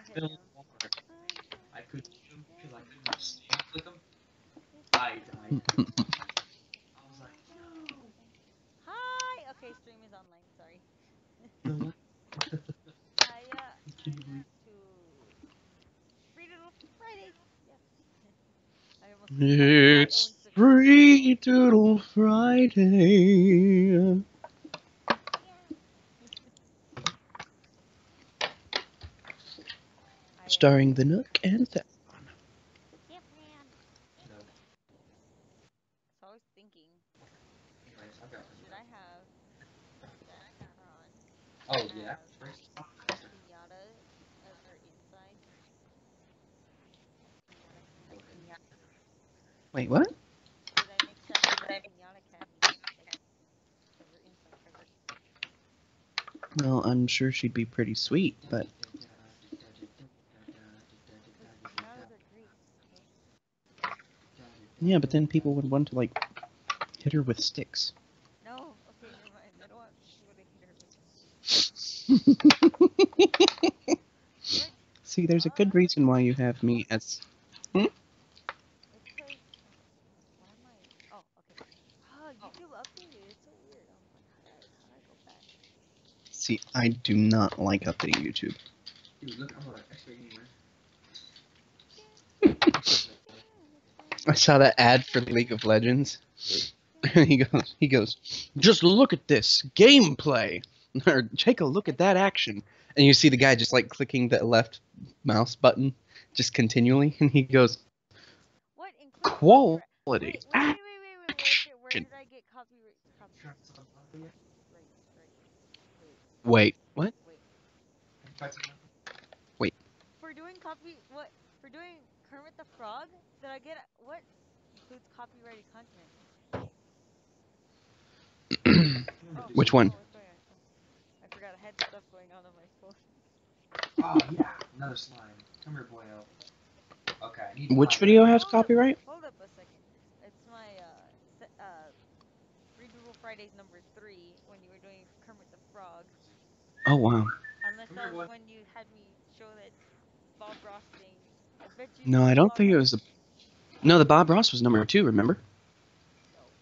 ahead Bill now. Moore. I could shoot him because I couldn't stand click him. I died. I was like, no. Hi! Okay, stream is online. Sorry. No. Hiya Can you believe? to Free Doodle Friday. Yes. I almost called my own It's stream wrong. Free Doodle Friday. Yeah. Hiya. Starring the Nook and the. Yep, man. No. So I was thinking, Anyways, I've got should I have Zac Efron Oh yeah. have Where's the pinata as her inside? Like pinata candy? Wait, what? Should I make Zac Efron pinata candy? Like, as her inside cover? Well, I'm sure she'd be pretty sweet, but Because pinatas are great, okay? yeah, but then people would want to like hit her with sticks. No, okay, never mind. I don't want people to hit her with what? See, there's a good reason why you have me as. It's because why am I? Oh, okay. Oh, YouTube updated. It's so weird. I'm like, how do I go back? See, I do not like updating YouTube. Dude, look, I'm gonna X-ray I saw that ad for League of Legends. he goes, just look at this gameplay, or take a look at that action, and you see the guy just like clicking the left mouse button, just continually, and he goes, What includes quality copyright? Wait. Where action. did I get right? Wait, Wait, what? wait. Wait. For doing what? For doing Kermit the Frog? Did I get what includes copyrighted content? Oh, Which one? what's going on? Oh, I forgot I had stuff going on my phone. Oh yeah, another slime. Come here, boyo. Okay. Which Hold video has hold up, copyright? hold up a second. It's my Free Doodle Fridays number 3 when you were doing Kermit the Frog. Oh wow. Unless that was when you had me show that Bob Ross thing. I bet you No, I the don't Bob think it Ross. was the. No, the Bob Ross was number 2. Remember? No.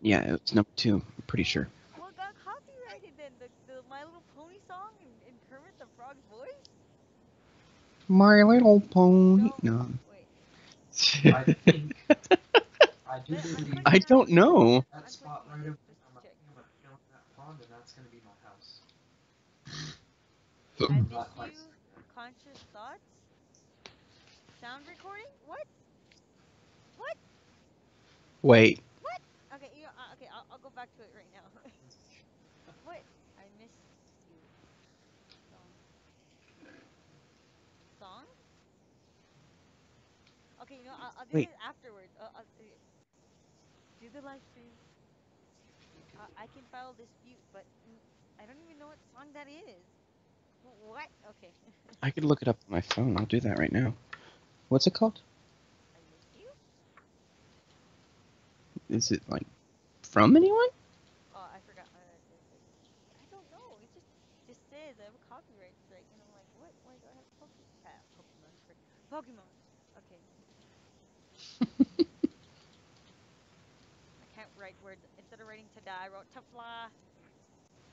Yeah, it was number 2. I'm pretty What sure. what got copyrighted then? The My Little Pony song in Kermit the Frog's voice? My Little Pony. No. No. Wait. I think. I do I'm believe. I clicking on don't it. know. That I'm spot clicking right on it over just there, to I'm check. gonna fill in that pond, and that's gonna be my house. I miss Not quite. you. Conscious thoughts. Sound recording. What? What? Wait. What? Okay. Okay. I'll go back to it right now. What? I miss you. Song. Song? Okay. I'll do Wait. this afterwards. Do the live stream. I can file dispute, but I don't even know what song that is. What? Okay. I could look it up on my phone. I'll do that right now. What's it called? I miss you? Is it like from anyone? Oh, I forgot. I don't know. It just says I have a copyright strike, and I'm like, what? Why do I have Pokemon strike? Pokemon. Okay. I can't write words. Instead of writing to die, I wrote to fly.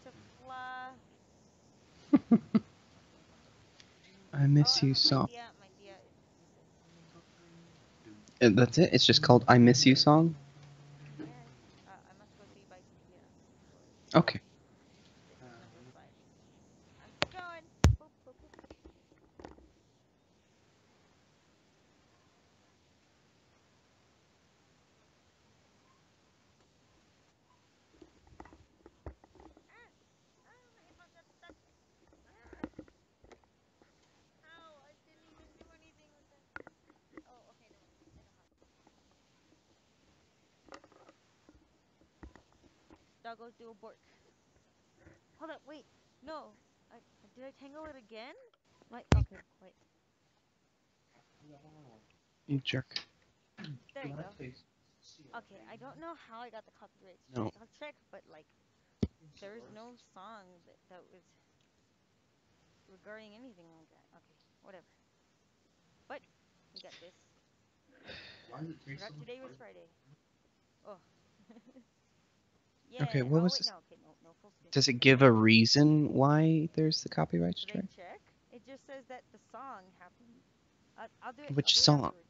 To fly. Okay. I Oh, miss you my song. Dia introduced it. And that's it. It's just called "I Miss You" song. Yes. I must go say bye to Dia before Okay. this is number 5. I'm going. Boop, boop, boop. Ah! Ah, my headphones got stuck. Ah! Ow! I didn't even do anything with them. Oh, okay, never mind. I know how. Doggos do a bork. Hold up, wait. No. Did I tangle it again? Okay, wait. You jerk. There you go. Okay, I don't know how I got the copyright No. strike. I'll check, but like there is no song that was regarding anything like that. Okay. Forgot today was Friday. Oh. Okay, Yeah. what Oh was wait, this? no. Okay, no, no full screen. Does it give a reason why there's the copyright Should I strike? check? It just says that the song happened. I'll do it. I'll Which do it song? afterwards.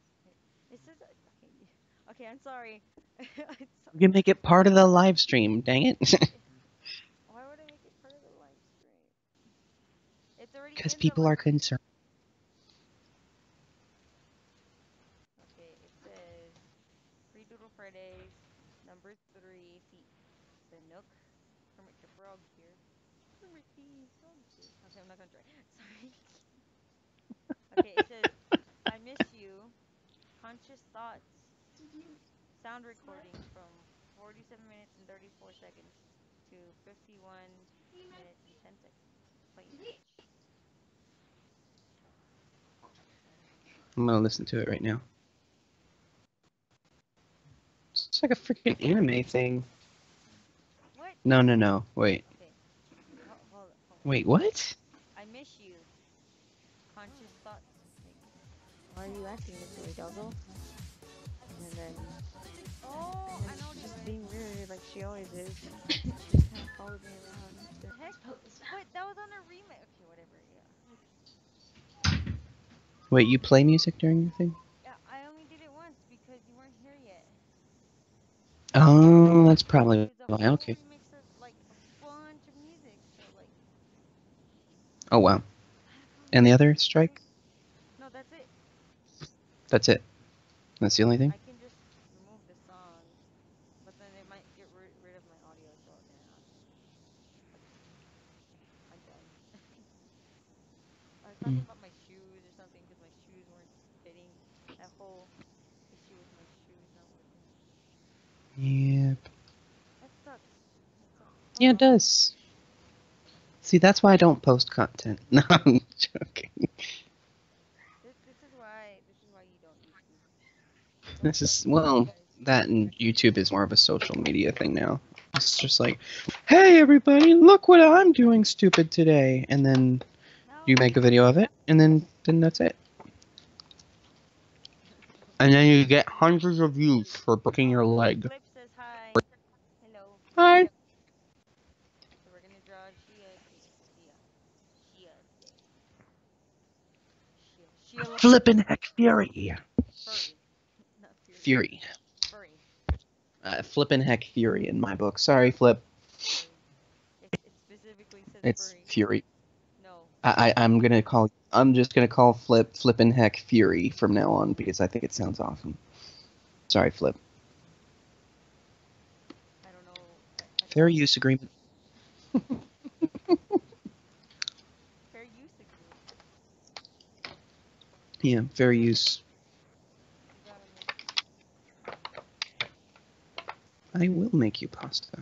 It says okay. Okay, I'm sorry. It's You can make it part of the live stream, dang it. why would I make it part of the live stream? It's already Because in the people live are stream. concerned. Okay, it says Free Doodle Fridays, number 3, the Nook, Kermit the Frog here. Kermit the Frog here. Okay, I'm not gonna try. Sorry. Okay, it says, I miss you. Conscious thoughts. Sound recording from 47 minutes and 34 seconds to 51 minutes and 10 seconds. Play now. I'm gonna listen to it right now. It's like a freaking anime thing. What? No, no, no. Wait. Okay. Hold on. Wait, what? I miss you. Conscious thoughts. Like, why are you acting this way, doggo? And then, oh, I know what she's being weird, like she always is. She just kind of follows me around. The heck? What? That was on a remake. Okay, whatever. Yeah. Wait, you play music during your thing? Yeah, I only did it once because you weren't here yet. Oh, that's It probably was a why. whole Okay. remix of like a bunch of music. So like, Oh, wow. I have to And the remove other the strike? music. No, that's it. That's it. That's the only thing? I can just remove the songs, but then it might get rid of my audio. So nah, fuck it. I'm done. I was talking Mm. about my shoes or something because my shoes weren't fitting. That whole issue with my shoes not working. Yep. That sucks. That sucks. Oh Yeah, it well. does. See, that's why I don't post content. No, I'm joking. This is why you don't YouTube. This Don't is, YouTube, well, guys. that and YouTube is more of a social media thing now. It's just like, hey, everybody, look what I'm doing stupid today. And then you No. make a video of it, and then that's it. And then you get hundreds of views for breaking Oh, your leg. Flip says hi. Hello. Hi. So we're gonna draw Shia today. Shia LaBeouf. Flippin' heck Fury. Furry, not Fury. Fury. Furry. Flippin' heck Fury in my book. Sorry, Flip. Furry. It specifically says It's furry. Fury. No. I'm just gonna call Flip Flippin' heck Fury from now on because I think it sounds awesome. Sorry, Flip. I don't know. I don't Fair know what. use agreement. Fair use agreement. Yeah, fair use. You gotta make me pasta. I will make you pasta.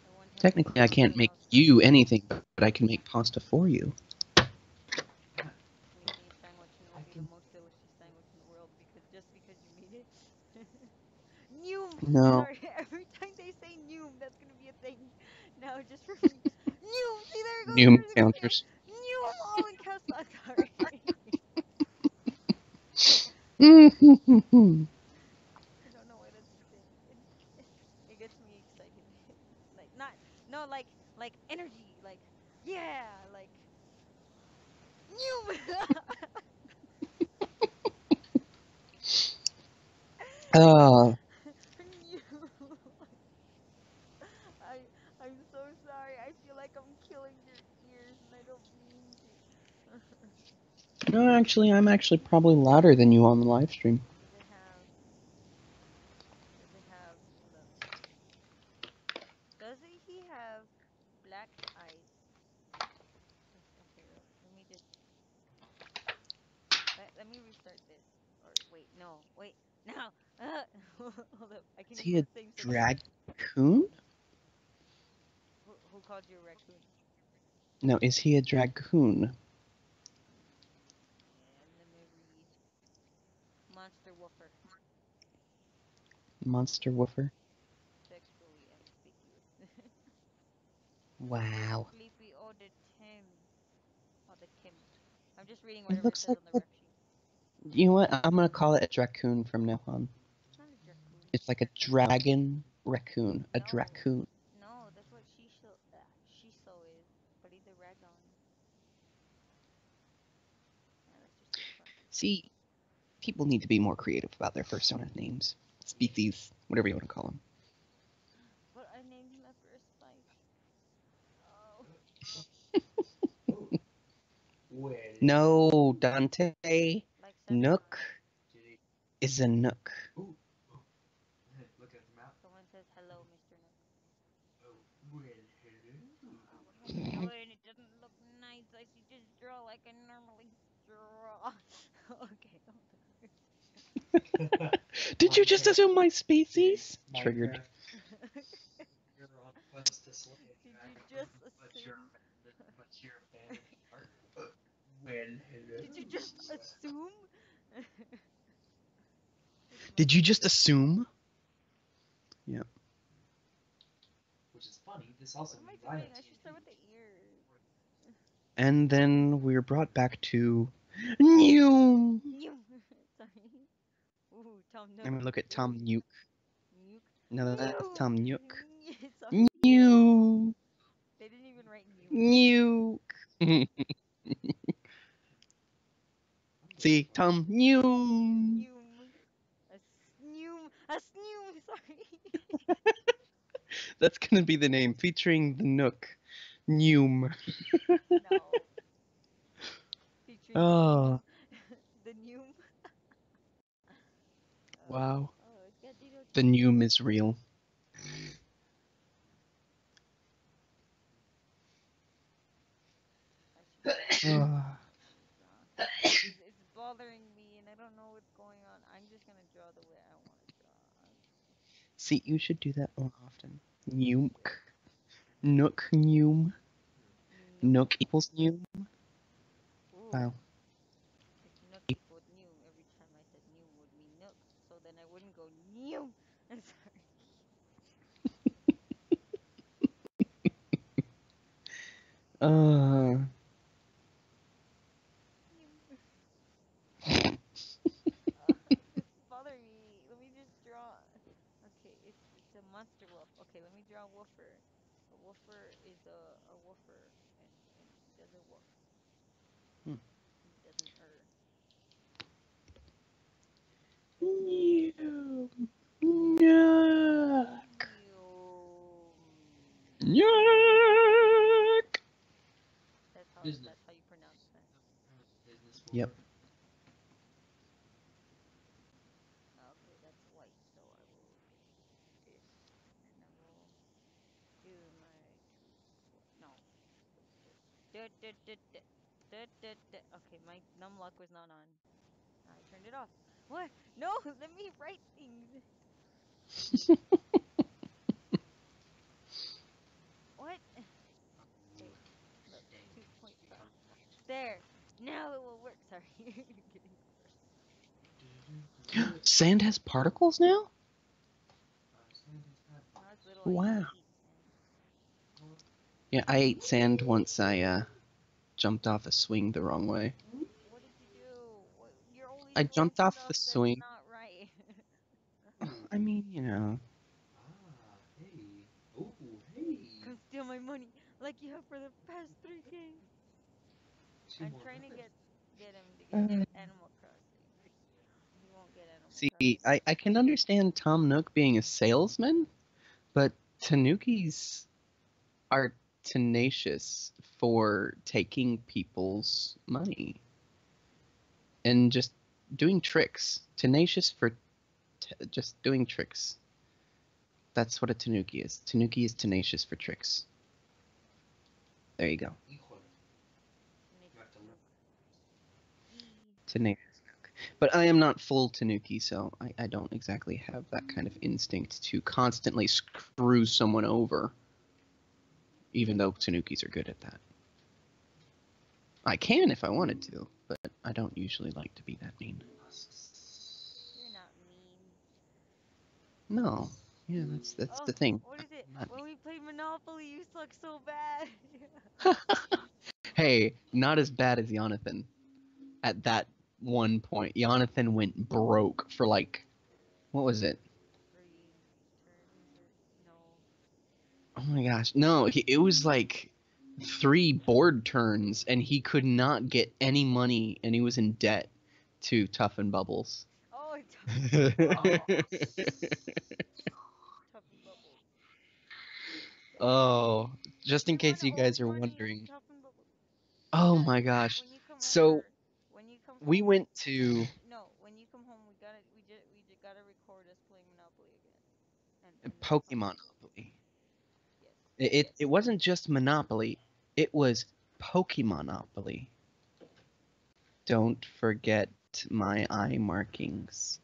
I one hand Technically, I pasta and the can't make mouse you pasta. anything, but I can make pasta for you. Make me a sandwich and it'll be the most delicious sandwich in the world because you made it. Noom! No. Sorry, every time they say Noom, that's gonna be a thing. Now just for me. Noom! See, there it goes New for the beginning. counters. Noom! All in caps lock. Sorry. I don't know why that's a thing. It gets me excited. Like not no like energy. Like yeah. Like Noom! uh, Noom! I I'm so sorry. I feel like I'm killing your ears and I don't mean to. no, actually, I'm actually probably louder than you on the live stream. Does it have hold up. Does he have black eyes? Okay, let me just let me restart this. Or wait, no. Wait. Now. Hold up. I can Is use he a the same setting. dragoon? Who called you a raccoon? No, is he a dragoon? And let me read. Monster woofer. Monster woofer? Sexually ambiguous. The Wow. sleepy or the Tim. Or the Tim. I'm just reading It whatever it looks says like on the a rep sheet. You know what? I'm gonna call it a dracoon from now on. It's not a raccoon. It's like a dragon raccoon. A No, dracoon. no, that's what Shiso is, but he's a Ragon. Yeah, let's just go across. See, people need to be more creative about their persona names. Species, whatever you want to call them. But I named him after a spice. Oh, No, Dante. like Nook Sephiroth. is a nook. Someone says hello, Mr. Nook. What am I doing? It doesn't look nice. I should just draw like I normally draw. Okay, hold on. Did you just assume my species? Triggered. Did you just assume? Did you just assume? It's my Did you turn. just assume? Yeah. What am I doing? I should start with the ears. And then we're brought back to New. You. Sorry. Ooh, Tom And Nook. we look at Tom Nook. Nuke. No, that's Nuke. Tom Nook. Sorry. New. They didn't even write Nuke. Nuke. See, Tom New. Snoom. A snoom. A snoom. Sorry. That's gonna be the name featuring the Nook. Noom. No. Featuring the Oh, Noom. The Noom. wow. Oh, it's got Doodle The too. Noom is real. I should draw. Ah. I should draw. It's bothering me, and I don't know what's going on. I'm just gonna draw the way I want to draw. Okay. See, you should do that more often. Nook. Nook Noom. You Nook. Nook equals Noom. Ooh. Wow. If Nook equaled new, every time I said new would mean Nook. So then I wouldn't go new. I'm sorry. Uh. New. Uh, it's bothering me. Let me just draw. Okay, it's a monster wolf. Okay, let me draw a woofer. A woofer is a woofer, and he does a woof. Hmm. He doesn't Noom. Nook. New. Nook. That's how you pronounce that. Yep. Okay, that's white. So I will do this, and then I will do my two. No, wait. Okay, my numlock was not on. I turned it off. What? No, let me write things. What? Okay, look, 2.5. There. Now it will work. Sorry, getting first. Sand has particles now? When I was little, I used to Wow. eat sand. Yeah, I ate sand once I jumped off a swing the wrong way. What did you do? You're always I doing jumped off stuff the that's swing. not right. I mean, you know. Come steal my money like you have for the past 3 games. I'm trying to get him to get Uh, Animal Crossing. He won't get Animal see, Crossing. I can understand Tom Nook being a salesman, but Tanukis are tenacious for taking people's money and just doing tricks. Tenacious for just doing tricks. That's what a Tanuki is. Tanuki is tenacious for tricks. There you go. Tenacious Nook. E. Tenacious Nook. But I am not full Tanuki, so I don't exactly have that kind of instinct to constantly screw someone over, even though Tanukis are good at that. I can if I wanted to, but I don't usually like to be that mean. You're not mean. No. Yeah, that's Oh, the thing. what is it? I'm not When we played Monopoly, you suck so bad. mean. Hey, not as bad as Jonathan at that. one point. Jonathan went broke for like, what was it? 3 turns or no? Oh my gosh. No, it was like 3 board turns, and he could not get any money, and he was in debt to Tough and Bubbles. Oh, tough and bubbles. Tough and bubbles. Oh, just in Everyone case you owes guys are money to wondering. tough and bubbles. We Oh got my gosh. when you come So over. When you come we home, went to no. When you come home, we just gotta record us playing Monopoly again, and then Pokemon Tough and Bubbles. Monopoly. Yes. It wasn't just Monopoly, it was Pokemonopoly. Don't forget my eye markings.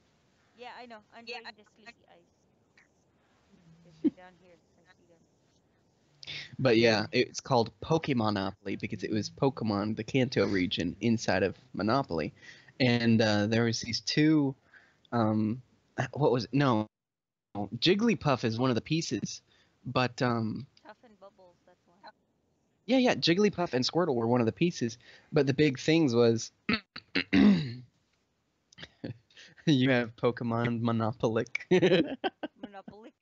Yeah, I know. I'm doing the sleepy eyes. They're down here. I see them. But yeah, it's called Pokemonopoly because it was Pokemon, the Kanto region, inside of Monopoly. And there was these two. Um, what was it? No, Jigglypuff is one of the pieces. But Tough and Bubbles. That's one. yeah, Jigglypuff and Squirtle were one of the pieces. But the big things was you have Pokemon Monopolic. Monopoly.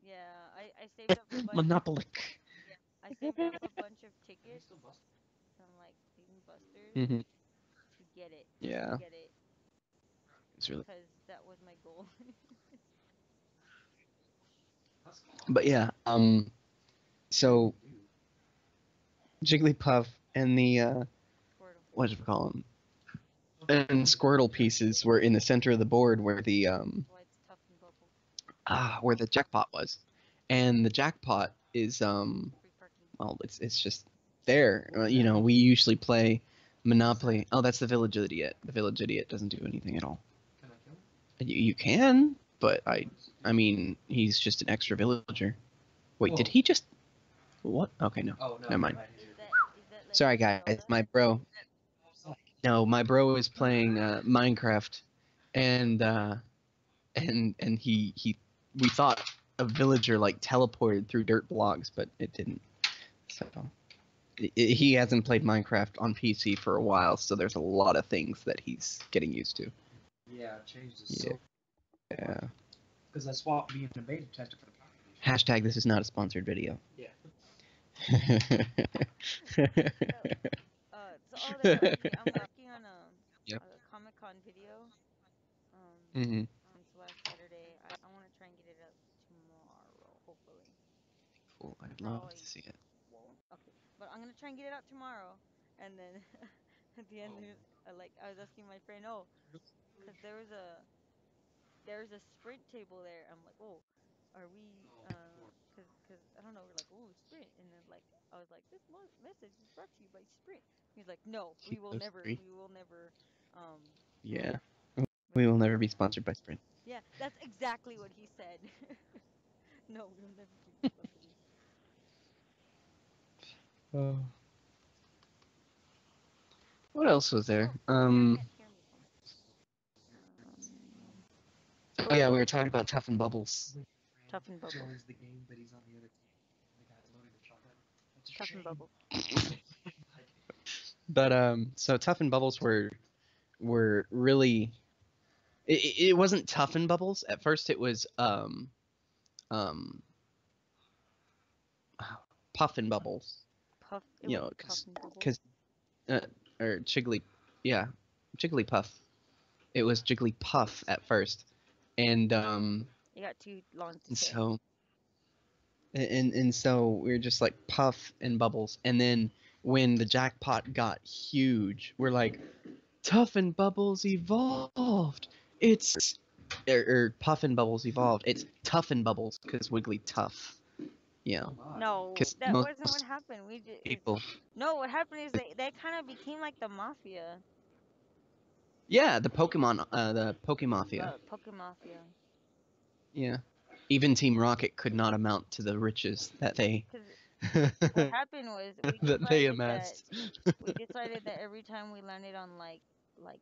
Yeah, I saved up a bunch of Monopolic. I saved up a bunch of tickets from like Dave and Buster's Hmm. to get it Yeah, it's really. because that was my goal. But yeah, so Jigglypuff and the Squirtle. what did we call them? And Squirtle pieces were in the center of the board where the That's why it's Tough and Bubbles. where the jackpot was, and the jackpot is Free parking. well, it's just there. We usually play Monopoly. Oh, that's the Village Idiot. The Village Idiot doesn't do anything at all. You can, but I mean, he's just an extra villager. Wait, did he just what? Okay, no, never mind. Is that Sorry, Legend of guys, Zelda? my bro. No, my bro is playing Minecraft, and he we thought a villager like teleported through dirt blocks, but it didn't. So he hasn't played Minecraft on PC for a while, so there's a lot of things that he's getting used to. Yeah, I've changed it Yeah. so Yeah. because I swapped being a beta tester for the Pocket Edition. Hashtag this is not a sponsored video. Yeah. So, that's actually I'm working on Yep. a Comic-Con video. Um, Hmm. since last Saturday, I want to try and get it up tomorrow, hopefully. Cool. I'd love to Probably see it. won't. Okay, but I'm gonna try and get it out tomorrow, and then at the end, I was asking my friend, oh, cause there was a sprint table there. I'm like, oh, are we? Cause I don't know. We're like, oh, sprint, and then like I was like, this message is brought to you by Sprint. He's like, no, we Keep will those never, three. we will never. Um, Yeah. what We did will he never say? be sponsored by Sprint. Yeah, that's exactly what he said. No, we will never be sponsored by Sprint. Oh. What else was there? Oh, you can't hear me. Oh. Um, Oh yeah, we were talking about Tough and Bubbles. Tough and Bubbles. Joins the game, but he's on the other team. The guy's loading the chocolate. That's a Tough and shame. Bubbles. But so Tough and Bubbles were really it wasn't Tough and Bubbles at first. It was um Puff and Bubbles. Puff. It You was know, Puff and Bubbles. because uh, or Chiggly, yeah, Jigglypuff. It was Jigglypuff at first, and It got too long to and say. so and so we were just like Puff and Bubbles, and then when the jackpot got huge, we're like Tough and Bubbles evolved. It's or Puff and Bubbles evolved. It's Tough and Bubbles because Wiggly tough. Yeah, Oh my. No, because that wasn't what most happened. people. No, what happened is they kind of became like the mafia, Yeah, the Pokemafia. Pokemafia. Yeah, even Team Rocket could not amount to the riches that they Because what that happened was they amassed. we decided that every time we landed on like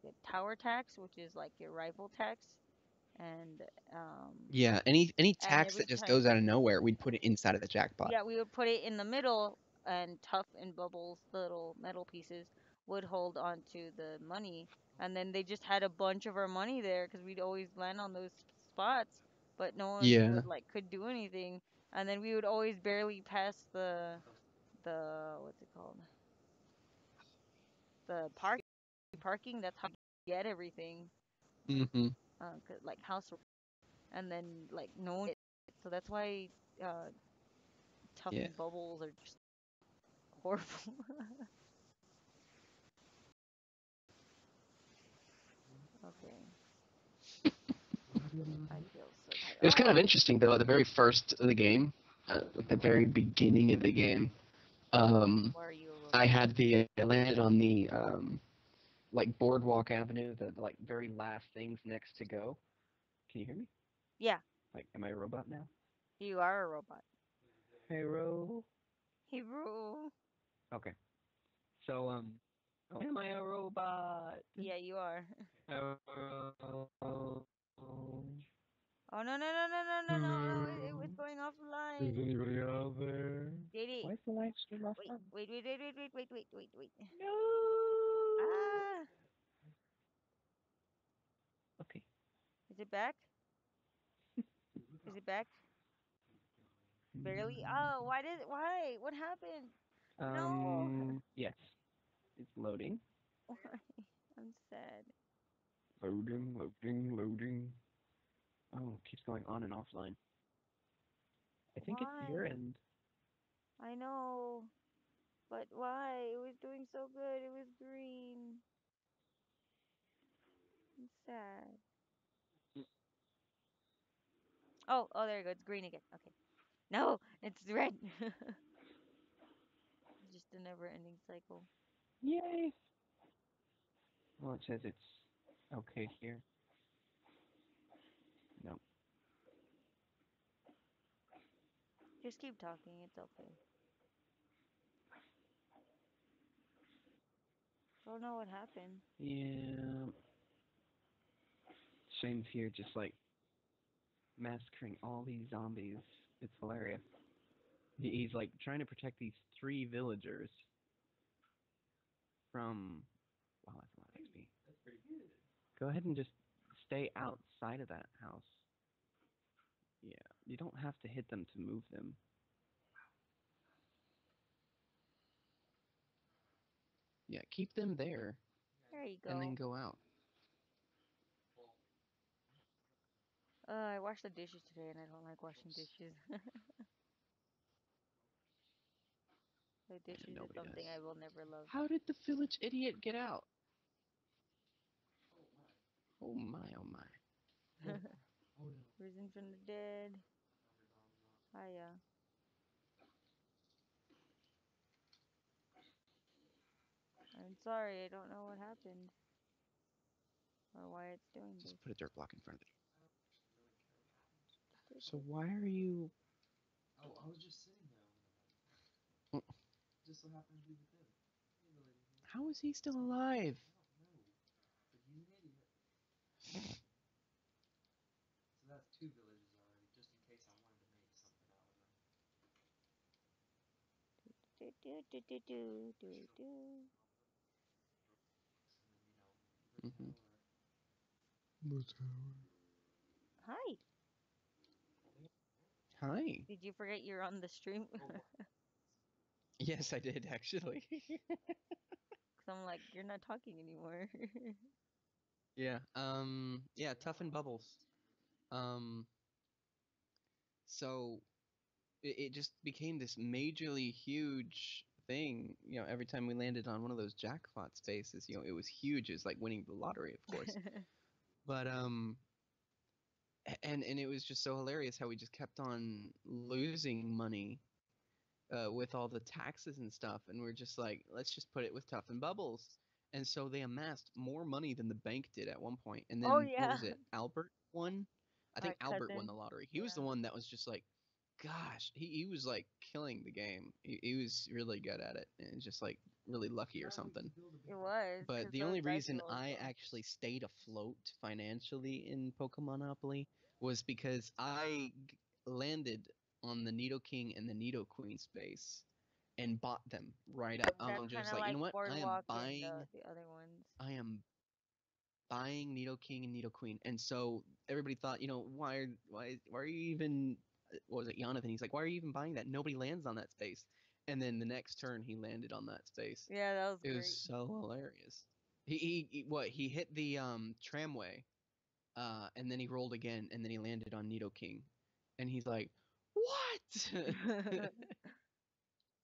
a tower tax, which is like your rival tax, and um Yeah, any and tax every that just time goes out of nowhere, we'd put it inside of the jackpot. yeah, we would put it in the middle and Tough and Bubbles the little metal pieces would hold on to the money, and then they just had a bunch of our money there because we'd always land on those spots, but no one Yeah. would like could do anything, and then we would always barely pass the what's it called, the parking. That's how you get everything, Mm-hmm. 'cause, like house, and then like no one. So that's why uh, tough Yeah. and bubbles are just horrible. Okay, I feel so tired. It was kind of Oh, interesting though. At the very first of the game, at the very beginning of the game, um, why are you a I robot? had the I landed on the like Boardwalk Avenue, the like very last things next to go. Can you hear me? Yeah, Like, am I a robot now? you are a robot. Hey, Ro. Hebrew. Okay. So oh, am I a robot? Yeah, you are. Oh, Oh no no no no no no no no! It was going is offline. anybody out there? Did Why is the live stream Wait, offline? wait, wait, wait, wait, wait, wait, wait, wait, wait. No. Ah, Okay. is it back? Is it back? Barely. Oh, why did it? Why? What happened? No. Yes, it's loading. Why? I'm sad. Loading, loading, loading. Oh, it keeps going on and offline. I think it's your Why? end. I know, but why? It was doing so good. It was green. I'm sad. Oh, oh, there you go. It's green again. Okay. No, it's red. Just a never-ending cycle. Yay! Well, it says it's okay here. No. Just keep talking. It's okay. Don't know what happened. Yeah. Shane's here just like massacring all these zombies. It's hilarious. He's like trying to protect these 3 villagers from. Wow, that's a lot of XP. That's pretty good. Go ahead and just stay outside of that house. Yeah, you don't have to hit them to move them. Yeah, keep them there There you and then go. go out. I washed the dishes today, and I don't like washing dishes. The Yeah, dishes is nobody does. something I will never love. How did the village idiot get out? Oh my, oh my. Oh, oh no. Risen from the dead. Hiya. I'm sorry, I don't know what happened or why it's doing this. Just put a dirt block in front of it. I don't So why are you? really care what happened. Oh, I was just sitting there when it happened. Oh, Just so happened to be with him. Hey, little idiot. how is he still alive? I don't know. But he's an idiot. So that's 2 villages already, just in case I wanted to make something out of them. Do do do do do do Sure. do. And then, the Mm-hmm. tower. Hi. Hi. Did you forget you're on the stream? Oh, what? Yes, I did actually. Cause I'm like, you're not talking anymore. Yeah. Yeah. Tough and bubbles. Um. So it just became this majorly huge thing. Every time we landed on one of those jackpot spaces, it was huge. It was like winning the lottery, of course. But and it was just so hilarious how we just kept on losing money with all the taxes and stuff, and we're just like, let's just put it with Tough and Bubbles. And so they amassed more money than the bank did at one point. And Oh then what yeah, was it? Albert won. I our think Albert won cousin. the lottery. He was the Yeah, one that was just like, gosh, he was like killing the game. He was really good at it, and just like really lucky or Yeah, we something. could build a it big one. was. But Cause the those only dice reason rolls I though. actually stayed afloat financially in Pokemon Monopoly was because I landed on the Nido King and the Nido Queen space. and bought them right up. That's I'm kind just of like, you like know what? Boardwalk and the other ones. I am buying Nido King and Nido Queen. And so everybody thought, why are you even, what was it, Jonathan? He's like, why are you even buying that? Nobody lands on that space. And then the next turn, he landed on that space. Yeah, that was It was great. so hilarious. He hit the tramway, and then he rolled again, and then he landed on Nido King. And he's like, what?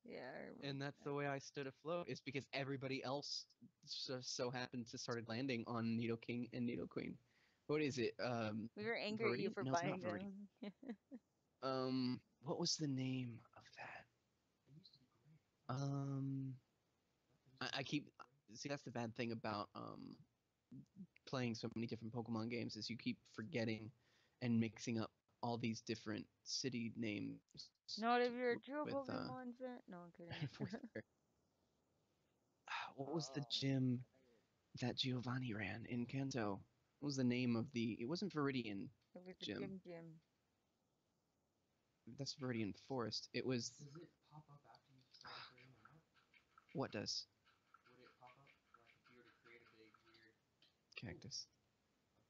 Yeah, I remember And that's that. the way I stood afloat. It's because everybody else so happened to started landing on Nido King and Nido Queen. What is it? We were angry at you Viridian? for No, it's not buying Viridian. them. What was the name of that? It used to be great. Um, I keep see that's the bad thing about playing so many different Pokemon games is you keep forgetting and mixing up all these different city names Not if you're a true with Pokemon fan. No, I'm back kidding. and forth there. What was the gym that Giovanni ran in Kanto? What was the name of the? It wasn't Viridian It was the Gym. gym. That's Viridian Forest. It was. Does it pop up after you start creating a map? What does? Would it pop up? Like if you were to create a big weird Cactus. a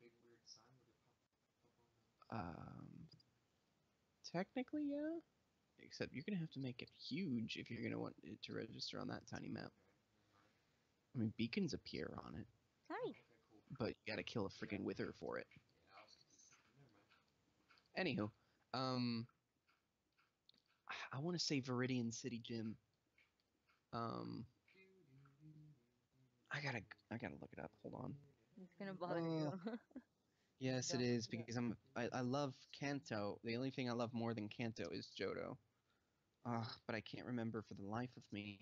big weird sign, would it pop up on Technically, yeah. Except you're gonna have to make it huge if you're gonna want it to register on that tiny map. Okay, never mind. I mean, beacons appear on it, Hi. Oh, okay, cool. but you gotta kill a freaking wither for it. Yeah, I was never mind. Anywho, I want to say Viridian City Gym. I gotta look it up. Hold on. It's gonna bother you. Yes, it Don't is look it up. because I love Kanto. The only thing I love more than Kanto is Johto. But I can't remember for the life of me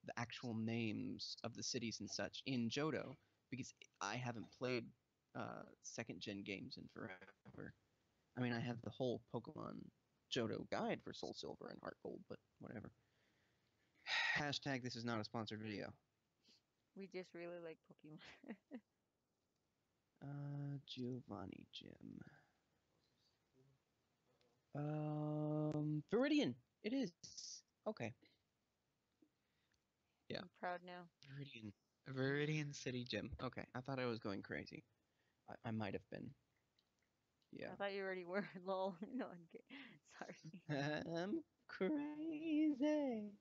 the actual names of the cities and such in Johto because I haven't played second gen games in forever. I mean, I have the whole Pokemon Johto guide for Soul Silver and Heart Gold, but whatever. Hashtag this is not a sponsored video. We just really like Pokemon. Giovanni Gym. Viridian. It is. Okay. Yeah. I'm proud now. Viridian City Gym. Okay. I thought I was going crazy. I might have been. I Yeah. thought you already were. Lol. No, I'm kidding. Sorry. I'm crazy.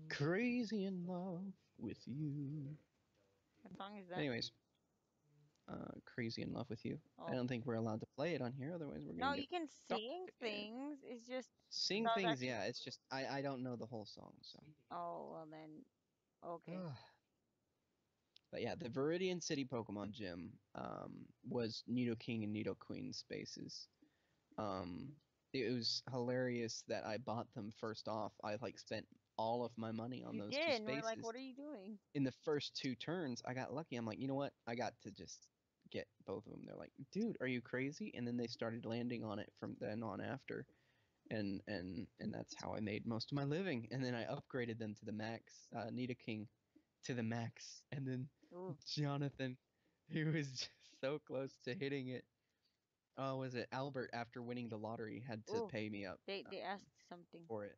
Crazy in love with you. What song is that? Anyways, crazy in love with you. I Oh. don't think we're allowed to play it on here, otherwise we're No, gonna you get can docked sing again. things. It's just Sing that was things, actually. yeah. It's just I don't know the whole song, so. Oh well then. Okay. Ugh. But yeah, the Viridian City Pokemon Gym was Nidoking and Nidoqueen spaces. Um, it was hilarious that I bought them first off. I like spent all of my money on You those two did, and we're like, spaces. what are you doing? In the first two turns, I got lucky. I'm like, you know what? I got to just get both of them. They're like, dude, are you crazy? And then they started landing on it from then on after. And that's how I made most of my living. And then I upgraded them to the max, Nidoking to the max. And then Ooh. Jonathan, he was just so close to hitting it. Oh, was it Albert after winning the lottery had to Ooh. pay me up They asked something. for it.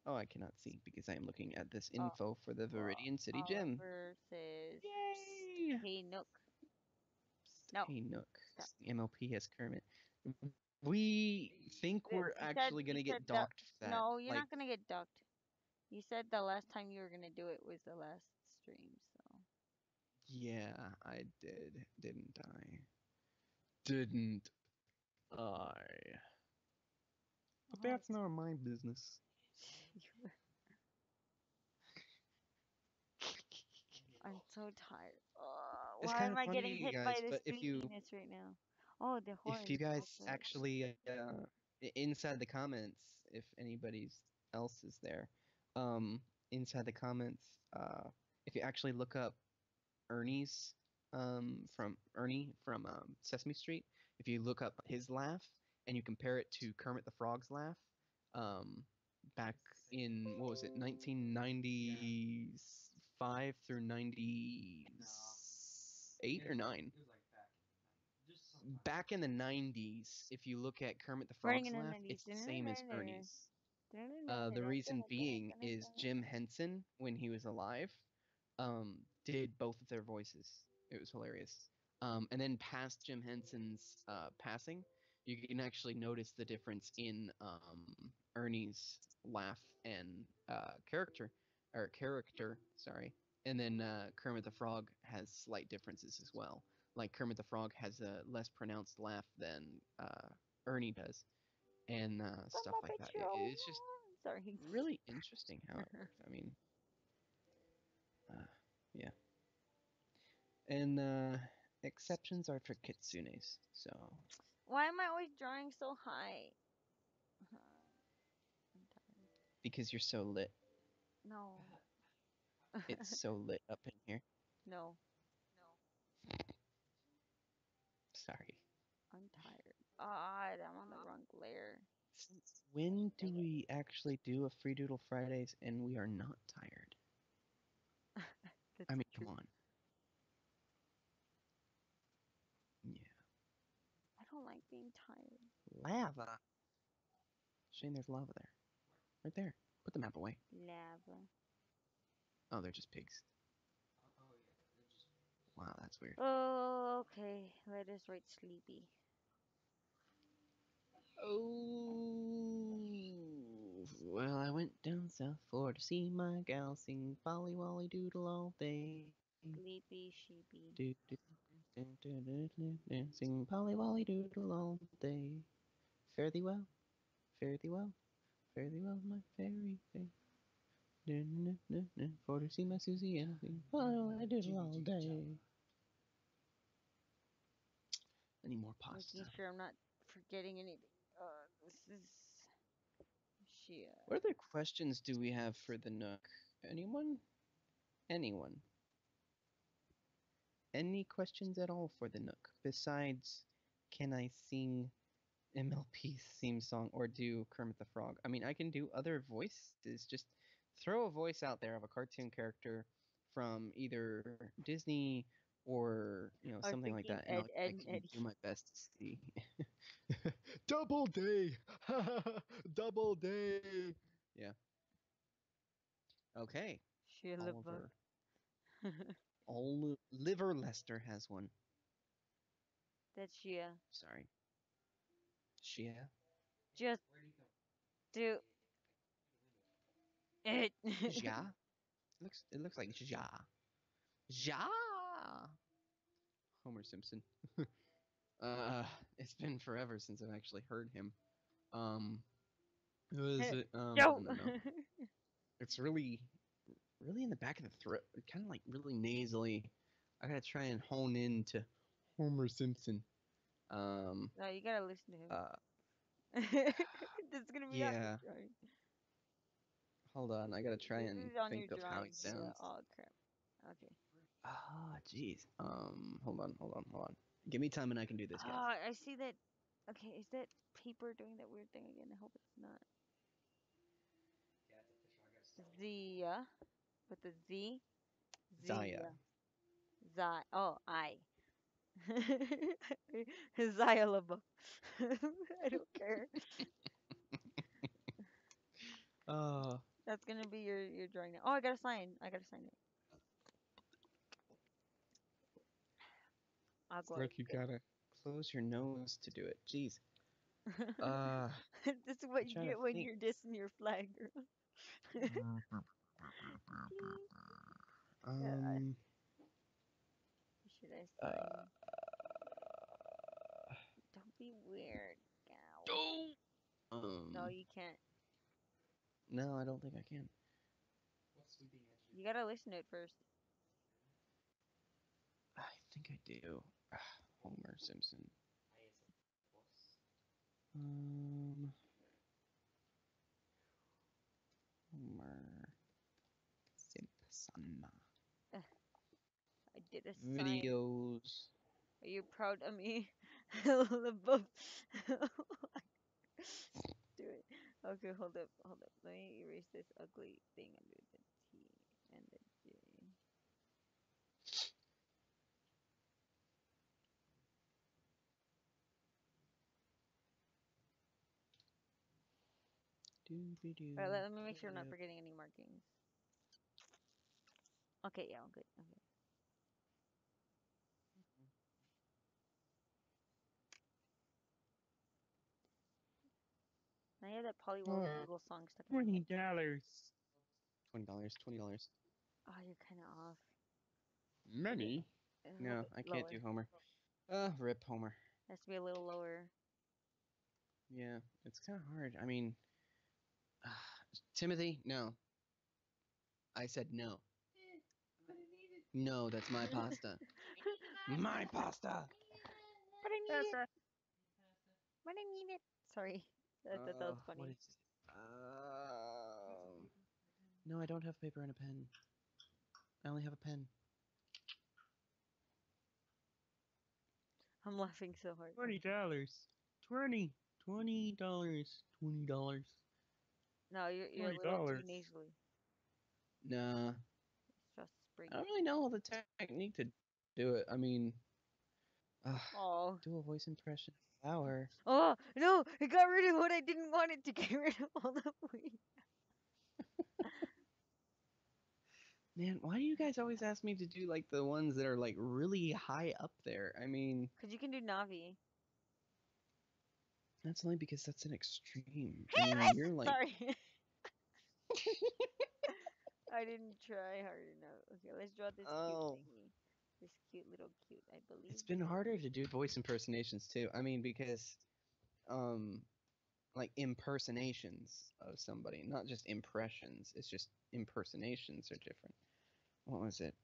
Oh, I cannot see because I am looking at this Uh, info for the Viridian City Gym. Oliver says, Psst, Yay! hey Nook. No, Hey Nook, stop. MLP has Kermit. We think we're actually You gonna said get that. docked for that. No, you're Like, not gonna get ducked. You said the last time you were gonna do it was the last stream, so. yeah, I did, didn't I? Didn't I? But Oh, that's not my business. I'm so tired. It's Why kind am of I funny, getting you hit by guys, this but sleepiness right now? Oh, the if horn. you guys Okay. actually inside the comments, if anybody's else is there, inside the comments, if you actually look up Ernie from Sesame Street, if you look up his laugh and you compare it to Kermit the Frog's laugh, um, back in what was it, 1995 through 98 or 9? It was like back in the night. Just sometime. Back in the 90s, if you look at Kermit the Running Frog's in the laugh, 90s. it's the same as Ernie's. The reason being is Jim Henson, when he was alive, did both of their voices. It was hilarious. And then past Jim Henson's passing, you can actually notice the difference in Ernie's laugh and character, sorry. And then Kermit the Frog has slight differences as well. Like Kermit the Frog has a less pronounced laugh than Ernie does, and stuff like that. It's just Sorry. really interesting how it works. I mean, yeah. And exceptions are for kitsunes. So Why am I always drawing so high? I'm tired. because you're so lit, No. it's so lit up in here. No. Sorry. I'm tired. God, I'm on the wrong layer. Since when do we actually do a Free Doodle Fridays and we are not tired? That's I mean, true. come on. Yeah. I don't like being tired. Lava. Shane, there's lava there. Right there. Put the map away. Lava. Oh, they're just pigs. Oh yeah, they're just. Wow, that's weird. Oh, okay. Let us write sleepy. Oh, well, I went down south for to see my gal sing Polly Wolly Doodle all day. Sleepy sheepy. Do, do, do, do, do, do, do, sing Polly Wolly Doodle all day. Fare thee well, fare thee well, fare thee well, my fairy thing. Do, do, do, do, for to see my Susie and sing Polly Wolly Doodle all day. I need more Making pasta. sure I'm not forgetting anything. This is shit. What other questions do we have for the Nook? Anyone? Anyone? Any questions at all for the Nook besides can I sing MLP's theme song or do Kermit the Frog? I mean, I can do other voices. Just throw a voice out there of a cartoon character from either Disney or I was something like thinking that, and Ed, I Ed, and can do Eddie. my best to see. Double day, double day. Yeah. Okay. Sheila Buck. Oliver. Oliver Lester has one. That's Shia. Sorry. Shia. Just Where'd he go? do Hey, it. Ja. It looks like Ja. Ja. Homer Simpson. It's been forever since I've actually heard him. Who is it? No. No. It's really, really in the back of the throat. Kind of like really nasally. I gotta try and hone in to Homer Simpson. No, you gotta listen to him. Uh, That's gonna be on your yeah. drawing. Hold on, I gotta try This and is on your think of how he drawing. Yeah. sounds. Oh crap. Okay. Ah, jeez. Hold on. Give me time and I can do this, guys. Ah, I see that. Okay, is that paper doing that weird thing again? I hope it's not. yeah, it's official. I gotta start. Zia with the Z. Zaya. Zia. Zai. Oh, I. Zia LaBeouf. I don't care. Oh, That's gonna be your drawing now. Oh, I gotta sign. I gotta sign it. it's Agua. like you gotta close your nose to do it. Jeez. This is what I'm you trying to get when think. you're dissing your flag, girl. Yeah, Um, should I uh, sign? Don't be weird, gal. oh, No, um, you can't. no, I don't think I can. What's sweeping edge do? You gotta listen to it first. I think I do. Homer Simpson. I is a boss. Um, Homer Simpson. Ugh, I did a sign. Videos. Are you proud of me? LaBeouf. Do it. Okay, hold up, hold up. Let me erase this ugly thing under the T and the J. Alright, let me make sure I'm not forgetting any markings. Okay, yeah, I'm good. Okay. Now you have that Pollywogs Doodle song stuck in my head. $20. $20. Oh, you're kind of off. Maybe Many? a little No, bit I can't do lower. Homer. Rip Homer. Has to be a little lower. Yeah, it's kind of hard. I mean, Timothy, no. I said no. No, that's my pasta. My pasta. But I need it. But I need it. Sorry. That was What funny. is it? No, I don't have paper and a pen. I only have a pen. I'm laughing so hard. $20. $20. No, you're a little too nasally. Nah, It's just I don't spring. really know all the technique to do it. I mean, Oh. do a voice impression. Flower. Oh, no! It got rid of what I didn't want it to get rid of all the way. Man, why do you guys always ask me to do like the ones that are like really high up there? I mean, Because you can do Navi. that's only because that's an extreme. I mean, you're like, Sorry. I didn't try hard enough. Okay, let's draw this cute oh, thingy. This cute little cute, I it's believe. been harder to do voice impersonations too. I mean, because um, like impersonations of somebody, not just impressions. It's just impersonations are different. What was it?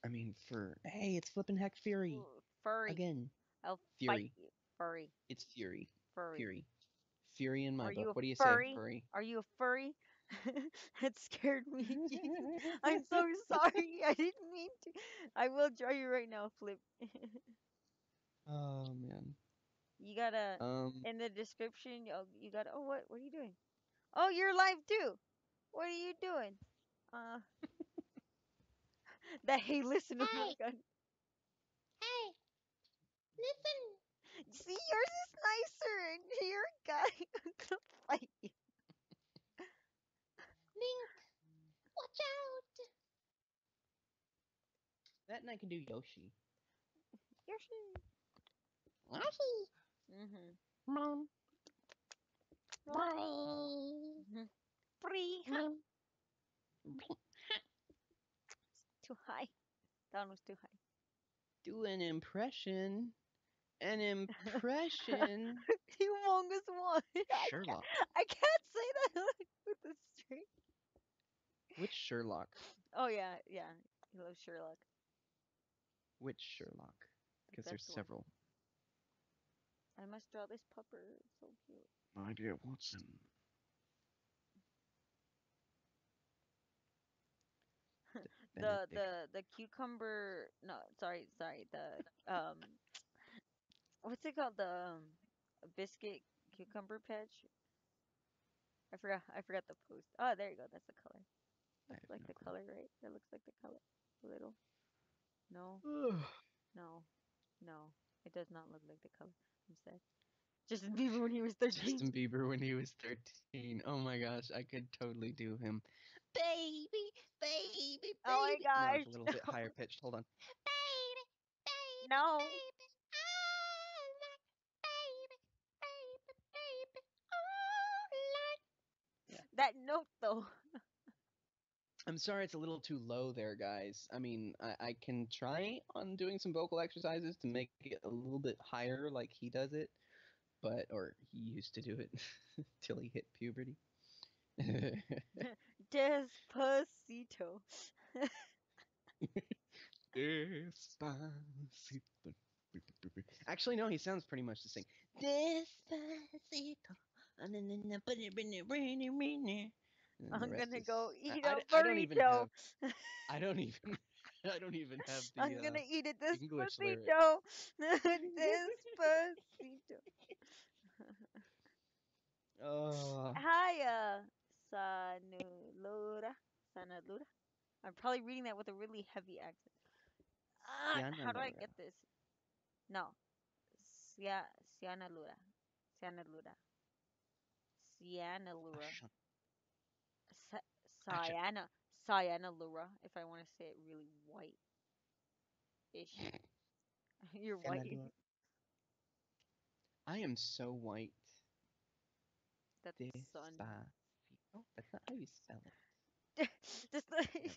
I mean, for hey, it's flippin' heck Fury Ooh, furry. again. I'll fight Fury. you. Furry. It's Fury. Furry. Fury. Fury in my Are you book. a What do you say, furry? furry? Are you a furry? That scared me, Jesus. I'm so sorry. I didn't mean to. I will draw you right now, Flip. Oh man. You gotta, Um. in the description, you gotta, oh, what are you doing? Oh, you're live too. What are you doing? Uh, that, hey, listen, oh my Hey, God. hey, listen. See, yours is nicer, and you're a guy. I'm gonna fight you. Link, watch out. That and I can do Yoshi. Yoshi. Yoshi. Mm-hmm. Mom. Boy. Mm-hmm. Free. Ha. Mom. Too high. That one was too high. Do an impression. An impression. Humongous one. Sherlock. I can't say that with a straight. Which Sherlock? Oh yeah, yeah. He loves Sherlock, Which Sherlock? the Because there's best one. several. I must draw this pupper. It's so cute. My dear Watson. Benedict. The cucumber. No, sorry. The what's it called? The biscuit cucumber patch. I forgot the post. Oh, there you go. That's the color. I Looks have like no the clue. color, right? That looks like the color. A little. No, no, no. It does not look like the color. I'm sad. Justin Bieber when he was 13. Justin Bieber when he was 13. Oh my gosh, I could totally do him. Baby, baby, Oh my baby. No, gosh. it's a little bit higher pitched. Hold on. Baby, baby, No. baby. I like baby, baby, baby. Oh, like. Yeah. That note though. I'm sorry it's a little too low there, guys. I mean, I can try on doing some vocal exercises to make it a little bit higher like he does it, or he used to do it till he hit puberty. Despacito. Despacito. Actually, no, he sounds pretty much the same. Despacito. And the I'm rest gonna is go eat a I don't even burrito. have I don't even I don't even have I'm the gonna eat a English lyrics. despacito. Despacito. Oh, Hi, Sanulura. Sanalura. I'm probably reading that with a really heavy accent. Siana How do I Laura. get this? No. Sianalura. Sianalura. Cyanalura. Ashan. Ashan. Cyanalura, if I want to say it really white-ish. You're white. Senalua. I am so white. That's the sun. Despacito. That's not how you spell it. Just Whatever.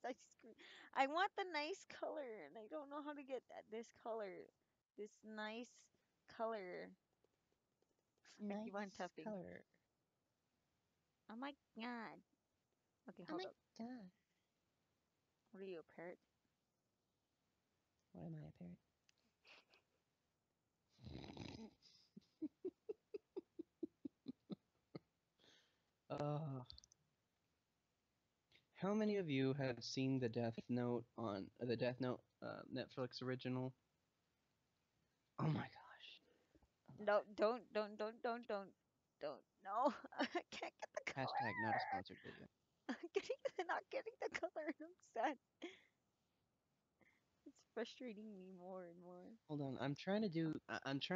ice cream. I want the nice color, and I don't know how to get this color. This nice color. I keep on Nice tapping. color. Oh my god. Okay, Oh hold my up. god. What are you, a parrot? What am I, a parrot? Uh, how many of you have seen the Death Note Netflix original? Oh my gosh, I love No, it. don't. No, I can't get the color. Hashtag not a sponsored video. Not getting the color, and I'm sad. It's frustrating me more and more. Hold on, I'm trying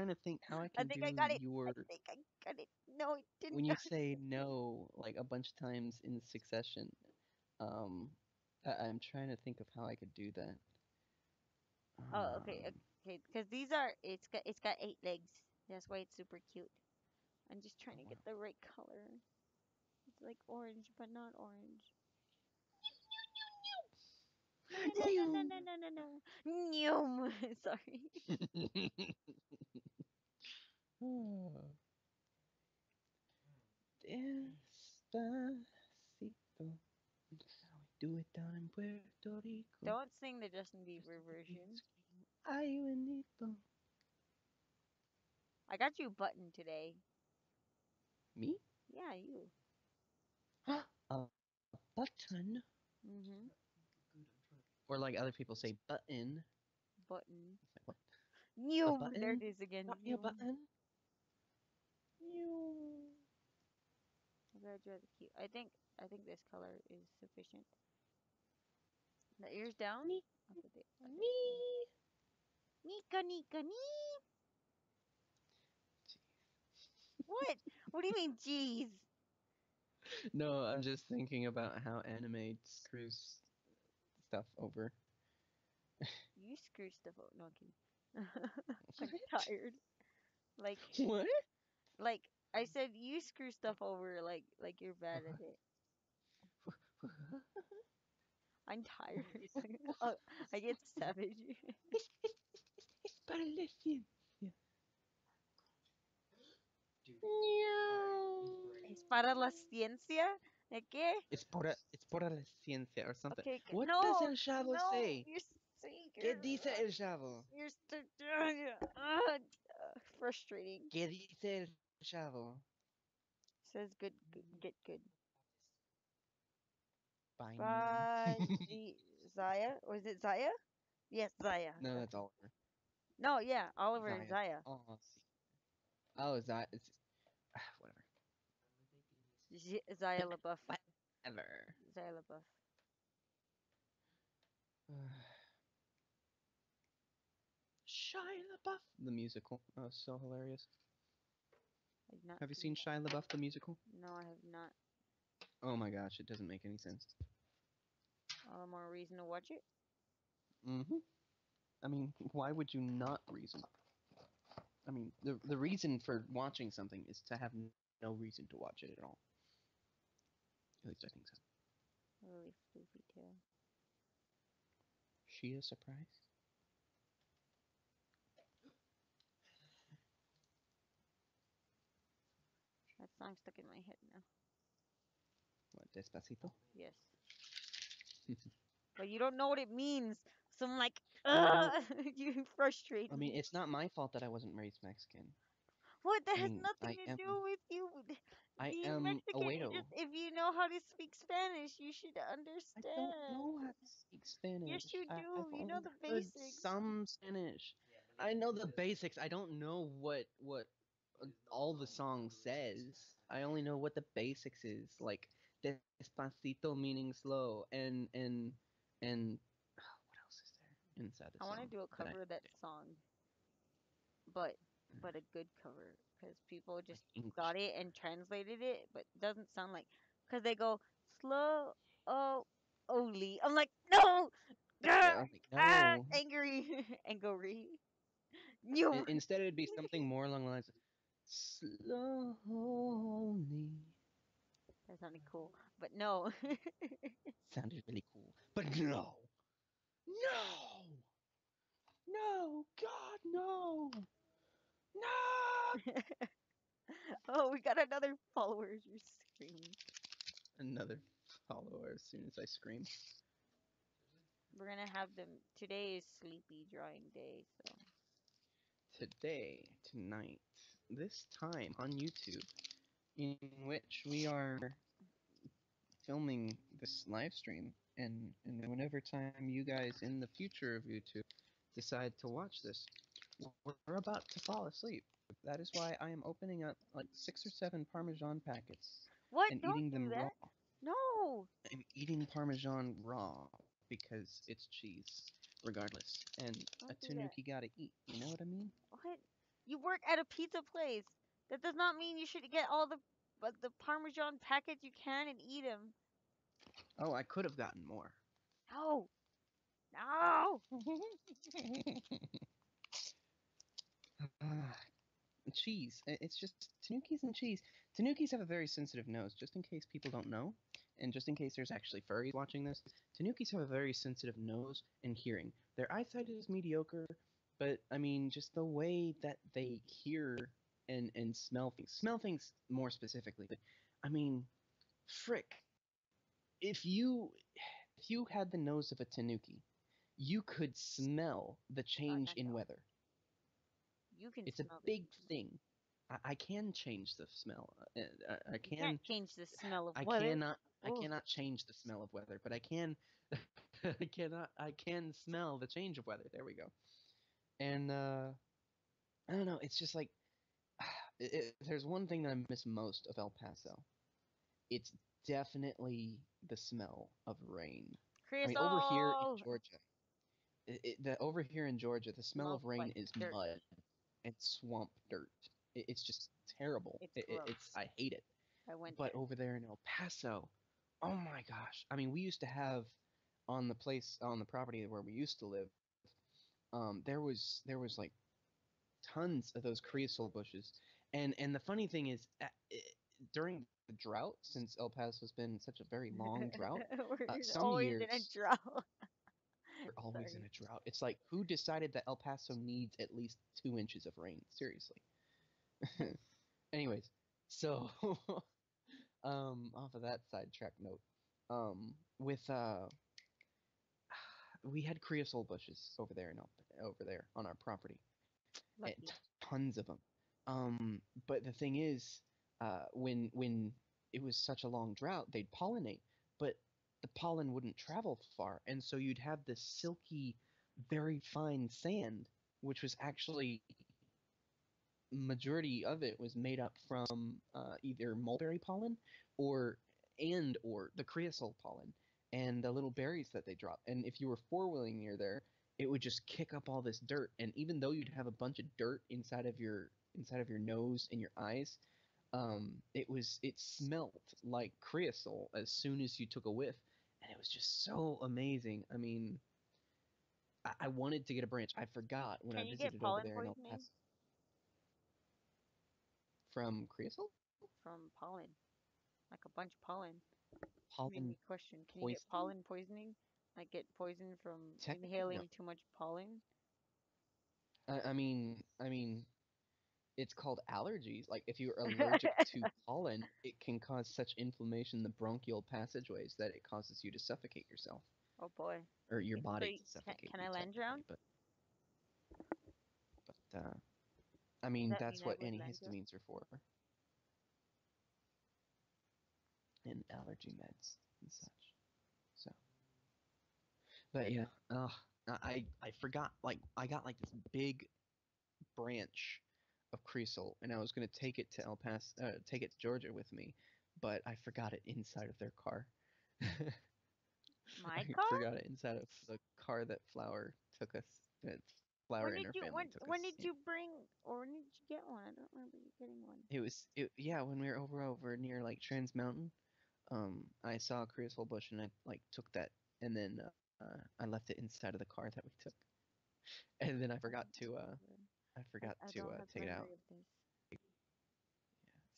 to think how I I can think I do got it. I your think I got it. No, it did when you not. say no like a bunch of times in succession. Um, I'm trying to think of how I could do that. Oh, okay, Um, okay. Because these are it's got 8 legs. That's why it's super cute. I'm just trying oh to wow. get the right color. It's like orange, but not orange. No, no, no, no, no, no, no, no, no. Nyum. Sorry. Oh, Hmm. Despacito. That's how we do it down in Puerto Rico. Don't sing the Justin Just Bieber like the kids version. scream, Ay, bendito. I got you a button today. Me? Yeah, you. A button. Mm-hmm. Good. I'm trying to. Or like other people say, button. Button. It's like, what? A Nyum. There it button? is again. Got me a Nyum. button? You. I gotta draw the cute. I think this color is sufficient. The ears down. Me. I'll put it. Okay. Me. Nika nika nee. What? What do you mean, jeez? No, I'm just thinking about how anime screws stuff over. You screw stuff up. No, I'm kidding. I'm What? tired. Like, What? like I said, you screw stuff over. Like you're bad at it. I'm tired. Uh, I get savage. Es para la ciencia. Dude. Alright. Es Inspiration. para la ciencia. ¿De qué? It's para la ciencia or something. Okay. What does No, el chavo no. say? You're saying ¿Qué dice el chavo? you're still frustrating. ¿Qué dice el chavo? Says get good. Binding. By Zaya, or is it Zaya? Yes, Zaya. No, That's that's Oliver. no, yeah, Oliver and Zaya. Zaya. Oh, see. Oh, Zaya. It's, whatever. Zaya LaBeouf. Whatever. Zaya LaBeouf. Shia LaBeouf, the musical. Oh, so hilarious. I've not Have you seen seen that. Shia LaBeouf, the musical? No, I have not. Oh my gosh, it doesn't make any sense. All the more reason to watch it. Hmm. I mean, why would you not reason? I mean, the reason for watching something is to have no reason to watch it at all. At least I think so. Really floofy tail. Shia surprise? That song stuck in my head now. What, Despacito? Yes, but you don't know what it means, so I'm like, Well, you frustrate I mean, me. it's not my fault that I wasn't raised Mexican. What? That I has mean, nothing to do with you. I Being am a Mexican is just Wedo. if you know how to speak Spanish, you should I don't understand. know how to speak Yes, Spanish. you I've do. You know only the heard basics. some Spanish. Yeah, but I it, know it the is. basics. I don't know what It is not all the common for song everyone to speak says. Spanish. I only know what the basics is, like despacito meaning slow, and what else is there inside the I want to song do a that I cover of that song, but but a good cover, because people like just English. got it and translated it, but it doesn't sound like because they go slow only. I'm like, no, Yeah, I'm like, no. angry, angry. You. Instead, it'd be something more along the lines of slowly. That sounded cool, but no. Sounded really cool, but no, no, no, God, no, no. Oh, we got another follower. You're screaming. Another follower as soon as I scream. We're gonna have them. Today is sleepy drawing day, so Today, tonight, this time on YouTube, in which we are filming this live stream, and whenever time you guys in the future of YouTube decide to watch this, we're about to fall asleep. That is why I am opening up like 6 or 7 Parmesan packets what? and Don't eating do them raw. that. No, I'm eating Parmesan raw because it's cheese, regardless. And a don't do that. tanuki gotta eat. You know what I mean? What? You work at a pizza place. That does not mean you should get all the Parmesan packets you can and eat them. Oh, I could have gotten more. No, no. Cheese. It's just tanukis and cheese. Tanukis have a very sensitive nose, just in case people don't know, and just in case there's actually furries watching this. Tanukis have a very sensitive nose and hearing. Their eyesight is mediocre, but I mean, just the way that they hear and smell things more specifically. But I mean, frick, if you if you had the nose of a tanuki, you could smell the God, change I in know. weather. You can It's a smell the big change. thing. I can change the smell. I You can't can. change the smell of I weather. cannot. I Oh, cannot change the smell of weather, but I can. I cannot. I can smell the change of weather. There we go. And I don't know. It's just like if there's one thing that I miss most of El Paso, it's definitely the smell of rain. I mean, over here in Creosote Georgia, over here in Georgia, the smell smells of rain like is dirt. mud and swamp dirt. It's just terrible. It's gross. I hate it. I went But there. over there in El Paso, oh my gosh! I mean, we used to have on the property where we used to live. There was like tons of those creosote bushes, and the funny thing is, during the drought, since El Paso's been such a very long drought, We're some always in a years drought. we're always in Sorry. a drought. It's like who decided that El Paso needs at least 2 inches of rain? Seriously. Anyways, so off of that sidetrack note, with we had creosote bushes over there on our property, and Lucky. tons of them. But the thing is, when it was such a long drought, they'd pollinate, but the pollen wouldn't travel far, and so you'd have this silky, very fine sand, which was actually majority of it was made up from either mulberry pollen or the creosote pollen and the little berries that they drop. And if you were four-wheeling near there, it would just kick up all this dirt. And even though you'd have a bunch of dirt inside of your nose and your eyes, it smelt like creosote as soon as you took a whiff, and it was just so amazing. I mean, I wanted to get a branch. I forgot when I Can you get visited over pollen there in El poisoning Paso from creosote. from pollen? Like a bunch of pollen. Made Pollen me question. Can you get poisoning? pollen poisoning? Like get poisoned from Technically, no. inhaling too much pollen? I mean, it's called allergies. Like if you're allergic to pollen, it can cause such inflammation in the bronchial passageways that it causes you to suffocate yourself, Oh boy. or your So body to suffocate can I you land technically. drown? But I Does mean, that mean that's I what would land drown? antihistamines are for, and allergy meds and such. So, but yeah, I forgot. Like I got like this big branch of creosote, and I was gonna take it to take it to Georgia with me, but I forgot it inside of their car. My I car? forgot it inside of the car that Flower took us. flower in her family took When us. did you bring or when did you get one? I don't remember you getting one. Yeah, when we were over near like Trans Mountain. I saw a creosote bush and I like took that, and then I left it inside of the car that we took, and then I forgot I to don't have take it out. memory of this.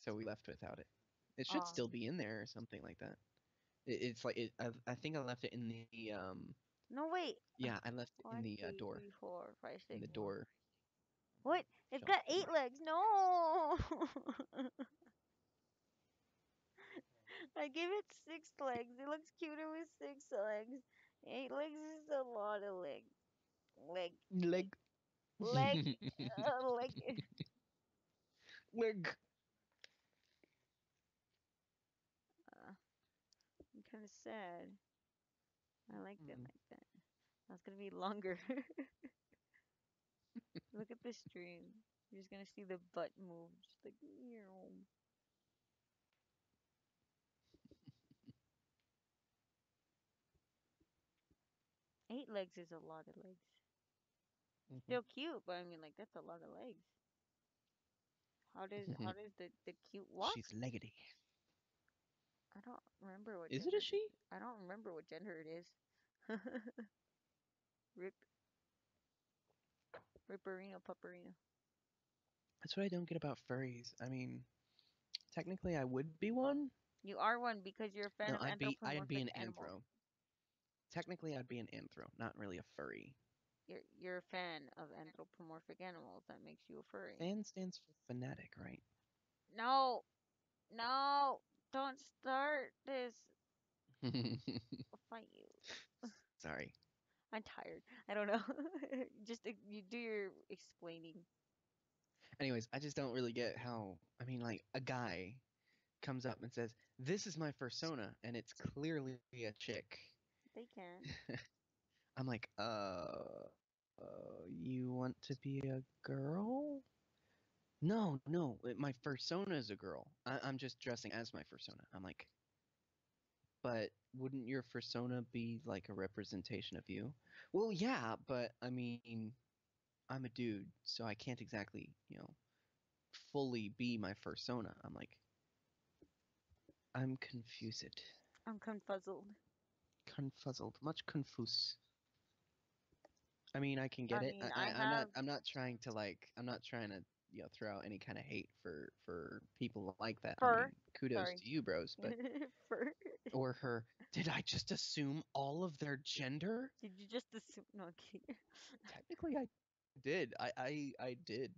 So we left without it. It should Oh. still be in there or something like that. It's like it. I think I left it in the. No, wait. Yeah, I left it in 1, the 2, door. 3, 4, 5, In 6. the door What? It's shelf got thing. 8 legs. No. I give it 6 legs. It looks cuter with 6 legs. 8 legs is a lot of legs. Leg, Leg. leg, leg. Leg. I'm kind of sad. I liked it Hmm. like that. That's gonna be longer. Look at the stream. You're just gonna see the butt move, just like meow. 8 legs is a lot of legs. Mhm. Still cute, but I mean, like that's a lot of legs. How does the cute walk? She's leggedy. I don't remember what Is it a gender this she? is. I don't remember what gender it is. Rip, Ripperino, Pupperino. That's what I don't get about furries. I mean, technically I would be one. You are one because you're a fan No, of I'd be anthropomorphic an animals. anthro. Technically I'd be an anthro, not really a furry. You're a fan of anthropomorphic animals. That makes you a furry. Fan stands for fanatic, right? No, no, don't start this. I'll fight you. Sorry. I'm tired. I don't know. Just you do your explaining. Anyways, I just don't really get how. I mean, like a guy comes up and says, "This is my persona," and it's clearly a chick. They can. I'm like, you want to be a girl? No, no, my persona is a girl. I'm just dressing as my persona. I'm like, but wouldn't your persona be like a representation of you? Well, yeah, but I mean, I'm a dude, so I can't exactly, fully be my persona. I'm like, I'm confused. I'm confuzzled. Confuzzled. Much confuse. I mean, I can I get it. mean, I I'm not. have I'm not trying to like. I'm not trying to throw out any kind of hate for people like that. I fur. mean, kudos Sorry. to you, bros. But Fur. or her. Did I just assume all of their gender? Did you just assume? No, I'm kidding. Technically, I did. I did.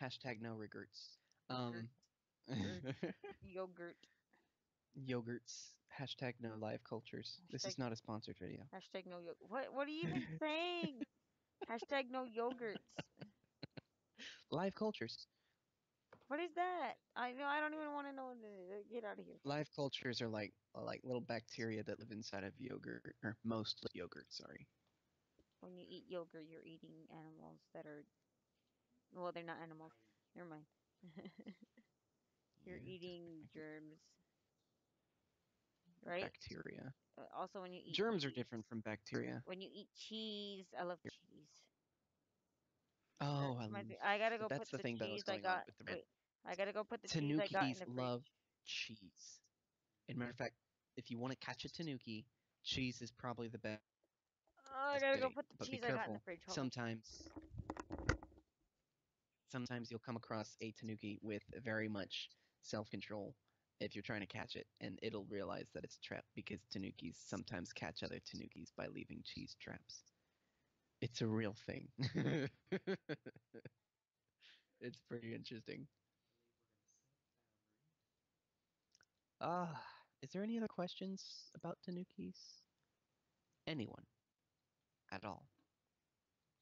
Hashtag no regrets. Gert, gert, yogurt. Yogurts. Hashtag no live cultures. This Hashtag is not a sponsored video. hashtag no yogurt. What are you even saying? Hashtag no yogurts. Live cultures. What is that? I know. I don't even want to know what it is. Get out of here. Live cultures are like little bacteria that live inside of yogurt, or most yogurt. Sorry. When you eat yogurt, you're eating animals that are, well, they're not animals. Never mind. You're Yeah, just eating germs, right? bacteria. Also, when you eat Germs are meat, different from bacteria. when you eat cheese, I love cheese. Oh, That's my thing. I gotta go that's put the the thing that was cheese I going on got. with the rant. Wait, I gotta go put the cheese I got in Tanukis the love fridge. cheese. And matter of fact, if you want to catch a tanuki, cheese is probably the best Oh, I gotta go bait. put the But be cheese I got in the careful. fridge. Hold on. Sometimes you'll come across a tanuki with very much self-control if you're trying to catch it, and it'll realize that it's a trap because tanukis sometimes catch other tanukis by leaving cheese traps. It's a real thing. It's pretty interesting. believe we're gonna set boundaries. Is there any other questions about tanukis? Anyone at all?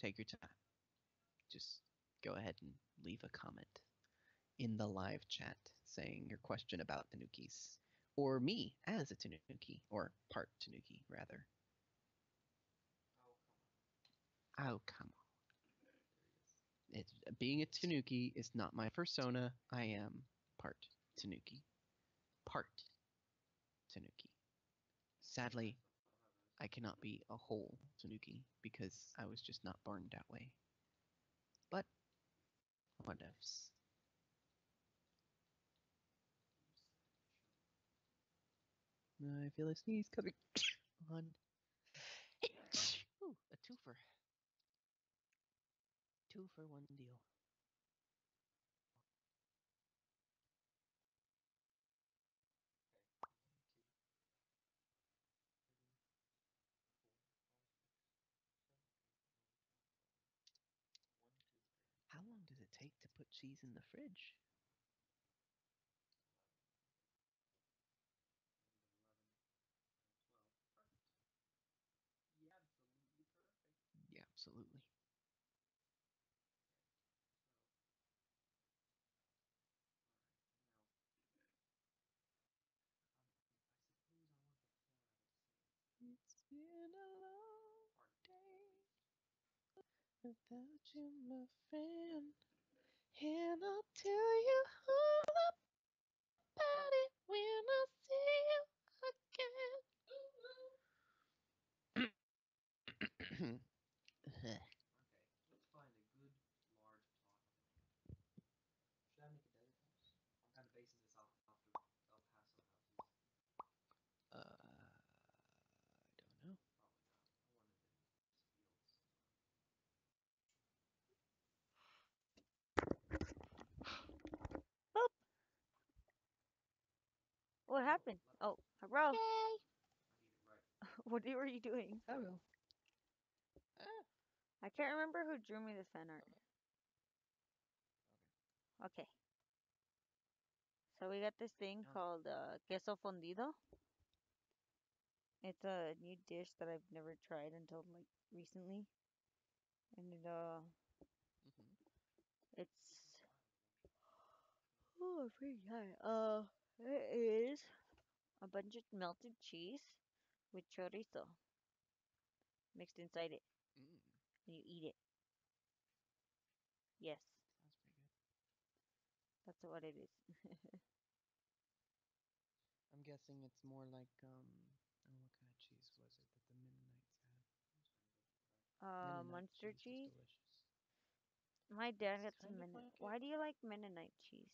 Take your time. Just go ahead and leave a comment in the live chat saying your question about tanukis. Or me as a tanuki, or part tanuki, rather. Oh, come on. Oh, come on. There he is. Being a tanuki is not my persona. I am part tanuki. Part tanuki. Yeah, Sadly, that's what I'll have I cannot be a whole Tanuki because I was just not born that way. But whatevs. I feel a sneeze coming on. Ooh, a twofer. Two for one deal. How long does it take to put cheese in the fridge? Yeah, absolutely perfect. Yeah, absolutely. It's been a long day without you, my friend. And I'll tell you all about it when I see you again. Okay, let's find a good large plot of land. Should I make a desert house? I'm kind of basing this off of El Paso houses. I don't know. Probably not. I wanted them as fields somewhere. Boop. What No, happened? left. Oh, bro. Yay! I need it right. What were you doing? Hello. Ah. I can't remember who drew me this fan art. Okay. So we got this thing called queso fundido. It's a new dish that I've never tried until like recently, and Mhm. it's oh, I'm pretty tired. It is a bunch of melted cheese with chorizo mixed inside it, Mm, and you eat it. Yes, sounds pretty good. that's what it is. I'm guessing it's more like oh, what kind of cheese was it that the Mennonites had? Mennonite Munster cheese was cheese. delicious. My dad It's got some kind of Mennonite. like it. Why do you like Mennonite cheese?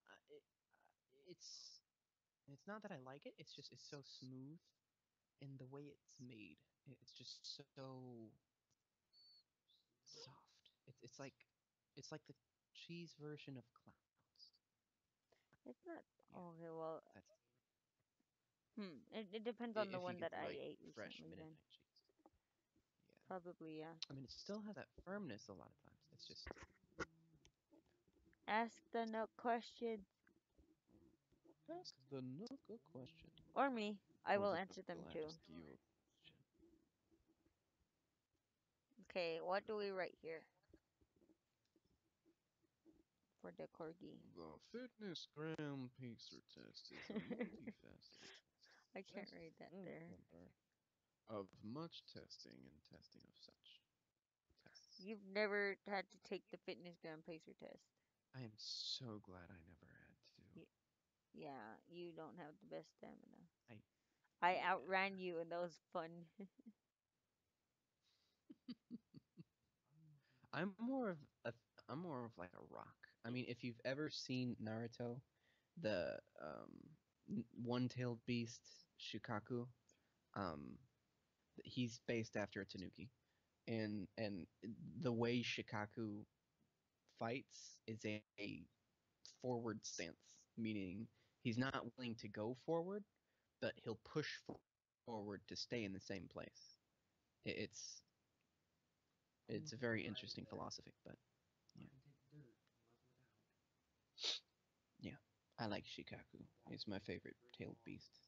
Uh, it it's it's not that I like it. It's just it's so smooth, and the way it's made, it's just so soft. It's like the cheese version of clouds. It's not. Yeah, Okay, well, that's It depends on the if you one get that the I right ate fresh recently. Then Mennonite cheese. Yeah, probably yeah. I mean it still has that firmness a lot of times. It's just Ask the no question ask the Nook a question, or me. I or will the answer them glad too. ask you a question. Okay, what do we write here for the corgi? The fitness gram pacer test is a multifaceted I can't test read that there. of much testing and testing of such tests. You've never had to take the fitness gram pacer test. I am so glad I never had to. Y- Yeah, you don't have the best stamina. I I yeah. outran you, and that was fun. I'm more of a I'm more of like a rock. I mean, if you've ever seen Naruto, the one-tailed beast Shukaku, um, he's based after a Tanuki, and the way Shikaku fights is a forward stance, meaning he's not willing to go forward, but he'll push forward to stay in the same place. It's a very interesting philosophy, but I yeah, can take dirt and level it out. yeah, I like Shikaku. He's my favorite tailed beast.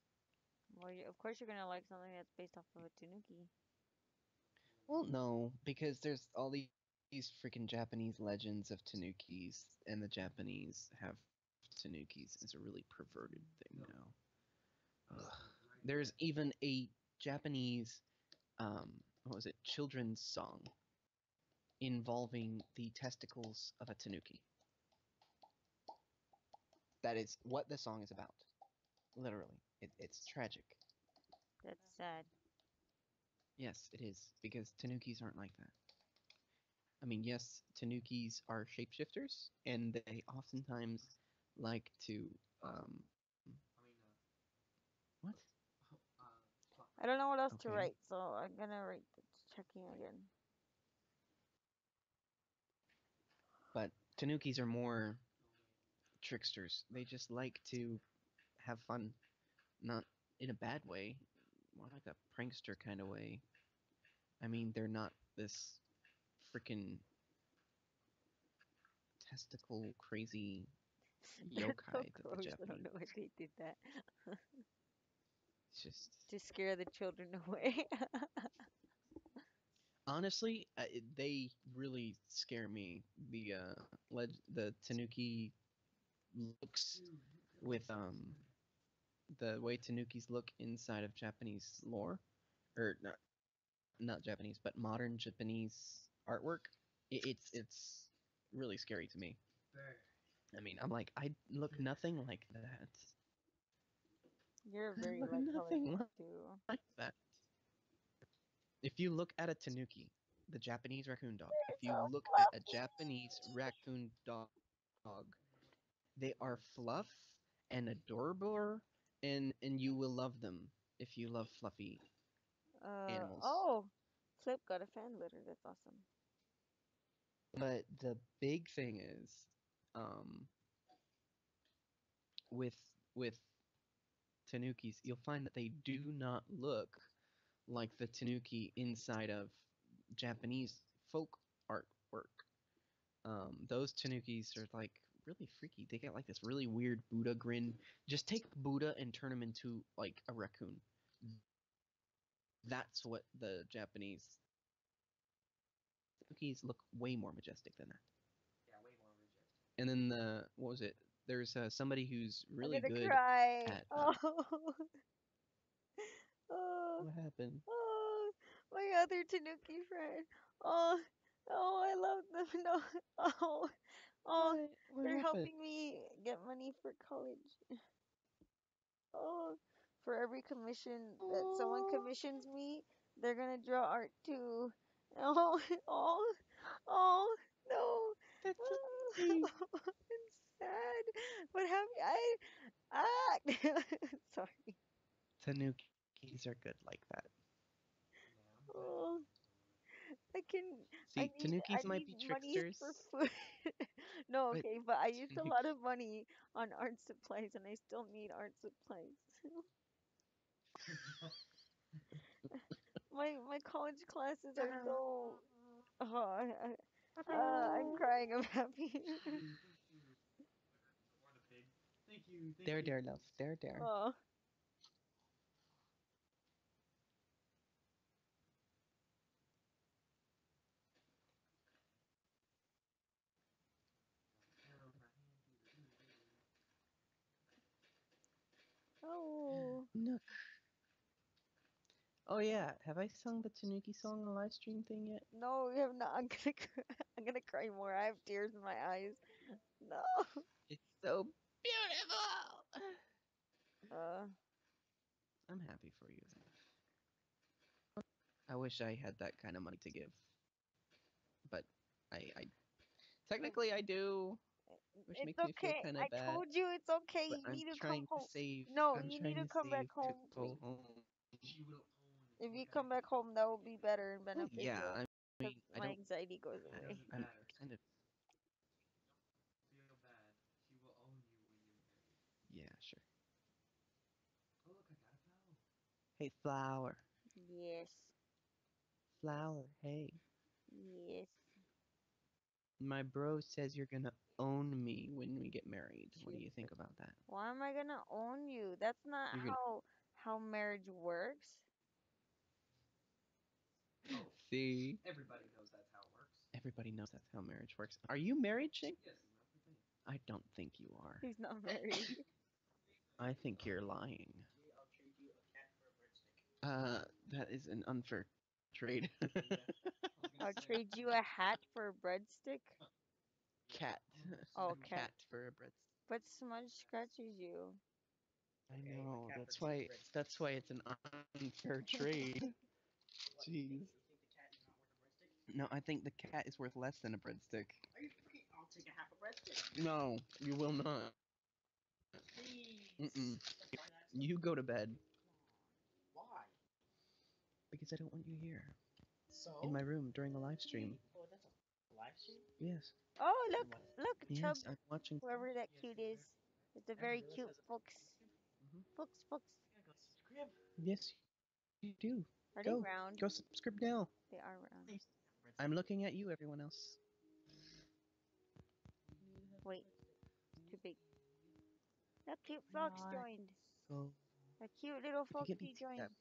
Well, of course you're gonna like something that's based off of a tanuki. Well, no, because there's all these freaking Japanese legends of Tanukis, and the Japanese have Tanukis as a really perverted thing now. Ugh. There's even a Japanese, what was it, children's song involving the testicles of a Tanuki. That is what the song is about. Literally, it's tragic. That's sad. Yes, it is because Tanukis aren't like that. I mean, yes, Tanukis are shapeshifters, and they oftentimes like to I mean, what? plot I don't know what else to Okay, write, so I'm gonna write the checking again. but Tanukis are more domain. tricksters. They just like to have fun, not in a bad way, more like a prankster kind of way. I mean, they're not this freaking testicle crazy That's so yokai that the gross. I don't know Japanese. why they did that. It's just To scare the children away. honestly, they really scare me. The Tanuki looks Dude, you killed with the way Tanukis look inside of Japanese lore, or not Japanese, but modern Japanese artwork. It's really scary to me. bear. I mean, I'm like, I look nothing like that. You're I very look light colored nothing like too. that. If you look at a Tanuki, the Japanese raccoon dog, if So you look at a fluffy. Japanese raccoon dog, they are fluff and adorable, and you will love them if you love fluffy animals. Oh, Flip got a fan litter. That's awesome. But the big thing is, um, with Tanukis, you'll find that they do not look like the Tanuki inside of Japanese folk artwork. Those Tanukis are like really freaky. They get like this really weird Buddha grin. Just take Buddha and turn him into like a raccoon. That's what the Tanukis look way more majestic than that. Yeah, way more majestic. And then the what was it? There's somebody who's I'm really gonna good cry. at Oh, oh, what happened? oh, my other Tanuki friend. Oh, oh, I love them. No, oh, oh, What they're happened? helping me get money for college. Oh, for every commission that someone Oh, commissions me, they're gonna draw art too. Oh, oh, oh, no. that's so Oh, sweet. I'm sad. What happened? Ah, sorry. Tanukis are good like that. Yeah, I'm glad you Oh, enjoyed. I can. See, I Tanukis might need be money for tricksters, food. No, but okay, but I used a lot Tanuki. of money on art supplies, and I still need art supplies. My college classes are so. Oh, I'm crying. I'm happy. Thank you. What a pig. Thank you, thank There, you. there, love. There, there. Oh, Got an arrow in my hand. Doodle, doodle, doodle. oh. Nook. Oh yeah, have I sung the Tanuki song on the live stream thing yet? No, you have not. I'm gonna cry. I'm gonna cry more. I have tears in my eyes. No. It's so beautiful. Uh, I'm happy for you. I wish I had that kind of money to give, but I it, technically I do, which it's makes me feel okay. kind I of bad. told you it's okay. But You need to come home. No, I'm you need trying to to come back save to home, go please. home. She will own If you you come back everything. home, that will be better and Well, yeah, beneficial. I Because mean, I my don't anxiety goes have. It away. doesn't I'm matter. kind of Don't feel bad. She will own you when you're married. yeah, sure. Oh look, I got a flower. Hey, flower, Yes. flower. Hey, Yes. my bro says you're gonna own me when we get married. What do Shit. you think about that? Why am I gonna own you? That's not You're gonna how marriage works. Oh, see. everybody knows that's how it works. Everybody knows that's how marriage works. Are you married, Shane? Yes, that's the thing. I don't think you are. He's not married. I think you're lying. Actually, I'll trade you a cat for a breadstick. That is an unfair trade. Yeah, I was gonna I'll say. trade you a hat for a breadstick. Yeah, Cat. I'm gonna Oh, A sue you. cat. cat for a bread. But Smudge scratches you. I know. That's why it's an unfair trade. Jeez. You think the cat is not worth a breadstick? No, I think the cat is worth less than a breadstick. Are you freaking? I'll take a half a breadstick. No, you will not. Please. Mm-mm. Let's try that. You go to bed Why? because I don't want you here So? in my room during a live stream. Oh, that's a live stream? Yes, Oh, And look, what? look, Chub, yes, I'm watching. whoever that You guys cute still there? is. It's a I never very realized cute there's a fox. Mhm. Fox, fox. I gotta go to the crib. Yes, you do. Are they Go, round? go subscribe now. They are round. Please have a breadstick. I'm looking at you, everyone else. You have a Wait, breadstick. too big. That cute fox Why? joined. Go. A cute little If you get me foxy that, joined.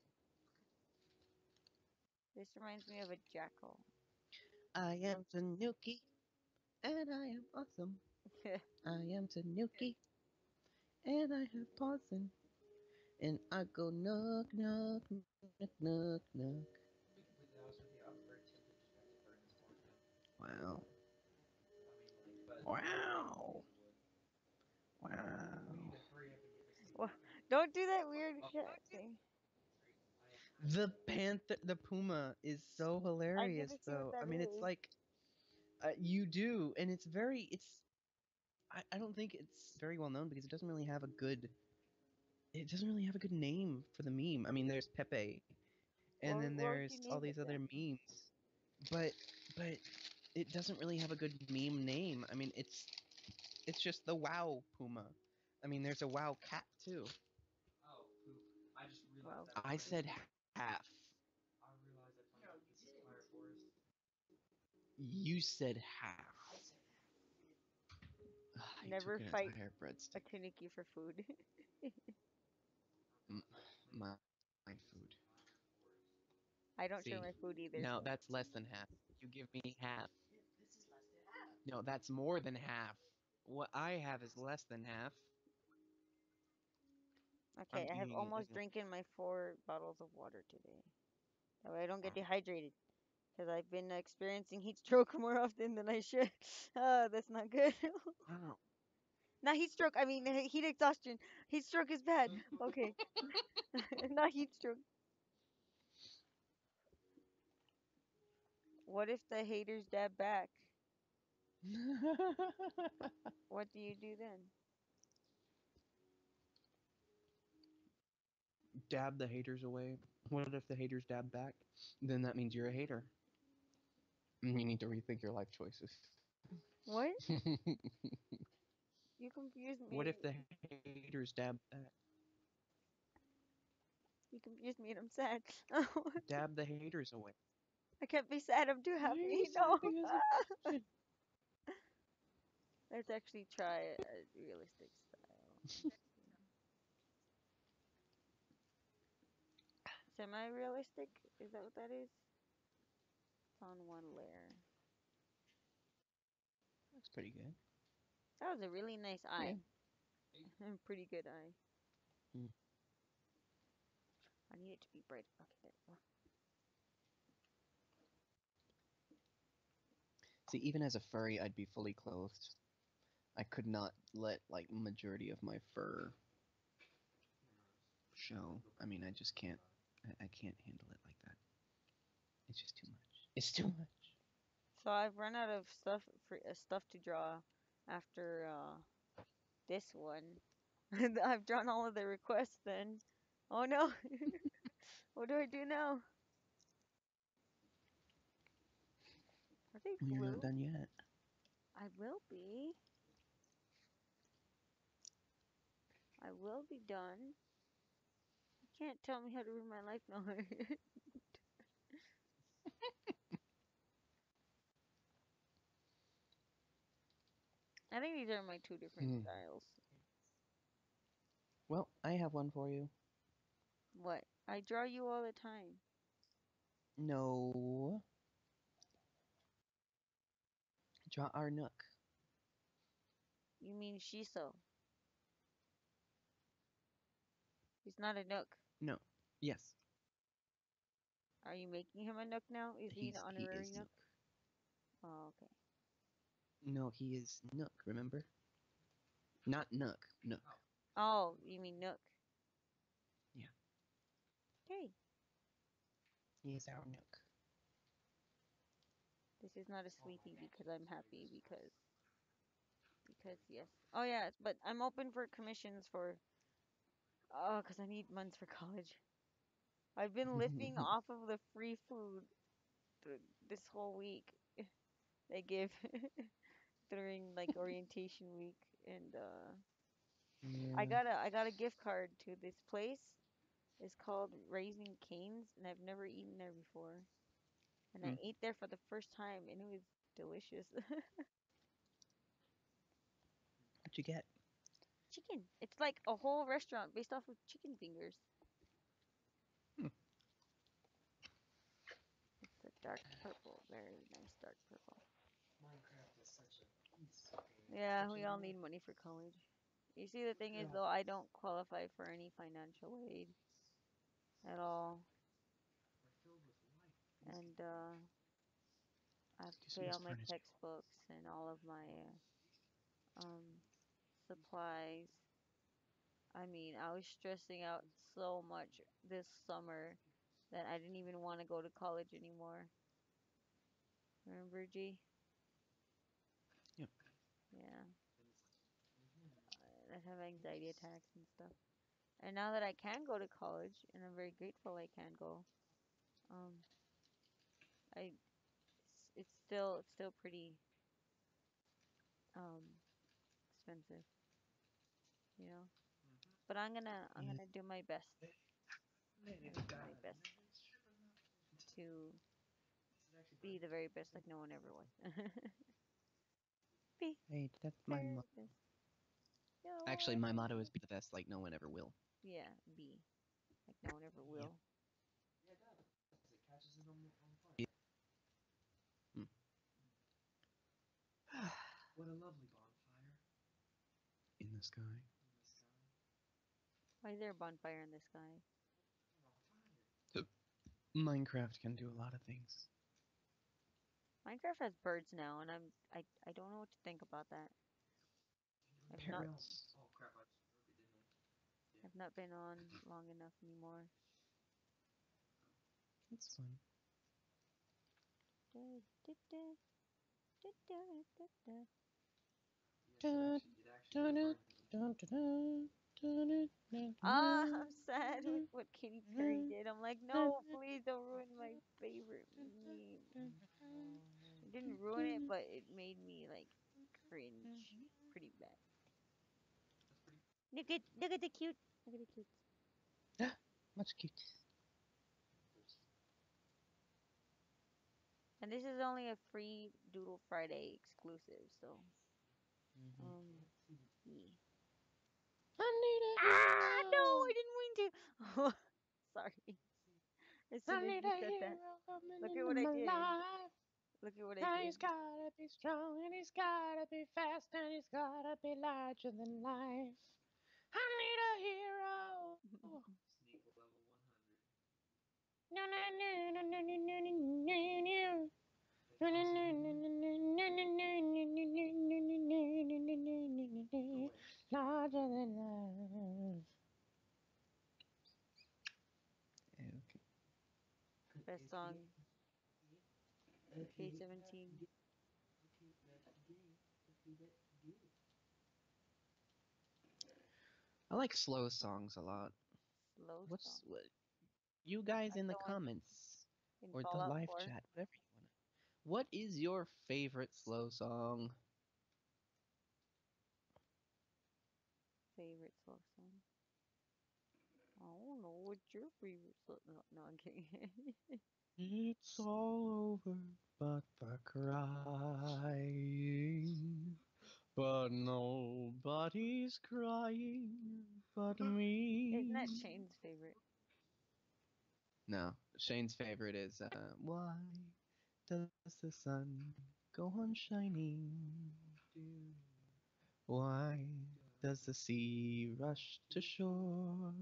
This reminds me of a jackal. I am Tanuki, and I am awesome. I am Tanuki, and I have paws, and I go knock, knock, knock, knock, knock. To be completely honest with you, I was very tempted just to burn this part down. Wow. I mean, like, but I Wow. really would. We need Wow. to hurry up and get this thing Well, done. don't do that weird cat thing. The panther, the puma is so I need hilarious, to see what though. I that mean, it's is. like you do, and it's very. I don't think it's very well known because it doesn't really have a good. It doesn't really have a good name for the meme. I mean, there's Pepe, and then What would you there's all name it these other then? memes, but but it doesn't really have a good meme name. I mean, it's just the Wow Puma. I mean, there's a Wow Cat too. Oh, poop. I just realized Wow. I I planted. said half. I realized I planted this entire forest. You said half. I said I Never took an fight entire a breadstick. Tanuki for food. Mm, I planted my this food. entire forest. I don't share See, my food either, no, so. that's less than half. You give me half. This is less than half. No, that's more than half. What I have is less than half. I'm Okay, I have eating it almost anyway. drinking my 4 bottles of water today. That way I don't get dehydrated. Because I've been experiencing heat stroke more often than I should. That's not good. Wow. Not heat stroke, I mean heat exhaustion. Heat stroke is bad. Okay, not heat stroke. What if the haters dab back? What do you do then? Dab the haters away. What if the haters dab back? Then that means you're a hater. And you need to rethink your life choices. What? You confused What if me. the haters dab back? You confused me and I'm sad. Dab the haters away. I can't be sad. I'm too Why are you happy. No. sad because of question? Let's actually try a realistic style. Semi-realistic? Is that what that is? It's on one layer. That's pretty good. That was a really nice Yeah. eye. Pretty good eye. Mm. I need it to be bright. Okay, there we go. See, even as a furry, I'd be fully clothed. I could not let like majority of my fur show. I mean, I just can't. I can't handle it like that. It's just too much. It's too much. So I've run out of stuff to draw after this one. I've drawn all of the requests then. Oh no. What do I do now? Are they You're not blue? done yet. I will be. I will be done. You can't tell me how to read my life now. I think these are my two different Hmm. styles. Well, I have one for you. What? I draw you all the time. No. Draw our Nook. You mean Shiso. He's not a Nook. No. Yes. Are you making him a Nook now? Is he an He honorary is Nook? Nook. Oh, okay. No, he is Nook. Remember? Not Nook. Nook. Oh, you mean Nook. Hey, He's our Nook. this is not a Oh my sleepy god, because keep I'm tearing happy this because glass. yes. Oh yeah, but I'm open for commissions for because I need months for college. I've been living off of the free food this whole week they give during like orientation week, and Yeah. I got a gift card to this place. It's called Raising Cane's, and I've never eaten there before. And I Mm. ate there for the first time, and it was delicious. What'd you get? Chicken. It's like a whole restaurant based off of chicken fingers. Hmm. It's a dark purple, very nice dark purple. Minecraft is such a piece of game. Yeah, Such we a all little. need money for college. You see, the thing is, God. though, I don't qualify for any financial aid at all, We're filled with life. Easy and life. I have Let's to do some pay of all this my furniture. textbooks and all of my um supplies. I mean, I was stressing out so much this summer that I didn't even want to go to college anymore. Remember, G? Yep. Yeah, Mm-hmm. I'd have anxiety attacks and stuff. And now that I can go to college, and I'm very grateful I can go, um, I it's still pretty um expensive, you know. But I'm Yeah. gonna do my best. Man, I'm it's gonna do got my a best nice strip of that. to This is actually be the perfect. very best like no one ever was. Be Hey, that's my very motto. best. No Actually, my one motto is ever. be the best like no one ever will. Yeah, be like no one ever Yep. will. Yeah, it does. It catches it on fire. Mm. What a lovely bonfire In the sky. in the sky. Why is there a bonfire in the sky? I'm on fire. So, Minecraft can do a lot of things. Minecraft has birds now, and I don't know what to think about that. You know I've you not will. Parrots. Oh crap! I just broke it, didn't I? Yeah. I've not been on long enough anymore. It's fun. Da, da, da, da, da, da, da. Yes, Dun, it actually dun, does dun, rhyme. dun, dun, dun, dun, Ah, dun, I'm sad with dun, what Katy Perry dun, did. I'm like, dun, no, please don't ruin my favorite meme. dun, It didn't ruin it, but it made me like cringe pretty bad. That's pretty. Look at the cute. Look at the cute. dun. Much cute. And this is only a free Doodle Friday exclusive, so Mm-hmm. um yeah. I need a Ah no, I hero. didn't mean to. Sorry. As I soon as need you a said that, hero coming look at into what I my did. life. Look at what I And did. he's gotta be strong, and he's gotta be fast, and he's gotta be larger than life. I need a hero. Sneak level 100. No, no, no, no, no, no, no, no, no, no. Then No, no, also no, need no, money. no, no, no, no, no, no, no, no, no, no, Go no. away. Larger than life. Okay. Best It's gay. song Okay, that's K17 gay. Okay, that's gay. Okay, that's gay. I like slow songs a lot. slow What's song. what? You guys Like in the the one comments in or the Fallout live 4. chat, whatever you wanna. What is your favorite slow song? Favorite slow song. I don't know what's your favorite slow. No, no, I'm kidding. It's all over but the crying. But nobody's crying but Isn't me. that Shane's favorite? No, Shane's favorite is why does the sun go on shining? Dude. Why does the sea rush to shore?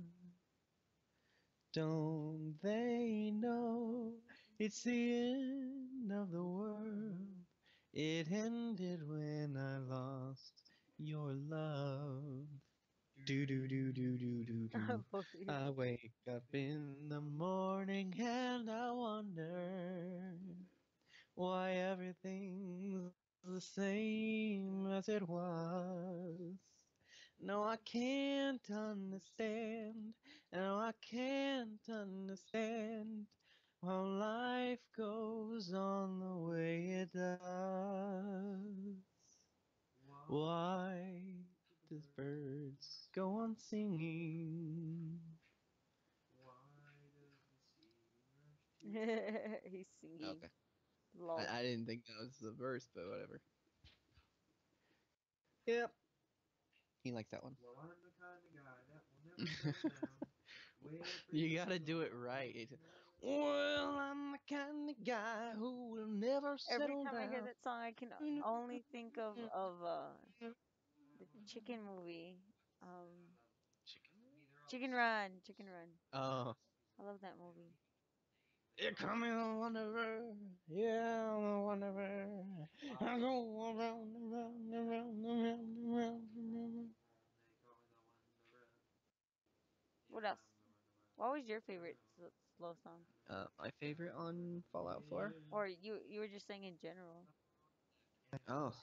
Don't they know it's the end of the world? It ended when I lost your love. Do do do do do do do. Both of you. I wake up in the morning as it was. No, I can't understand. No, I can't understand why life goes on the way it does. Why does birds go on singing? Why does the sea rush to He's singing. Okay. Lol. I didn't think that was the verse, but whatever. Yep. He likes that one. Well, I'm the kind of guy that will never settle down. Wait for You you gotta to do it come right. around. Well, I'm the kind of guy who will never Every settle time I hear down. that song, I can only think of the chicken movie. Um, Chicken. Chicken Run, Chicken Run. Oh, I love that movie. you're coming a wanderer. Yeah, I'm a wanderer. I go around, around, around, around, around, around. They call me the wanderer. Yeah, What else? I'm the wanderer. What was your favorite slow song? My favorite on Fallout 4. Or you were just saying in general? Oh,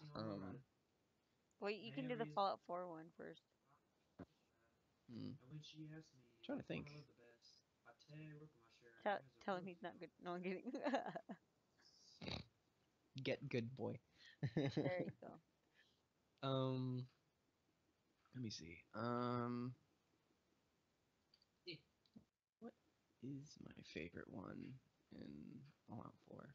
Well, you can do the Memories. Fallout 4 one first. hmm, And when she asked me trying to which one I think. love the best, I tell her with my shirt. There's a Tell him roof he's not over good. No, I'm kidding. Get good, boy. There you go. um, let me see. What is my favorite one in Fallout 4?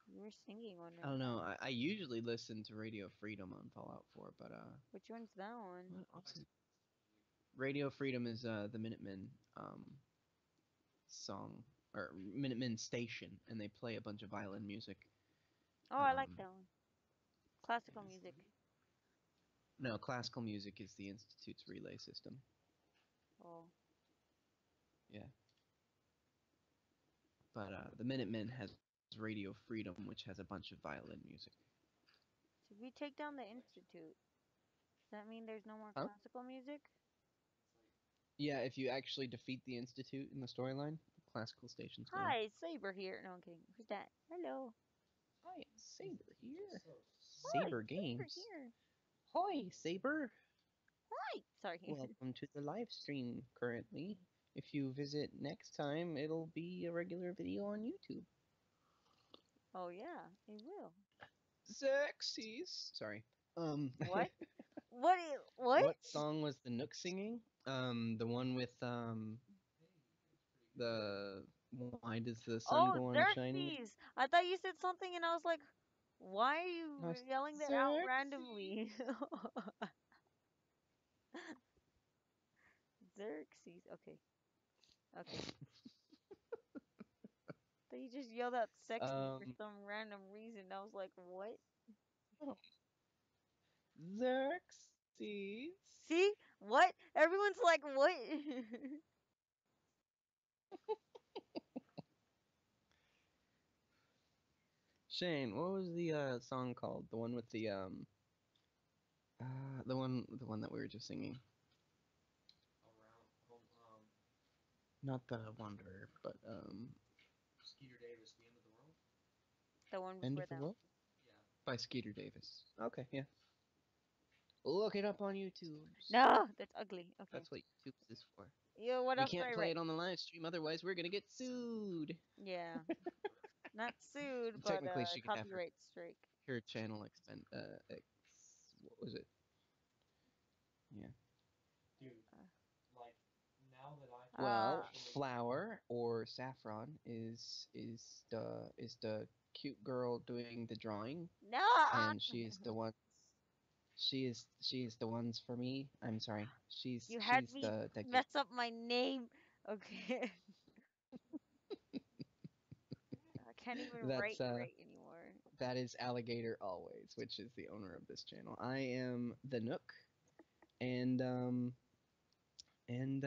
You were singing one I right don't know. now. I usually listen to Radio Freedom on Fallout 4, but Which one's that one? what else Radio Freedom is the Minutemen song or Minutemen station, and they play a bunch of violin music. Oh, I like Um, that one. Classical yeah. music. No, classical music is the Institute's relay system. Oh, Yeah, but the Minutemen has Radio Freedom, which has a bunch of violin music. so if we take down the institute, does that mean there's no more Huh? classical music? Yeah, if you actually defeat the Institute in the storyline, the classical station's gone. Hi, Saber here. No, I'm kidding. Who's that? Hello. Hi, it's Saber here. Hi, Saber Saber Games. here. Hi, Saber. Hi. Sorry. Welcome to the live stream currently. If you visit next time, it'll be a regular video on YouTube. Oh yeah, it will. Xerxes. Sorry. What? What? What song was the Nook singing? The one with the why does the sun Oh, go on shining? Xerxes. I thought you said something, and I was like, why are No, you it's yelling that out Xerxes. randomly? Xerxes. Okay. Okay. So you just yelled out sexy for Um, some random reason. I was like, what? oh, Xerxes. See? What? Everyone's like, what? Shane, what was the song called? The one with the one that we were just singing. around home. Not the Wanderer, but Skeeter Davis, The End of the World. The one End before of the that World one. Yeah. by Skeeter Davis. Okay, yeah. Look it up on YouTube. No, that's ugly. Okay. That's what YouTube is for. Yeah, what We else do can't I play write? it on the live stream, otherwise we're gonna get sued. Yeah. Not sued, but Technically, she could have her copyright strike. her channel what was it? Yeah. Dude, Uh, like now that I can Well, uh actually. Flower or Saffron is the cute girl doing the drawing, no. and she is the ones for me. I'm sorry. She's You had she's me the game. mess up my name. Okay. I can't even That's write right anymore. that is Alligator Always, which is the owner of this channel. I am the Nook, and and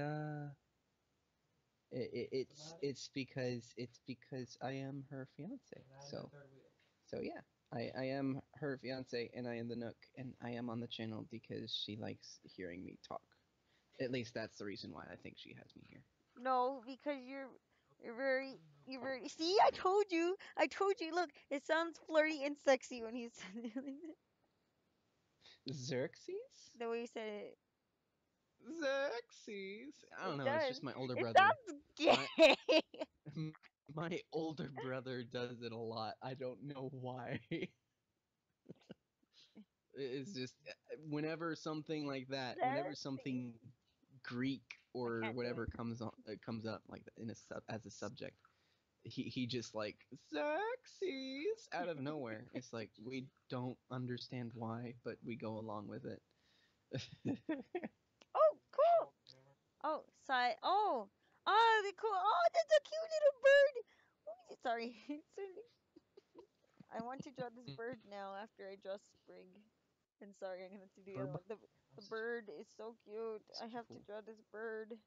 it's because I am her fiance. And I had that So third wheel. so yeah, I am her fiance, and I am the Nook, and I am on the channel because she likes hearing me talk. At least that's the reason why I think she has me here. No, because you're very see, I told you. I told you. Look, it sounds flirty and sexy when he's Xerxes? The way you said it, Xerxes. I don't it know. It's does. just my older It brother. sounds My gay. my older brother does it a lot. I don't know why. It's just whenever something like that, whenever Xerxes. something Greek I or can't do whatever it. comes up like in a as a subject, he just like Xerxes out of nowhere. It's like we don't understand why, but we go along with it. Oh, cool. Oh, sigh. Oh, oh, the cool. Oh, that's a cute little bird. What is it? Sorry. I want to draw this bird now after I draw Sprig. And sorry, I'm gonna do the other Herb. one. The bird is so cute. It's I have to cool. draw this bird.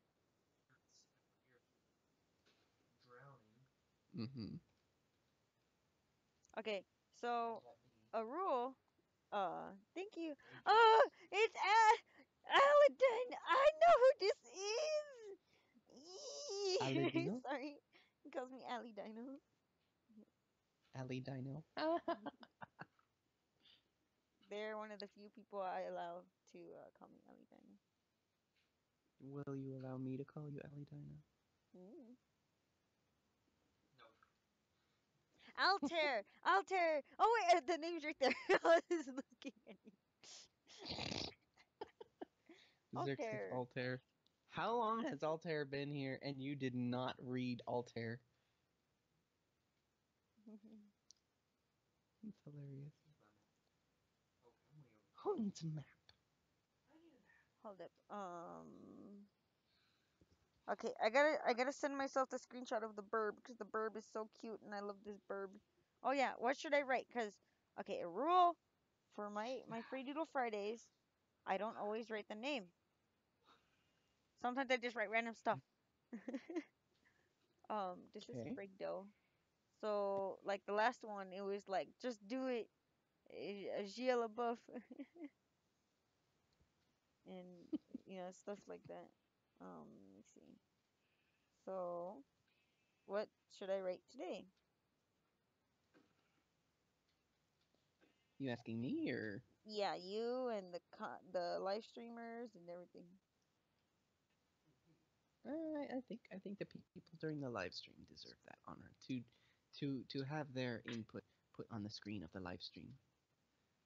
You're drowning. Mm-hmm. Okay, What so does that mean? a rule. Thank you. Great job. Oh, it's Aladdin. I know who this is. Aladino? Sorry, he calls me Ali Dino. Ali Dino. They're one of the few people I allow to call me Ali Dino. Will you allow me to call you Ali Dino? Mm. No. Altair, Altair. Oh wait, the name's right there. I was looking at you. Xerxes Altair. Altair. How long has Altair been here and you did not read Altair? It's hilarious. Where's my map? Okay, I'm way over here. Who needs a map? I need a map. Hold up. Okay, I gotta send myself the screenshot of the burb because the burb is so cute and I love this burb. Oh yeah, what should I write? Cause okay, a rule for my free doodle Fridays, I don't always write the name. Sometimes I just write random stuff. This is Okay. Frigdo. So like the last one, it was like just do it, Gia LaBeouf, and stuff like that. Let me see. So what should I write today? You asking me or Yeah, you and the live streamers and everything. I think the people during the live stream deserve that honor to have their input put on the screen of the live stream.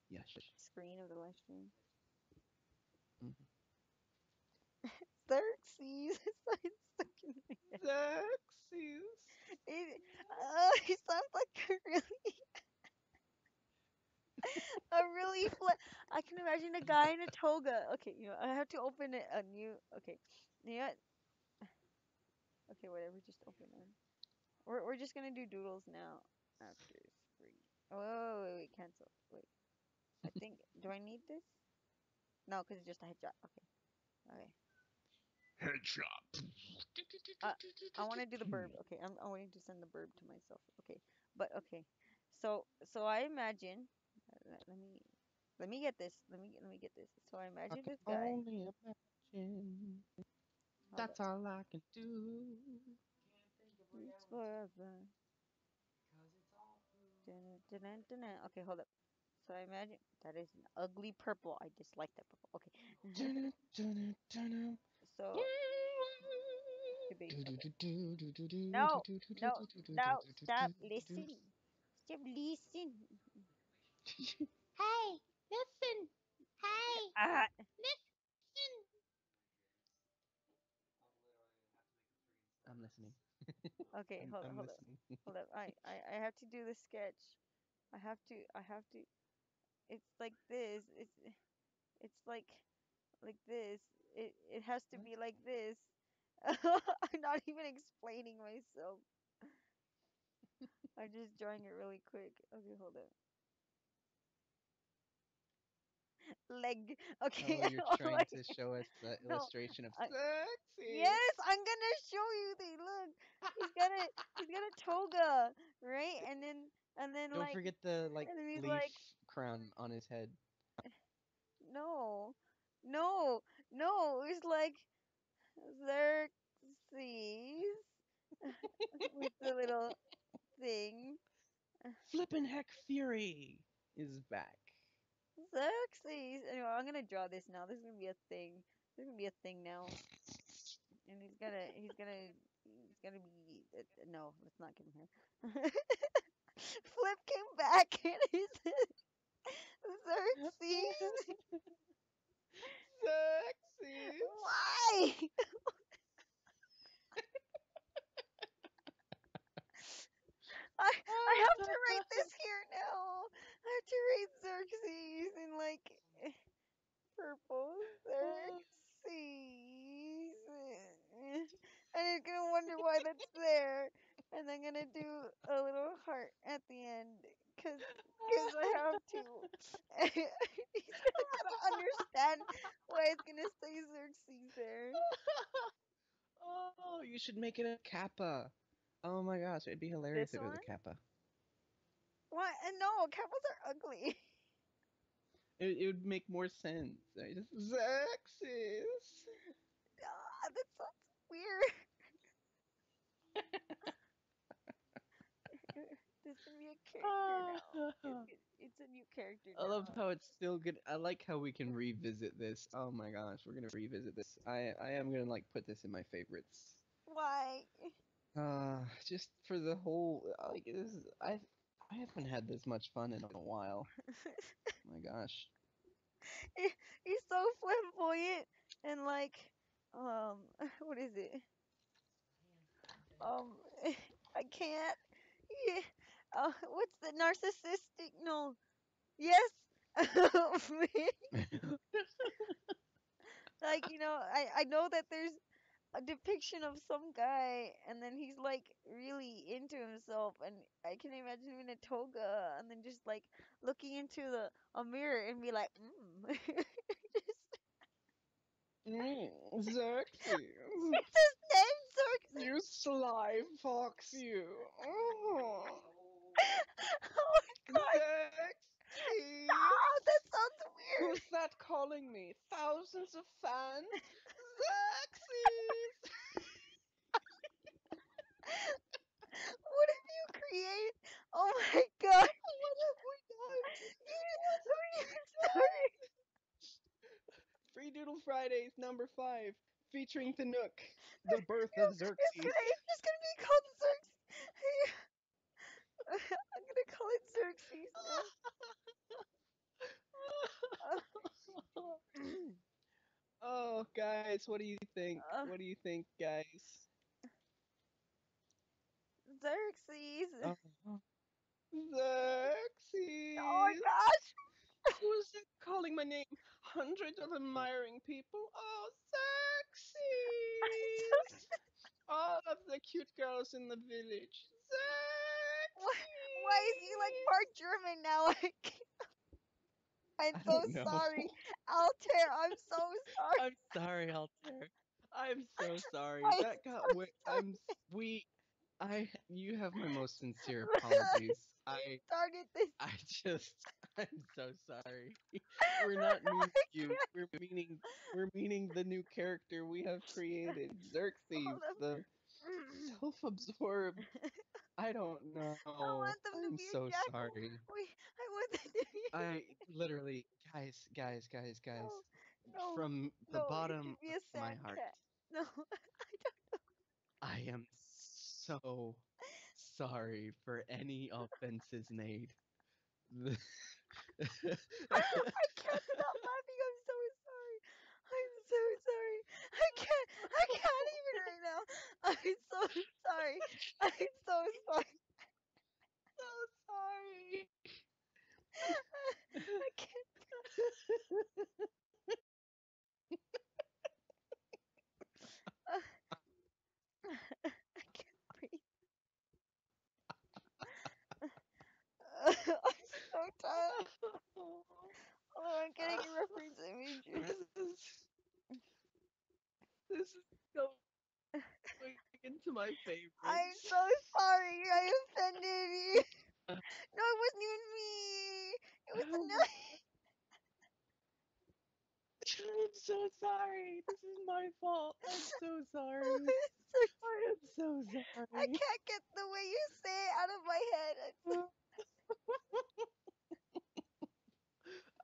Yes. Screen of the live stream. Mhm. Xerxes. It's stuck in my head. Xerxes. It sounds like a really flat. I can imagine a guy in a toga. Okay, I have to open a new. Okay, yeah. Okay, whatever. Just open one. We're just gonna do doodles now after spring. Oh, wait, cancel. Wait, I think. Do I need this? No, because it's just a headshot. Okay, okay. Headshot. Uh, I want to do the burb. Okay, I wanting to send the burb to myself. Okay, but okay. So I imagine. Let me get this. Let me get this. So I I imagine can this guy. only imagine. Hold up. That's all I can do. Can't think of It's reality forever. because it's all blue. Dun, dun, dun, dun, dun. Okay, hold up. So I imagine that is an ugly purple. I dislike that purple. Okay. Dun, dun, dun, So could be okay. No, no, no. Stop. dun. Listen. Stop. Listen. Hey, listen. Hey, Ah. listen. I'll literally have to make a friggin' I'm slider. listening. Okay. Hold up. I'm Hold up. listening. Hold up. I have to do the sketch. I have to. I have to. It's like this. It's like this. It has to What? be like this. I'm not even explaining myself. I'm just drawing it really quick. Okay, hold up. Leg. Okay. Oh, you're Oh trying my. to show us the No. illustration of I, sexy. yes, I'm gonna show you. They look. He's got a toga, right? And then Don't like forget the like and then he's like leaf crown on his head. no, no, no. It's like Xerxes with the little thing. Flippin' Heck Fury is back. Xerxes. Anyway, I'm gonna draw this now. This is gonna be a thing. This is gonna be a thing now. And he's gonna be. No, let's not give him here. Flip came back and he said, Xerxes. Xerxes. Why? I have to write this here now. I have to write Xerxes in like purple Xerxes. And you're gonna wonder why that's there. And I'm gonna do a little heart at the end cause I have to. He's gonna gotta understand why it's gonna say Xerxes there. Oh, you should make it a kappa. Oh my gosh, it'd be hilarious This if it was a one? kappa. What? No, capitals are ugly. It would make more sense. Right? Just Xerxes. That sounds weird. This can be a character now. Ah. It's a new character I love now. how it's still good. I like how we can revisit this. Oh my gosh, we're gonna revisit this. I am gonna like put this in my favorites. Why? Just for the whole like this is I haven't had this much fun in a while. My gosh. He- He's so flamboyant and like, what is it? Um, I can't. Yeah. What's the narcissistic? No. Yes. Like I know that there's a depiction of some guy and then he's like really into himself and I can imagine him in a toga and then just like looking into the a mirror and be like just, Xerxes. it's his name Xerxes. You sly fox, you. Oh, Oh my god. Oh, Xerxes. that sounds weird. Who's that calling me? Thousands of fans? Xerxes! What have you created? Oh my god. What have we done? What Who have we even started? done? Free Doodle Fridays number 5, featuring the Nook, the birth of Xerxes. It's just gonna be called Xerxes. I'm gonna call it Xerxes now. Uh, Oh, guys, what do you think? uh, What do you think, guys? Xerxes. Oh, Oh my Xerxes! gosh. Who's that calling my name? Hundreds of admiring people. Oh, I'm so, Xerxes! All of the cute girls in the village. why, why is he like part Xerxes! German now? I'm I so don't know. sorry. Altair, I'm so sorry. I'm sorry, Altair. I'm so sorry. I'm That got so way. sorry. We. You have my most sincere I apologies. started this. I just. I'm so sorry. We're not I meaning you. can't. We're meaning the new character we have created, Xerxes, Hold up. the self-absorbed. I don't I know. want them to I'm be a so jackal. sorry. Wait, I want them to be. I literally, guys, No, no, from the no. It bottom should be of a my sand heart, cat. No, I don't. I am so sorry for any offenses made. The- I can't stop laughing. I'm so sorry. I'm so sorry. I can't. I can't even right now. I'm so sorry. I'm so sorry. so sorry. I can't. I can't breathe. I'm so tired. Hold on, I'm getting a reference image. This is this is going into my I'm favorites. so sorry. I offended you. No, it wasn't even me. It was Oh my, the I'm so sorry. This is my fault. I'm so sorry. night. I am so I sorry. can't get the way you say it out of my head.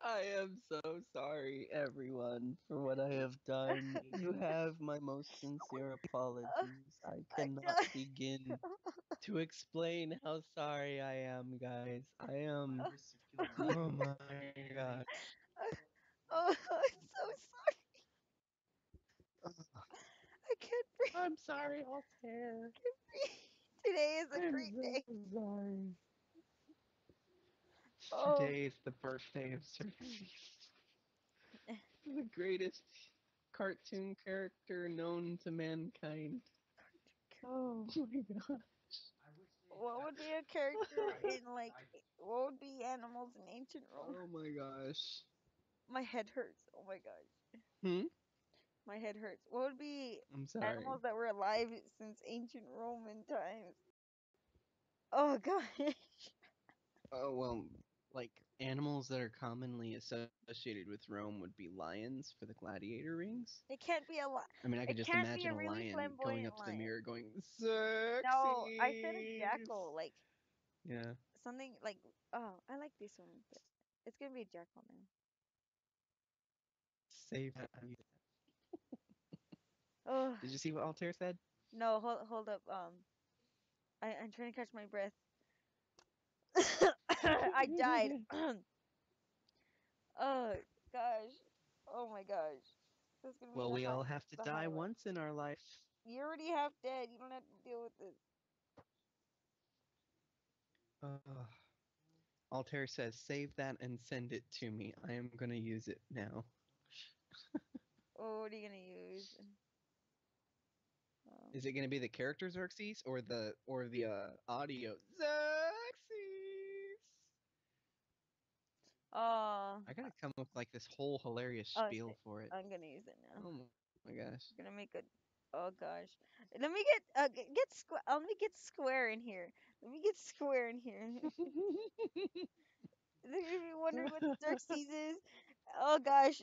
I am so sorry, everyone, for what I have done. You have my most sincere apologies. I I cannot just, begin to explain how sorry I am, guys. I am. Oh my god. oh, I'm so sorry. I can't breathe. I'm sorry, Altair. Today is a I'm great so day. sorry. Oh, Today is the birthday of Xerxes, the greatest cartoon character known to mankind. Oh my god. what would be a character in like? What would be animals in ancient Rome? Oh my gosh. My head hurts. Oh my gosh, Hmm? my head hurts. What would be I'm sorry. animals that were alive since ancient Roman times? Oh gosh, Oh, well, like animals that are commonly associated with Rome would be lions for the gladiator rings. it can't be a li- I mean, I could It just can't be imagine a a really lion going flamboyant up to the lion. mirror going, No, I said a jackal. Xerxes! Like Yeah. something like. Oh, I like this one, but it's gonna be a jackal now. Save that. Oh Did you see what Altair said? no, hold up. I'm trying to catch my breath. I died. Oh gosh. Oh my gosh. This is gonna be Well, the we all have to the die highlight. once in our life. You're already half dead. You don't have to deal with this. Uh, Altair says, save that and send it to me. I am going to use it now. Oh, what are you gonna use? Um, Is it going to be the character Xerxes or the audio Xerxes? oh, I gotta come up with like this whole hilarious oh spiel shit. for it. I'm gonna use it now. Oh my gosh. I'm gonna make a. Oh gosh. Let me get get square. Let me get square in here. Let me get square in here. They're gonna be wondering what Xerxes is. Oh gosh.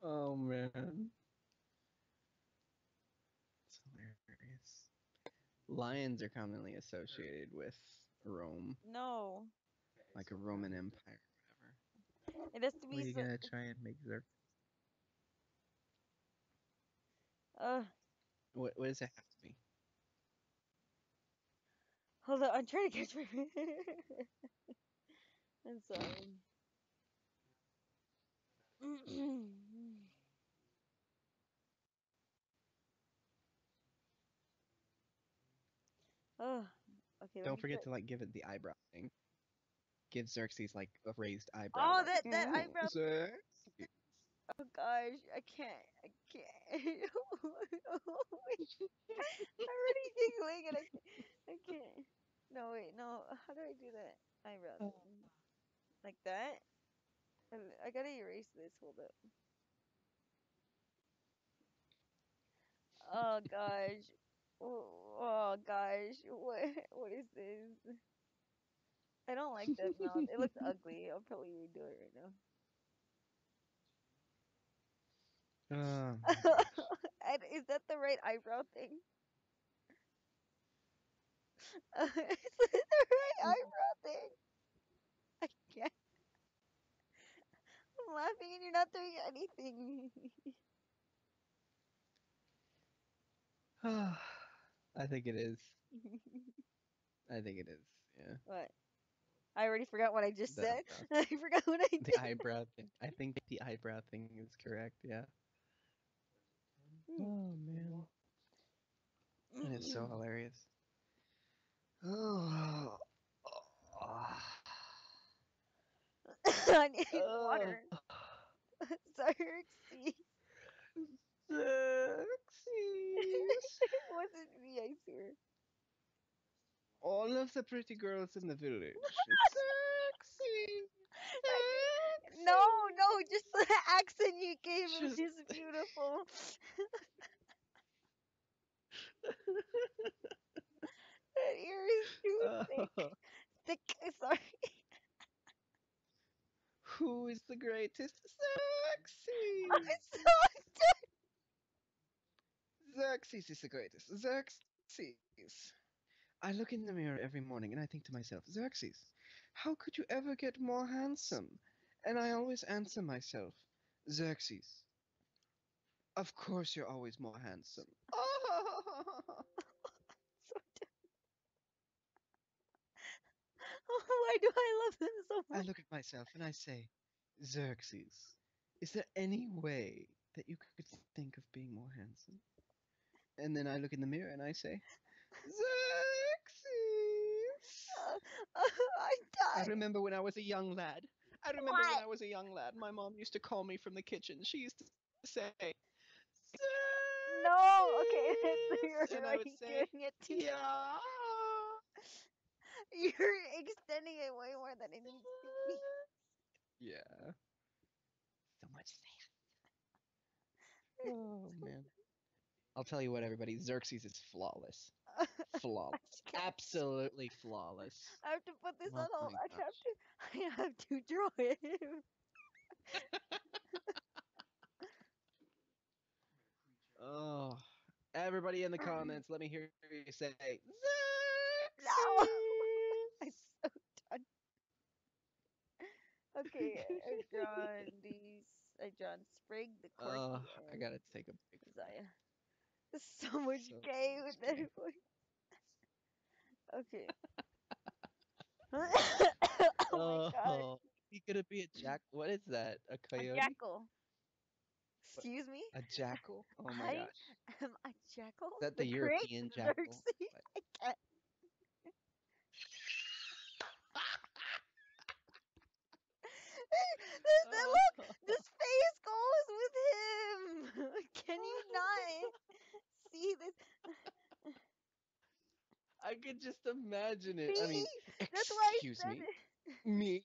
Oh man. It's hilarious. Lions are commonly associated with Rome, No, like a Roman Empire or whatever. it has to What be. are you gonna try and make Xerxes? Uh, What does it have to be? hold on. I'm trying to catch my. I'm sorry. Oh, okay. Let Don't me forget try. to like give it the eyebrow thing. Give Xerxes like a raised eyebrow, Oh, like that eyebrow. Xerxes. Oh gosh, I can't. I can't. I'm already giggling and I can't. I can't. No, wait. No. How do I do that eyebrow thing? Like that? I gotta erase this. Hold up. Oh gosh. Oh gosh. What is this? I don't like that mouth. It looks ugly. I'll probably redo it right now. Oh my gosh. Is that the right eyebrow thing? Is that the right eyebrow thing? I can't. I'm laughing and you're not doing anything. I think it is. I think it is. Yeah. What? I already forgot what I just The said. eyebrow. I forgot what I The did. eyebrow thing. I think the eyebrow thing is correct. Yeah. Oh man, that is so hilarious. Oh. I need Oh. water. Xerxes. Xerxes. It wasn't me, I swear. All of the pretty girls in the village. Xerxes. No, Xerxes. no, just the accent you gave him Just. is beautiful. That ear is too thick. Oh. Thick, sorry. Who is the greatest? I'm Xerxes. so Xerxes is the greatest. Xerxes. I look in the mirror every morning and I think to myself, Xerxes, how could you ever get more handsome? And I always answer myself, Xerxes, of course you're always more handsome. So why do I love them so I much? look at myself and I say, Xerxes, is there any way that you could think of being more handsome? And then I look in the mirror and I say, Xerxes. Uh, I I die. remember when I was a young lad. I remember when What? I was a young lad. My mom used to call me from the kitchen. She used to say, No. Okay, Xerxes! you're And I would already say, doing it too. yeah. You're extending it way more than it needs to be. Yeah. So much sass. Oh, man. I'll tell you what, everybody. Xerxes is flawless. I Flawless. can't. Absolutely flawless. I have to put this on Oh hold. my I have gosh. to. I have to draw him. Oh, everybody in the comments, let me hear you say No. I'm Xerxes. so done. Okay, I've drawn these. I've drawn Sprig, the Corky, I and gotta take a break from that. Zaya. There's so much So gay with much that gay. one. Okay. Oh my god. Oh, he gonna be a jack. What is that? A A coyote? jackal. What? Excuse me? A jackal? Oh my I gosh. am a jackal? Is that The the great European jackal? Xerxes? What? I can't. Look! This face goes with him! Can you not see this? I could just imagine it. I mean, See? That's why I excuse said me. it. Me?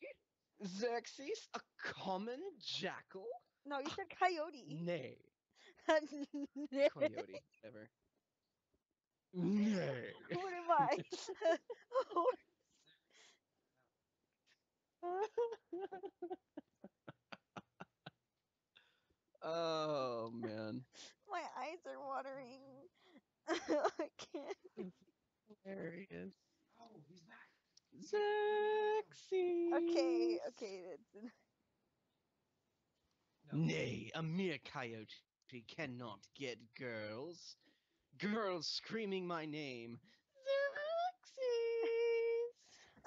Xerxes? A common jackal? No, you said coyote. Nay. What Coyote, whatever. Nay. am I? Oh man. My eyes are watering. I can't. This is hilarious. Oh, he's back. Okay, Xerxes. okay. That's No. Nay, a mere coyote cannot get girls. Girls screaming my name. Xerxes.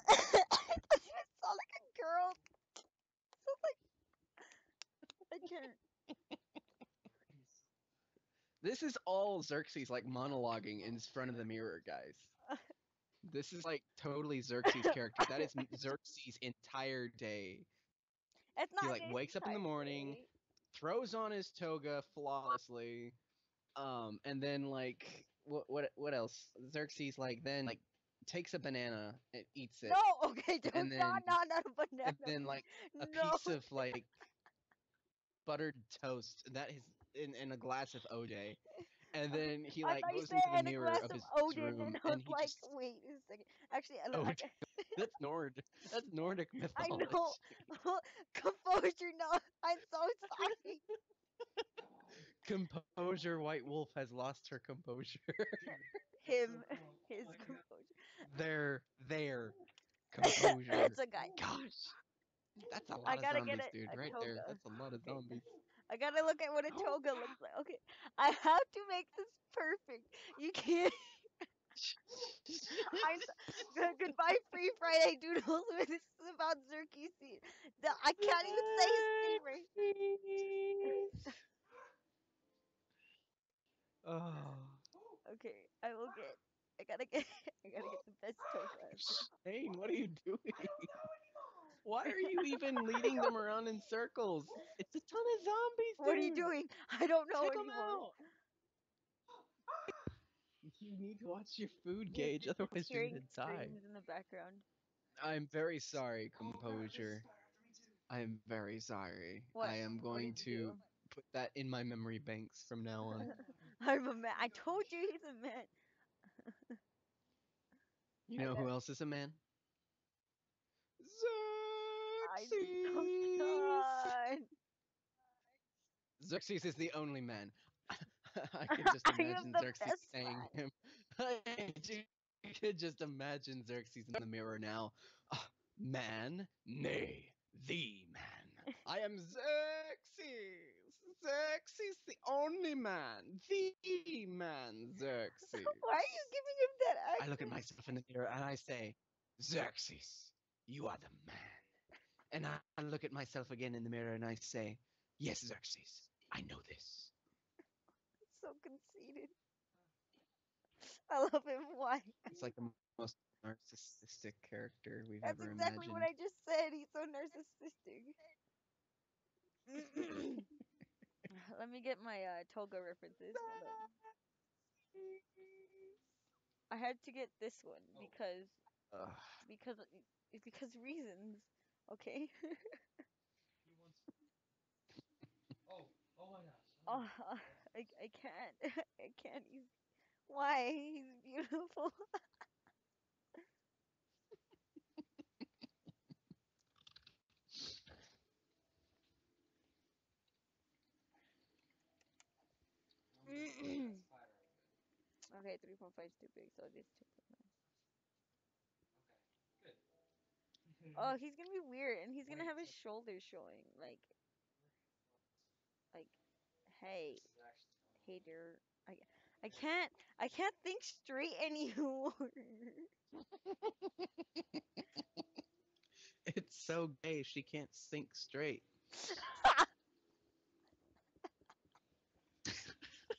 it doesn't even sound like a girl. It sounds like I can't. This is all Xerxes like monologuing in front of the mirror, guys. This is like totally Xerxes' character. That is Xerxes' entire day. It's He not like his wakes up in the entire morning, day. throws on his toga flawlessly, and then like what else? Xerxes like then like takes a banana and eats No, it, okay, and don't, then not a banana. like a No, piece of like buttered toast that is in a glass of OJ, and then he I like thought you goes said into the and a mirror glass of of his Odin, room and I and was he like, just wait a second. Actually, OJ. That's Nord. That's Nordic I know. mythology. Composure, no. I'm so sorry. Composure. White Wolf has lost her composure. Dude, that's so Him, cool. his Like, you know, composure. their composure. It's a guy. Gosh, that's a I lot of gotta get zombies, dude. a Right there. toga. That's a lot of Okay. zombies. I gotta look at what a toga looks like. Okay. I have to make this perfect. You can't. I'm goodbye, Free Friday Doodles. This is about Xerxes. I can't even say his name right. Xerxes. Oh, Okay, I will get. I gotta get. I gotta get the best toga ever. Shane, what are you doing? no. Why are you even I leading them don't. around in circles? It's a ton of zombies, What are you dude. doing? I don't know Check them anymore. out. You need to watch your food You're gauge, just otherwise you're hearing gonna die. screams in the background. I'm very sorry, Oh crap, this is composure. fire after me too. I am very sorry. I What? am What going did you to do? put that in my memory banks from now on. Oh my I'm a man. oh I my told gosh. you he's a man. You I know got. who else is a man? I'm so Xerxes! done. Xerxes is the only man. I can just I am imagine the Xerxes best saying man. him. I hate you I could just imagine Xerxes in the mirror now. Ah, man, nay, the man. I am Xerxes. Xerxes, the only man. The man, Why are you Xerxes. giving him that I look at accent? myself in the mirror and I say, Xerxes, you are the man. And I look at myself again in the mirror and I say, yes, Xerxes, I know this. It's so conceited. I love him. Why? It's like the most narcissistic character we've ever That's exactly what imagined. I just said. He's so narcissistic. Let me get my toga references. Hold up. I had to get this one Oh, Ugh. because because reasons. Okay. he wants. Oh, oh my gosh. Oh my Oh, gosh. Yes. I can't. I can't. Why? He's beautiful. That's Okay, fire right good. 3.5 is too big, so this 2.9. Okay, good. Oh, he's gonna be weird, and he's gonna Wait, have his so shoulders showing. Like, hey, this is actually going hey, well. dear. I I can't think straight anymore. It's so gay she can't think straight.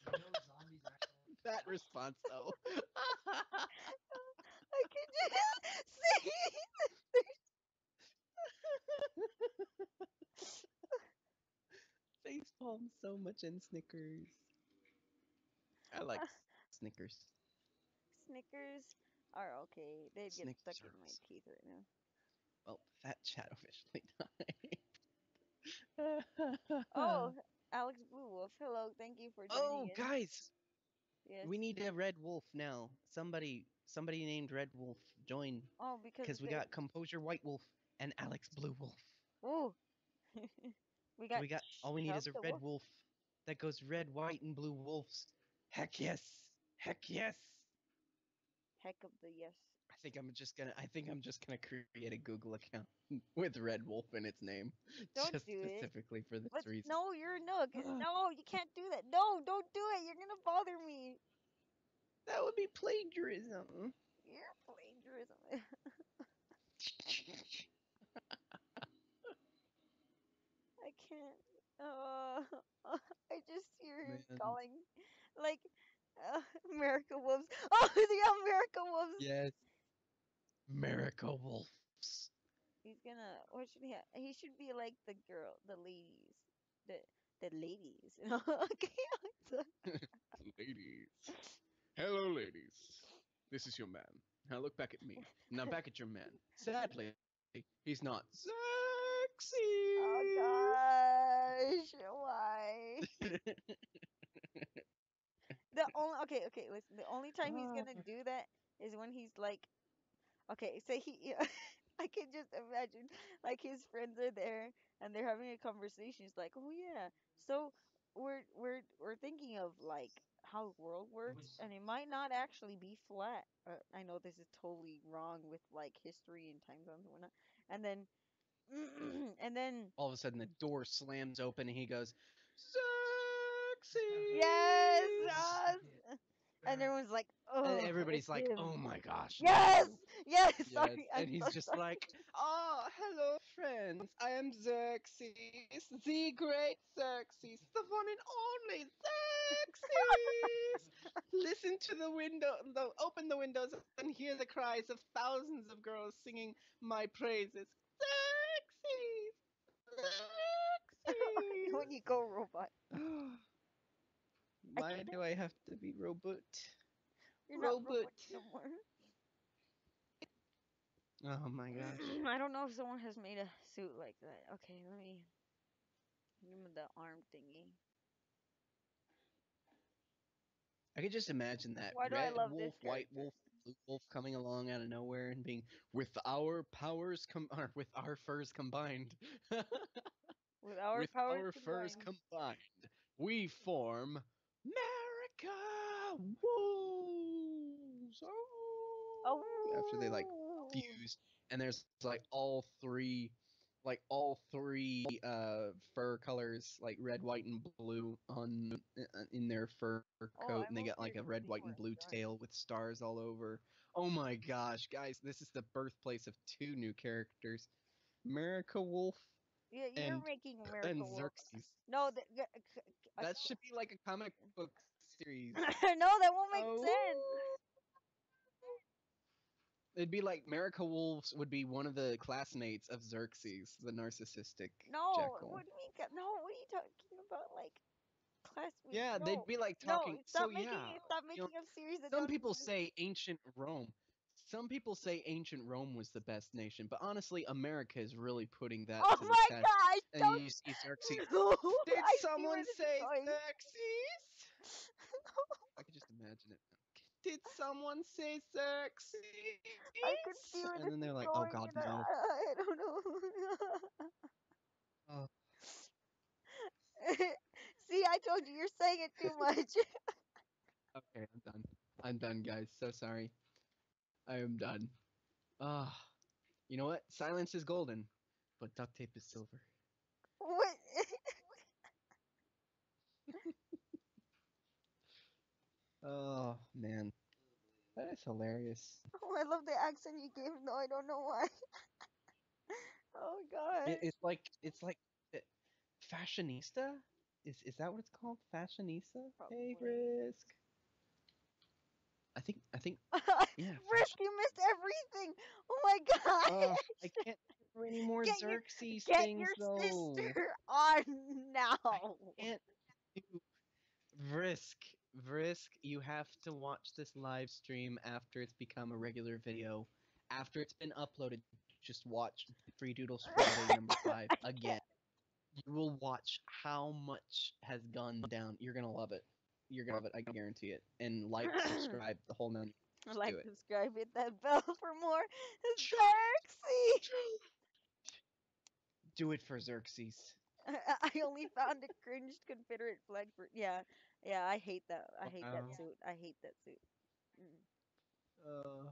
You know, zombies actually have That flash. response though. I can just see. Facepalm so much in Snickers. I like Snickers. Snickers are okay. They'd get Snickers stuck are in my awesome. teeth right now. Well, that chat officially died. Oh, Alex Blue Wolf. Hello, thank you for joining Oh, in. guys, Yes. we need a Red Wolf now. Somebody named Red Wolf join Oh, because because we they. got Composure White Wolf and Alex Blue Wolf. Ooh, we So got we got all we need Chub is a the Red Wolf. Wolf that goes red, white, and blue wolves. Heck yes, heck yes. Heck of the yes. I think I'm just gonna create a Google account with Red Wolf in its name, Don't just do it. specifically for this But reason. no, you're a Nook. No, you can't do that. No, don't do it. You're gonna bother me. That would be plagiarism. You're plagiarism. I can't. Uh, I just hear him Man, calling, like, America Wolves. Oh, the America Wolves. yes, America Wolves. He's gonna. What should he have? He should be like the girl, the ladies, the the ladies. Okay. Ladies. Hello, ladies. This is your man. Now look back at me. Now back at your man. Sadly, he's not Oh Xerxes. gosh, why? The only okay, listen. The only time he's Ah, gonna do that is when he's like, okay, say he. I can just imagine like his friends are there and they're having a conversation. He's like, oh yeah, so we're thinking of like how the world Which works, and it might not actually be flat. I know this is totally wrong with like history and time zones and whatnot. And then and then all of a sudden, the door slams open and he goes, yes, yes, Xerxes! he did. and Very everyone's like, And oh, it's everybody's like, oh him. my gosh, no. Yes, yes. Yes, Sorry, and I'm he's so just sorry. like, "Oh, hello, friends. I am Xerxes, the great Xerxes, the one and only Xerxes. Listen to the window, open the windows and hear the cries of thousands of girls singing my praises. Xerxes, When Xerxes. you go robot, I Why can't. do I have to be robot? You're not robot Robot. no more. Oh my gosh. I don't know if someone has made a suit like that. Okay, let me give me the arm thingy. I could just imagine that Why do I red love this wolf, white character? wolf, blue wolf coming along out of nowhere and being with our powers or with our furs combined. With our With powers our furs combined. combined, we form America Wolves. Oh. after they like Oh. fuse, and there's like all three fur colors, like red, white, and blue on in their fur Oh, coat, and I'm they over got like here a red, white, before and I'm blue done. tail with stars all over. Oh my gosh, guys, this is the birthplace of two new characters, America Wolf Yeah, you're and making and Miracle Wolf. Xerxes. No, That should be like a comic book series. no, that won't make sense. Oh. It'd be like America Wolves would be one of the classmates of Xerxes, the narcissistic No, jackal. what do you mean? No, what are you talking about? Like classmates? Yeah, they'd No, be like no, talking. So yeah, stop you know, making up series that some don't people exist. say ancient Rome. Some people say ancient Rome was the best nation, but honestly, America is really putting that Oh to the my test. gosh! And Don't. you see Xerxes. No, Did I see where someone this is say going. Xerxes? I could just imagine it. Did someone say Xerxes? I can see where And this then is they're like, "Oh going, God, and no." I don't know. Oh, See, I told you you're saying it too much. okay, I'm done. I'm done, guys. So sorry. I am done. Ah, you know what? Silence is golden, but duct tape is silver. What? Oh man, that is hilarious. Oh, I love the accent you gave, though I don't know why. Oh It, gosh. it's like uh, fashionista. Is that what it's called? Fashionista? Hey, Probably. Risk. I think yeah, Risk, fashion. you missed everything. Oh my I gosh. can't do any more Get your Xerxes get your things though. sister on I now. can't do Vrisk, you have to watch this live stream after it's become a regular video. After it's been uploaded, just watch Free Doodles Friday number 5 I again. can't. You will watch how much has gone down. You're gonna love it. You're gonna love it, I guarantee it. And like, subscribe, the whole 9 yards. Do Like, it. subscribe, hit that bell for more Xerxes. Do it for Xerxes. I only found a cringed Confederate flag for. Yeah, yeah. I hate that. I hate that Wow. suit. I hate that suit. Mm. Uh,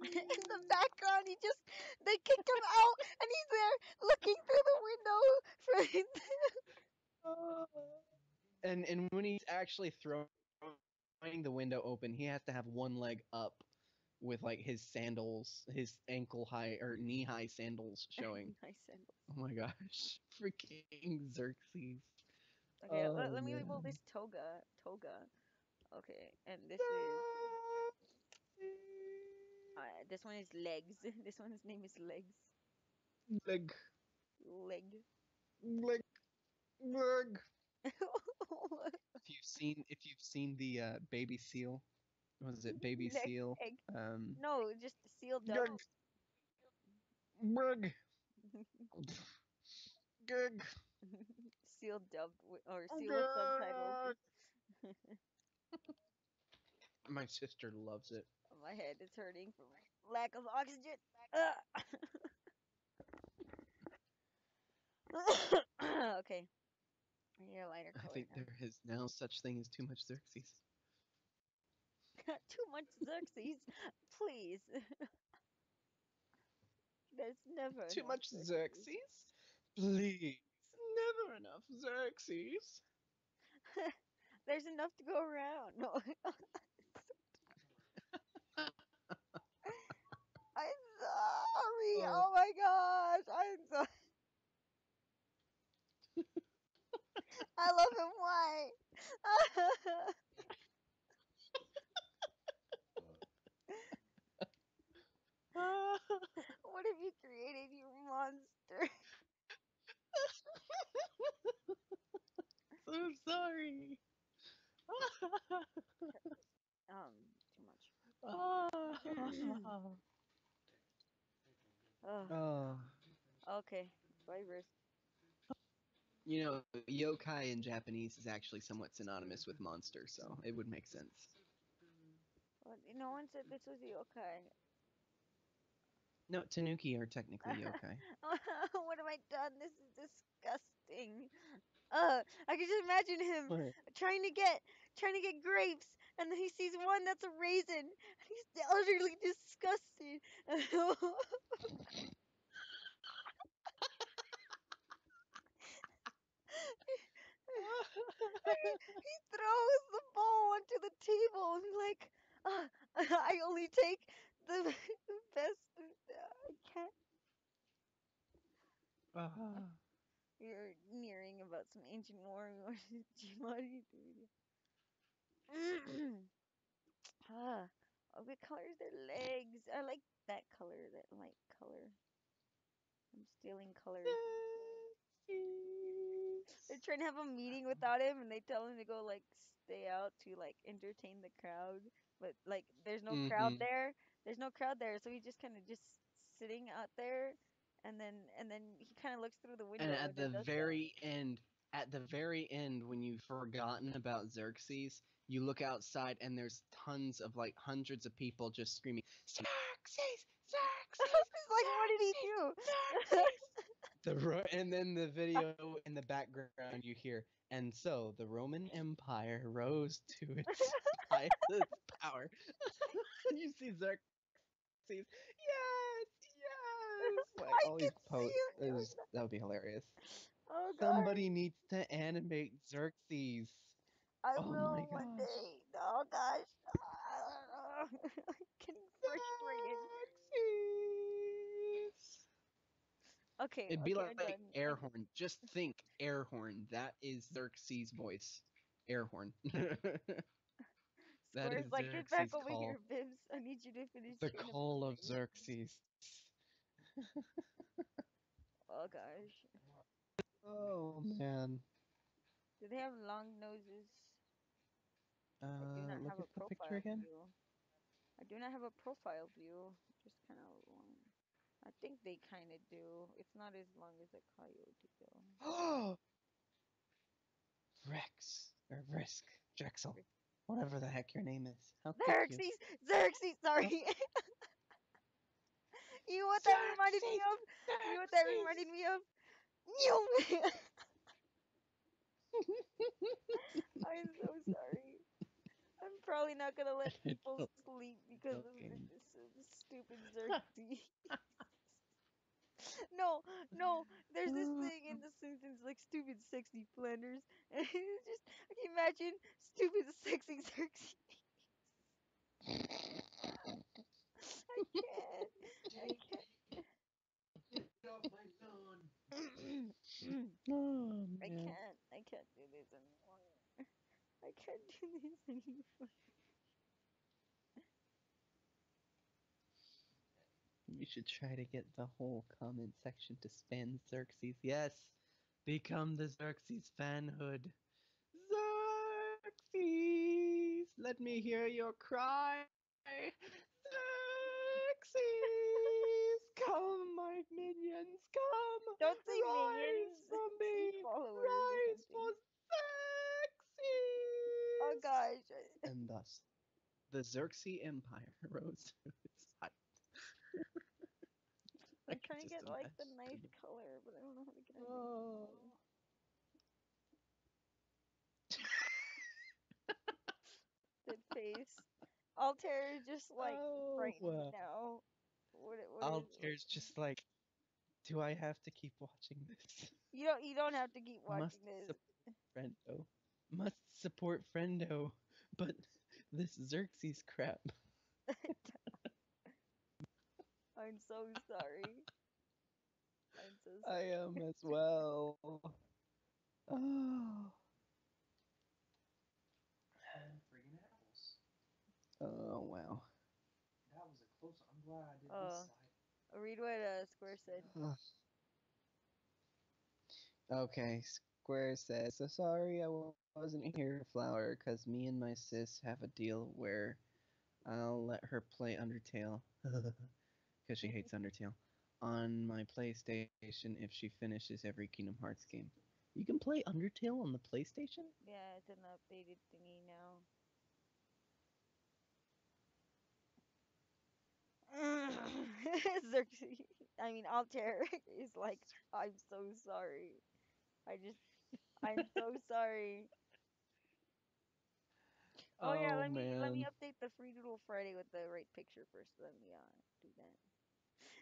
In the Xerxes. background, they kicked him out, and he's there looking through the window. Uh, and when he's actually throwing the window open, he has to have one leg up with like his sandals, his ankle high or knee high sandals showing. Nice sandals. Oh my gosh. Freaking Xerxes. Okay, Oh let me label man. this toga. Toga. Okay, and this is this one is legs. This one's name is legs. Leg, Leg. leg, leg. If you've seen the baby seal, what is it? Baby Leg seal. egg. Um, No, just seal dub. Gug, leg, gug, Seal dubbed or seal with subtitles. gug. My sister loves it. My head is hurting from lack of oxygen. Ugh. Okay, I need a lighter I color think there is now such thing as too much Xerxes. now. Too much Xerxes, please. There's never Too enough much Xerxes. Xerxes? Please. Never enough Xerxes. There's enough to go around. No, I'm sorry. Oh. Oh my gosh, I'm so. I love him. Why? What have you created, you monster? So sorry. Too much. Oh. Oh, okay. Bye, Risk. You know, yokai in Japanese is actually somewhat synonymous with monster, so it would make sense. What? No one said this was yokai. No, tanuki are technically yokai. What have I done? This is disgusting. I can just imagine him What? trying to get trying to get grapes, and then he sees one that's a raisin, and he's utterly disgusted. He throws the bowl onto the table and like, I only take the best. I can't. Ah. You're nearing about some ancient warriors. What are you doing? Ah, oh, what color is their legs? I like that color, that light color. I'm stealing colors. They're Xerxes. trying to have a meeting without him, and they tell him to go like stay out to like entertain the crowd. But like, there's no crowd Mm-hmm. there. There's no crowd there, so he's just kind of just sitting out there, and then he kind of looks through the And window at and then the does that. very end, when you've forgotten about Xerxes, you look outside and there's tons of like hundreds of people just screaming, Xerxes! Xerxes! It's like, what did he Xerxes! do? Xerxes! And then the video in the background you hear, and so the Roman Empire rose to its its power. You see Xerxes, yes, yes, like all I these can see posts. him doing That would be hilarious. that. Oh Somebody gosh. needs to animate Xerxes. I Oh my will one gosh. day. Oh gosh. I'm getting frustrated. Xerxes. Okay, It'd be okay, I'm like done. air horn. Just think air horn. That is Xerxes' voice. Air horn. That Square's is like, get back Xerxes' over call. here, Bibs. I need you to finish The trying to call of play. Xerxes. Oh gosh. Oh man. Do they have long noses? I do not Look have a at the picture profile again. view. I do not have a profile view. Just kind of long. I think they kind of do. It's not as long as a coyote though. Oh, Rex or Risk, Drexel, whatever the heck your name is. How could you? Xerxes! Xerxes! How Sorry. You know what that reminded me Xerxes! of? You know what that reminded Xerxes! me of? Mew! I'm so sorry. I'm probably not gonna let You're people sleep because of joking. this stupid Xerxes. No, no. There's this thing in The Simpsons like stupid sexy Flanders, and it's just I can imagine stupid sexy Xerxes. I can't. I Get off my lawn. can't. Oh I man. can't. I can't do this anymore. I can't do this anymore. You should try to get the whole comment section to spam Xerxes. Yes! Become the Xerxes fanhood. Xerxes! Let me hear your cry! Xerxes! Come, my minions, come! Don't say Rise minions. for Say me! followers or Rise for something. Oh Xerxes! gosh. And thus, the Xerxes Empire rose to its height. I I'm can trying to just get like the nice imagine. color, but I don't know how to get a nice color. Oh. The face. Altair is just like Oh, frightened now. What is Altair's just like, do I have to keep watching this? you don't have to keep watching Must this. support Friendo. Must support Friendo. But this Xerxes crap. I'm so sorry. I'm so I sorry. am as well. Oh. Friggin' apples. Oh, wow. That was a close one. I'm glad I did this Oh, side. read what Square said. Okay, Square says, so sorry wasn't here for Flower, because me and my sis have a deal where I'll let her play Undertale, because she hates Undertale, on my PlayStation if she finishes every Kingdom Hearts game. You can play Undertale on the PlayStation? Yeah, it's an updated thingy now. Xerxes, I mean Altair is like, I'm so sorry. I just, I'm so sorry. Oh yeah, Oh let me man. update the Free Doodle Friday with the right picture first. Let me do that.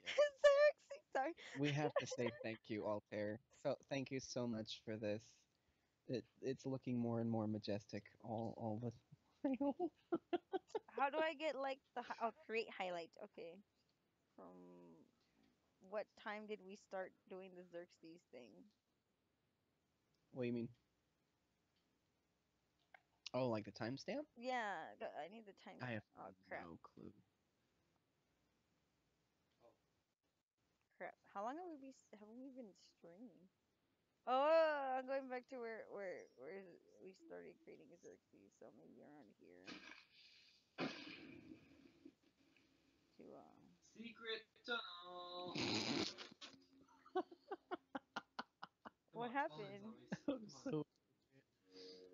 Yep. Xerxes, sorry. We have to say thank you, Altair. So thank you so much for this. It's looking more and more majestic all the while. How do I get like oh, create highlight? Okay. From what time did we start doing the Xerxes thing? What do you mean? Oh, like the timestamp? Yeah, I need the I have timestamp. Oh crap. no clue. Oh, Crap. How long have we been streaming? Oh, I'm going back to we started creating Xerxes, so maybe around here to secret tunnel. Come what on, follow these happened? zombies. Come on. So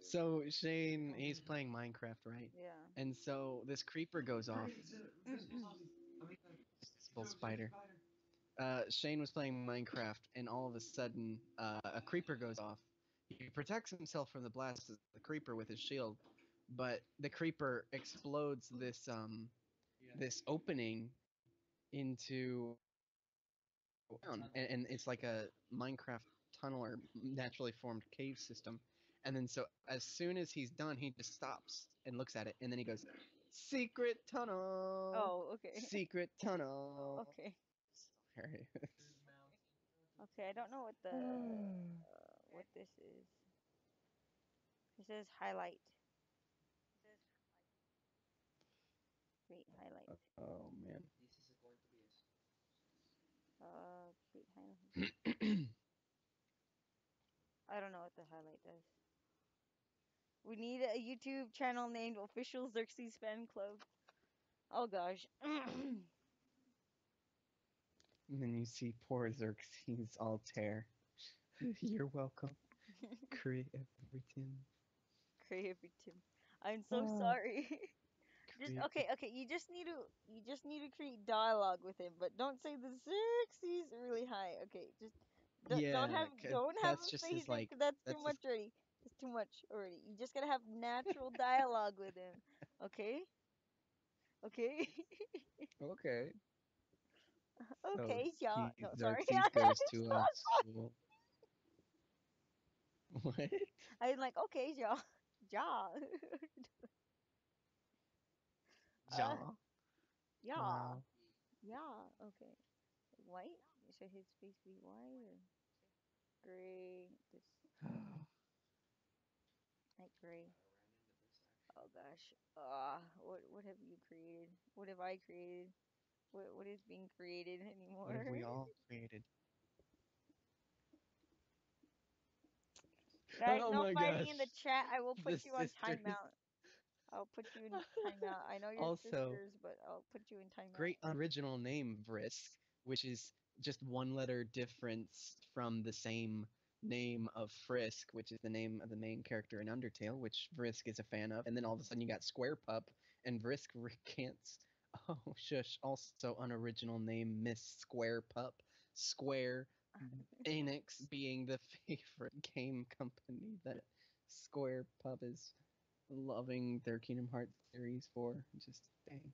so Shane, he's playing Minecraft, right? Yeah. And so this creeper goes off. Hurry, invisible zombies. I mean, Invisible shooting spider. spider. Shane was playing Minecraft, and all of a sudden, a creeper goes off. He protects himself from the blast of the creeper with his shield, but the creeper explodes this opening into and it's like a Minecraft tunnel or naturally formed cave system. And then so as soon as he's done, he just stops and looks at it, and then he goes, "Secret tunnel, Oh, okay. secret tunnel." Okay. Sorry. Okay, I don't know what this is. It says highlight. Create highlight. Oh man. This is going to be a Create highlight. I don't know what the highlight does. We need a YouTube channel named Official Xerxes Fan Club. Oh gosh. And then you see poor Xerxes Altair. You're welcome. Creativity. Creativity. I'm so Ah, sorry. Just creative. okay. You just need to create dialogue with him, but don't say the Xerxes really high. Okay, just don't Yeah, have don't have that's him just say his his name like. 'cause that's too That's just much already. That's too much already. You just gotta have natural dialogue with him. Okay, okay, okay. So okay. Yeah, no, sorry. Xerxes goes to a school. What? I'm like okay, yeah, yeah, uh, Ja. yeah, Wow. yeah. Okay, white. Should his face be white or gray? This like gray. I ran into this actually. Oh gosh. What have you created? What have I created? What is being created What have anymore? we all created? Guys, Oh no my fighting in the gosh. chat. I will The put you on sisters. timeout. I'll put you in timeout. I know you're Also, sisters, but I'll put you in timeout. great unoriginal name, Vrisk, which is just one letter difference from the same name of Frisk, which is the name of the main character in Undertale, which Vrisk is a fan of. And then all of a sudden you got Square Pup, and Vrisk recants. Oh, shush. Also, unoriginal name, Miss Square Pup. Square Enix being the favorite game company that Square Pup is loving their Kingdom Hearts series for. Just dang.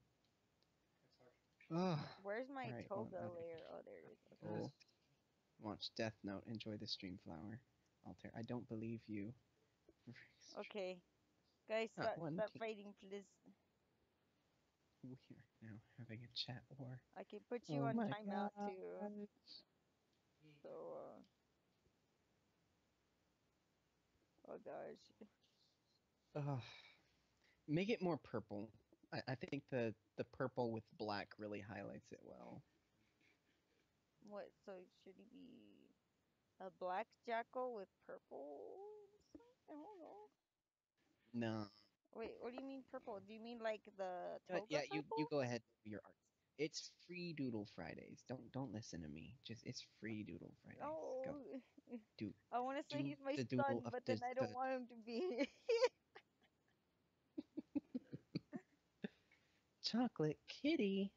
That's harsh. Oh, Where's all my right. Well, toga now that layer? Oh, there it is. Okay. people watch Death Note, enjoy the stream flower. Alter, I don't believe you. Okay. Guys, Not stop one stop king. fighting, please. We are now having a chat war. I can put you Oh on my timeout god. too. So, oh gosh. Ugh. Make it more purple. I think the purple with black really highlights it well. What? So should he be a black jackal with purple? I don't know. No. Wait, what do you mean purple? Do you mean like the But toga yeah, you purple? go ahead and do your art. It's free Doodle Fridays. Don't listen to me. Just it's free Doodle Fridays. Go Oh, do I want to say do he's my the doodle son, of but then I don't the want him to be. chocolate kitty.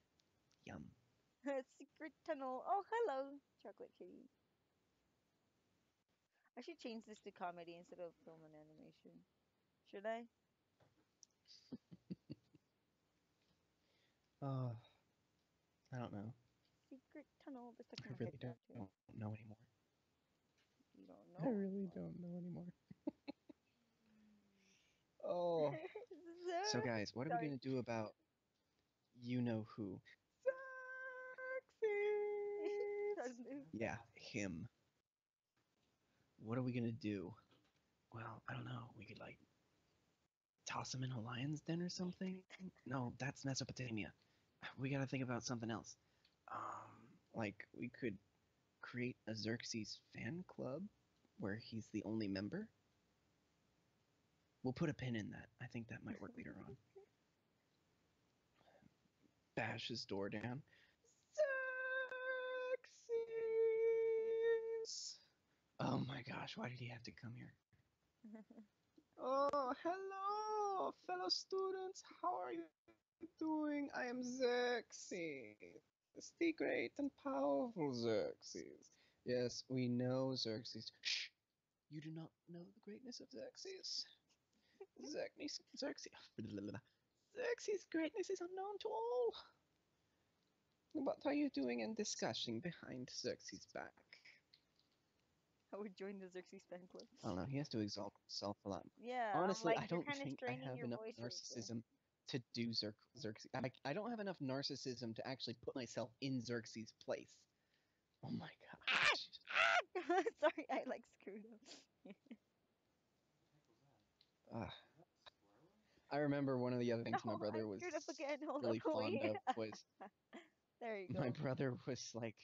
Yum. Secret tunnel. Oh, hello, chocolate kitty. I should change this to comedy instead of film and animation. Should I? Oh, I don't know. Secret tunnel. They're stuck I in my head really now don't too. know anymore. You don't I know really anymore. don't know anymore. Oh. So, Zach, guys, what are we sorry. gonna do about you know who? Xerxes. Suddenly. Yeah, him. What are we gonna do? Well, I don't know. We could like toss him in a lion's den or something. No, that's Mesopotamia. We gotta think about something else. Like we could create a Xerxes fan club where he's the only member. We'll put a pin in that. I think that might work later on. Bash his door down. Xerxes! Oh my gosh, why did he have to come here? Oh, hello, fellow students. How are you doing? I am Xerxes, the great and powerful Xerxes. Yes, we know Xerxes. Shh! You do not know the greatness of Xerxes. Xerxes. Xerxes' greatness is unknown to all. What are you doing and discussing behind Xerxes' back? I would join the Xerxes fan club. I don't know. He has to exalt himself a lot. Yeah, I'm Honestly, like, I you're don't kind of think I straining have your enough voice right there. narcissism to do Xerxes. I don't have enough narcissism to actually put myself in Xerxes' place. Oh my gosh. Sorry, I like screwed up. Uh, I remember one of the other things my No, I brother screwed up was again. Hold really up, fond wait. of was There you my go. brother was like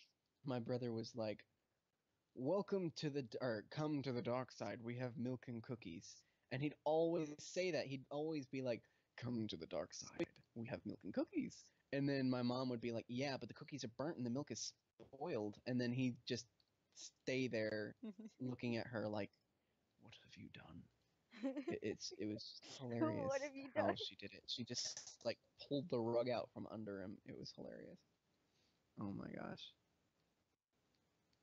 my brother was like welcome to the or come to the dark side. We have milk and cookies. And he'd always say that. He'd always be like, come to the dark side. We have milk and cookies. And then my mom would be like, yeah, but the cookies are burnt and the milk is spoiled. And then he'd just stay there looking at her like, what have you done? It was just What hilarious have you done? how she did it. She just like pulled the rug out from under him. It was hilarious. Oh my gosh.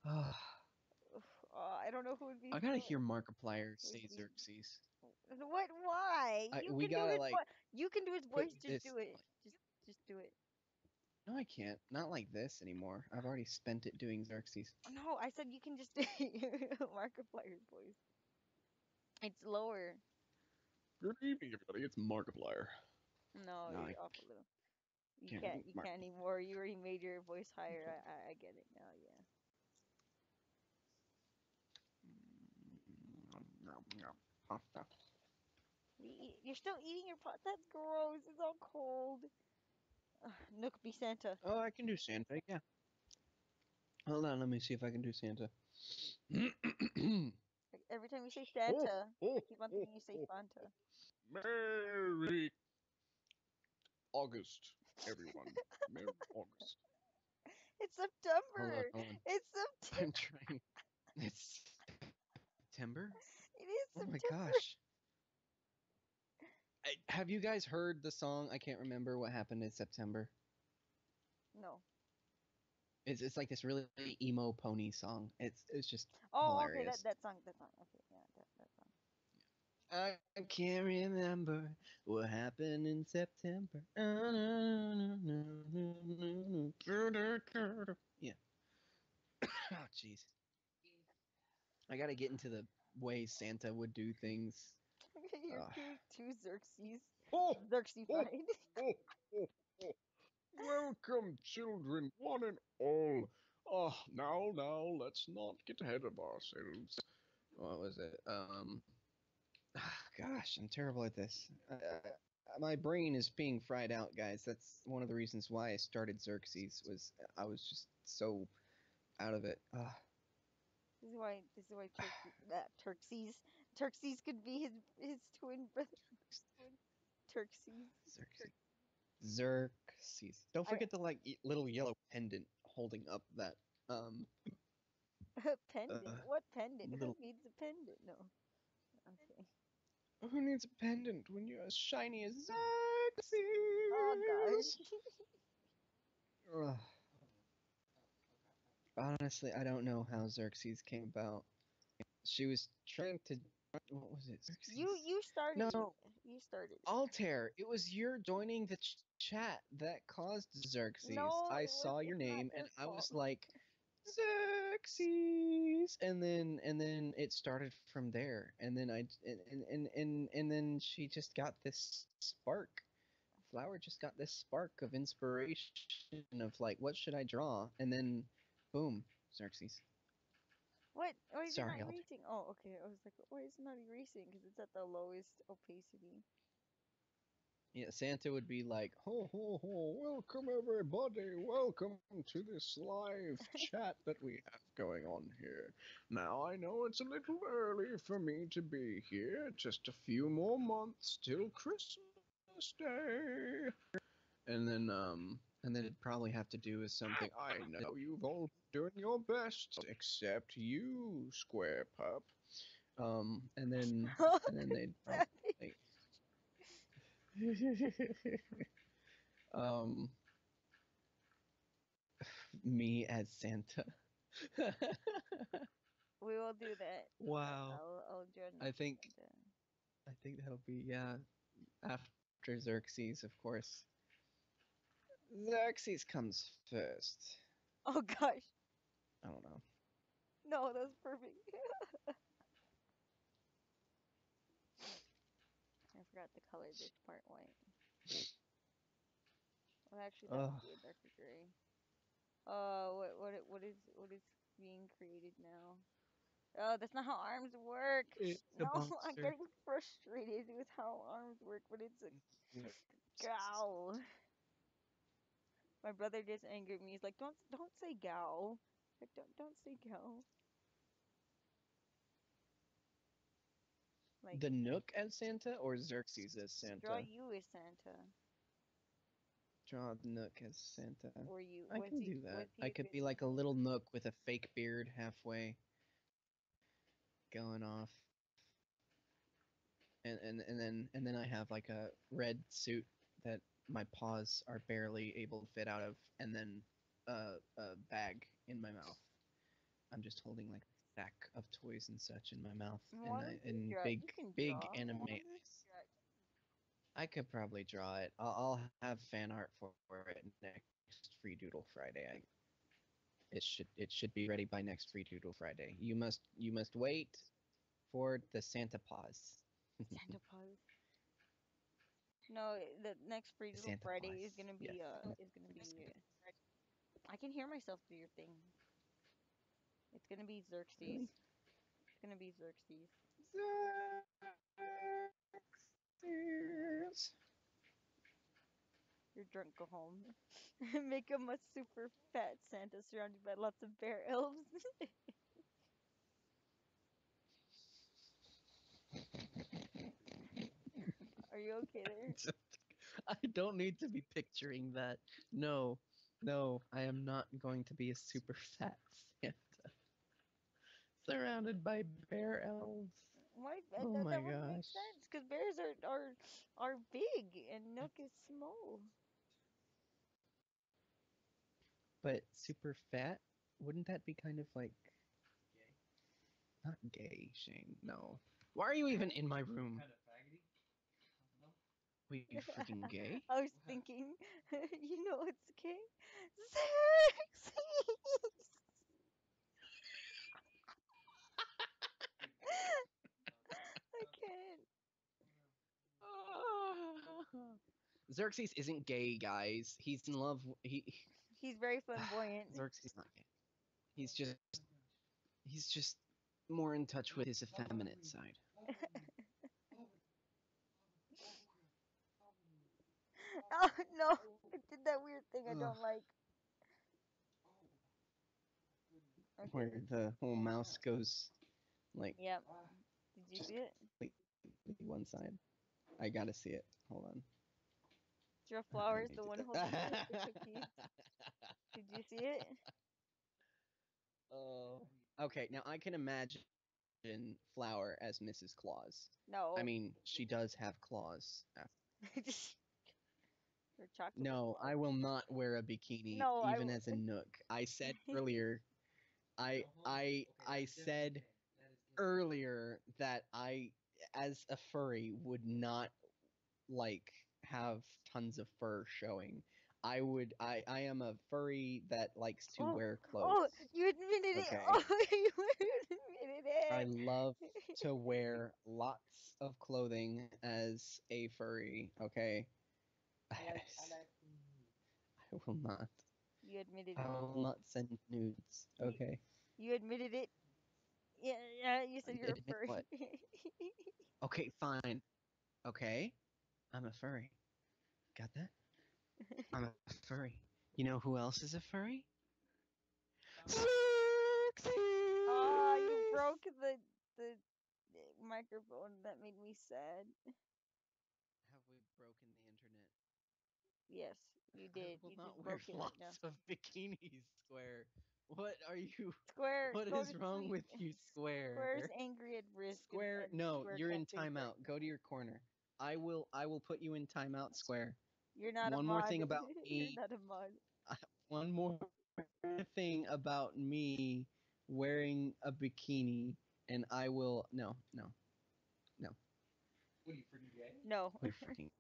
I don't know who would be I gotta who hear Markiplier would say be. Xerxes. What? Why? You We can do gotta his like voice. You can do his put voice. Just this. do it. Just do it. No, I can't. Not like this anymore. I've already spent it doing Xerxes. No, I said you can just do Markiplier's voice. It's lower. Good evening, everybody. It's Markiplier. No, No, I you're off a little. You can't can't. do You Mark. can't anymore. You already made your voice Okay. higher. I get it now. Yeah. Pasta. You're still eating your pot. That's gross. It's all cold. Nook, be Santa. Oh, I can do Santa. Yeah. Hold on. Let me see if I can do Santa. Like, every time you say Oh, Santa, I oh, keep on oh, thinking you say oh. Fanta. Merry August, everyone. Merry August. It's Hold on. September. Hold on. It's September. I'm trying. It's September. It is Oh my September. gosh. Have you guys heard the song? I can't remember what happened in September. No. It's like this really emo pony song. It's just Oh, okay. That hilarious. that song. That song. Okay, yeah, that song. I can't remember what happened in September. Yeah. Oh, jeez. I gotta get into the way Santa would do things. You're Uh, too Xerxes. oh, oh, Xerxified. oh, oh, oh. Welcome, children, one and all. Oh, now, let's not get ahead of ourselves. What was it? Gosh, I'm terrible at this. My brain is being fried out, guys. That's one of the reasons why I started Xerxes. Was I was just so out of it. This is why Turkses could be his twin brother. Turkses. Xerxes. Xerxes. Don't I forget the like little yellow pendant holding up that pendant. uh What pendant? Who little. needs a pendant? No. Okay. Who needs a pendant when you're as shiny as Oh gosh. Xerxes? Ugh. Honestly, I don't know how Xerxes came about. She was trying to What was it? You Xerxes? you started it. No, You started it. Altair. It was your joining the chat that caused Xerxes. No, I it was. saw your It's not name and your I was fault. like, Xerxes, and then it started from there, and then and then she just got this spark. Flower just got this spark of inspiration of like, what should I draw? And then, boom, Xerxes. What? Why is it not Sorry, Altair. erasing? Oh, okay. I was like, why is it not erasing? Because it's at the lowest opacity. Yeah, Santa would be like, ho ho ho, welcome everybody, welcome to this live chat that we have going on here. Now I know it's a little early for me to be here, just a few more months till Christmas Day. And then it'd probably have to do with something. I know you've all been doing your best, except you, Square Pup. And then they'd Savage. probably um me as Santa. We will do that. Wow. I'll join I think Santa. I think that'll be, yeah, after Xerxes, of course. Xerxes comes first. Oh gosh. I don't know. No, that's perfect. I forgot to color this part white. Well, actually, that would Ugh. be a darker gray. What is being created now? Oh, that's not how arms work. It's a No, I'm monster. getting frustrated with how arms work, but it's a Xerxes. gal. My brother just angered me. He's like, don't say gal. Like, don't say gal. Like, The Nook as Santa or Xerxes as draw Santa? you as Santa, Draw the Nook as Santa. or you. I can do What's that. he I could be like a envisioning? little Nook with a fake beard halfway going off. And then I have like a red suit that my paws are barely able to fit out of, and then a bag in my mouth. I'm just holding like a sack of toys and such in my mouth, Why don't you and draw? You big can big draw. anime eyes. I could probably draw it. I'll have fan art for it next Free Doodle Friday. It should be ready by next Free Doodle Friday. You must wait for the Santa paws. Santa Claus. No, the next Free The Doodle Santa Friday is paws. gonna Yes. be is gonna be. I can hear myself through your thing. It's gonna be Xerxes. Really? It's gonna be Xerxes. Xerxes. You're drunk. Go home. Make him a super fat Santa surrounded by lots of bear elves. Are you okay there? I don't need to be picturing that. No, no, I am not going to be a super fat Santa surrounded by bear elves. Why Oh my that wouldn't make gosh. sense? Because bears are big and Nook is small. But super fat? Wouldn't that be kind of like Gay? not gay, Shane? No. Why are you even in my room? Kind of faggoty? I don't know. Are you freaking gay? I was What? thinking, you know what's okay? Xerxes! I can't. Xerxes isn't gay, guys. He's in love. He's very flamboyant. Xerxes is not gay. He's just more in touch with his effeminate side. Oh no, it did that weird thing I Ugh, don't like. Okay, where the whole mouse goes like yep. Did you just see it? completely one side. I gotta see it. Hold on. Your I flower is need the one to. holding the cookies. Did you see it? Oh. Okay, now I can imagine Flower as Mrs. Claus. I No. mean, she does have claws. Or chocolate No, I claws. will not wear a bikini No, I even would. as a Nook. I said earlier. I No homo. I Okay, I that's definitely said gay. That is gay. earlier that I, as a furry, would not like have tons of fur showing. I am a furry that likes to Oh, wear oh, clothes. you admitted it. Okay. Oh, you admitted I it. love to wear lots of clothing as a furry, okay? I I like nude. will not. You admitted I it. will not send nudes, You, okay? you admitted it. Yeah, yeah, you said you're a Admit furry. what? Okay, fine. Okay? I'm a furry. Got that? I'm a furry. You know who else is a furry? Someone. Xerxes! Ah, you broke the microphone. That made me sad. Have we broken the internet? Yes, you I did. will You just not wear broke it right now. lots of bikinis, Square. What are you? Square, What go is to wrong sleep. with you, Square's Square? angry at risk, Square, and no, Square you're in can't think right timeout. Go to now. your corner. I will put you in timeout, Square. You're not a One more mod. thing about You're me. not a mod. One more thing about me wearing a bikini, and I will. No, no, no. What are you freaking gay? No. We're freaking.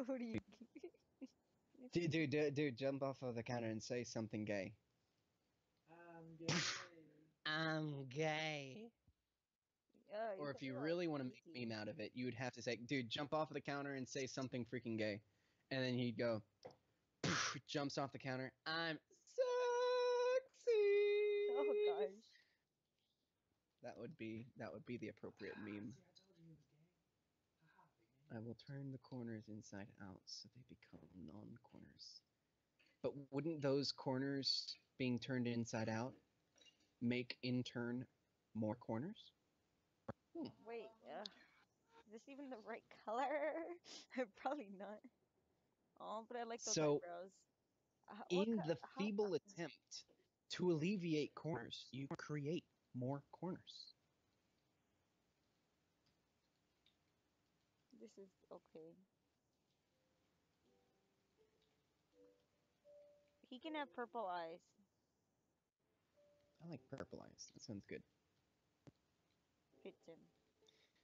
What do you? Dude, jump off of the counter and say something gay. I'm gay. I'm gay. You Or said if you it like really want to make a crazy. meme out of it, you would have to say, dude, jump off of the counter and say something freaking gay. And then he'd go, jumps off the counter, I'm sexy. Oh gosh. That would be the appropriate meme. See, I told you he was gay. Haha, big man. I will turn the corners inside out so they become non-corners. But wouldn't those corners being turned inside out make in turn more corners? Hmm. Wait. Is this even the right color? Probably not. Oh, but I like those So eyebrows. What? in the How? feeble attempt to alleviate corners, you create more corners. This is okay. He can have purple eyes. I like purple eyes. That sounds good. Fits him.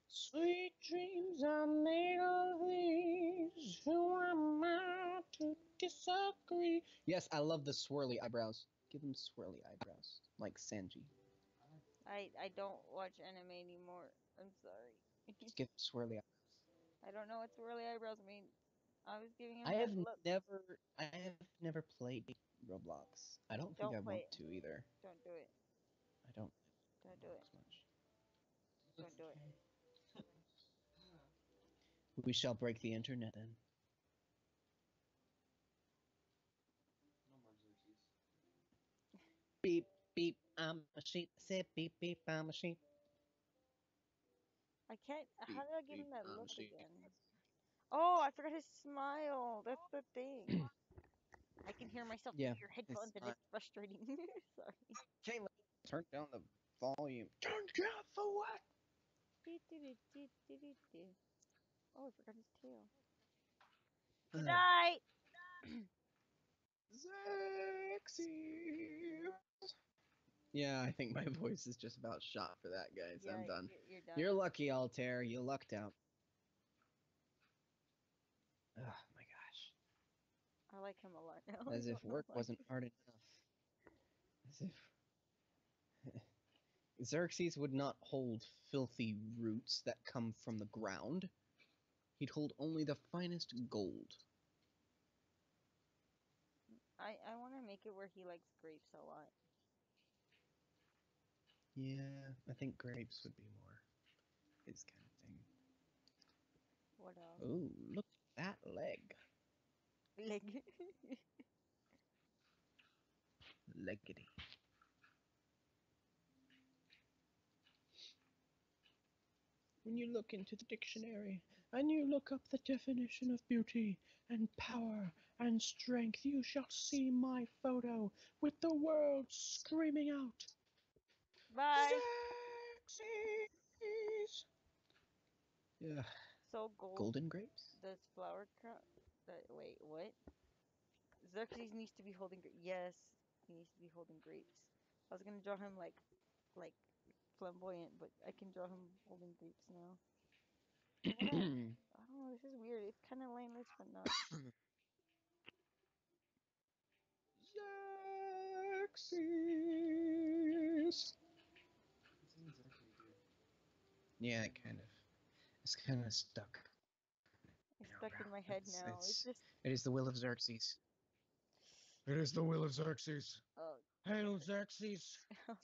Sweet dreams are made of these. Who am I to disagree? Yes, I love the swirly eyebrows. Give him swirly eyebrows, like Sanji. I like I don't watch anime anymore. I'm sorry. Just give him swirly eyebrows. I don't know what swirly eyebrows mean. I was giving I him that have look. never played Roblox. I don't think I Don't play want it. to either. Don't do it. I don't Don't do like it. Roblox much. Don't That's do it. gay. We shall break the internet then. No more Xerxes. Beep beep, I'm a sheep. Say beep beep, I'm a sheep. I can't. How Beep did I give beep, him that I'm a look sheep. again? Oh, I forgot his smile. That's the thing. I can hear myself through Yeah, your it's headphones and fine. it's frustrating. Sorry. Okay, let's turn down the volume. Turn down for what? Oh, I forgot his tail. Good Ugh. night. Sexy. Yeah, I think my voice is just about shot for that, guys. Yeah, I'm done. you're done. You're lucky, Altair. You lucked out. Oh my gosh. I like him a lot now. I As if don't know work why. wasn't hard enough. As if Xerxes would not hold filthy roots that come from the ground. He'd hold only the finest gold. I want to make it where he likes grapes a lot. Yeah, I think grapes would be more his kind of thing. What else? Oh, look at that leg. Like, Leggedy. When you look into the dictionary and you look up the definition of beauty and power and strength, you shall see my photo with the world screaming out, bye. Xerxes! Yeah, So gold golden grapes? does flower crown. Wait, what? Xerxes needs to be holding. Yes, he needs to be holding grapes. I was gonna draw him like flamboyant, but I can draw him holding grapes now. I wanna. I don't know. This is weird. It's kind of landless, but not. Xerxes. Isn't exactly good. Yeah, it kind of. It's kind of stuck It's now, stuck bro. in my head now. It's just. It is the will of Xerxes. It is the will of Xerxes. Oh. Hail Xerxes. Not best.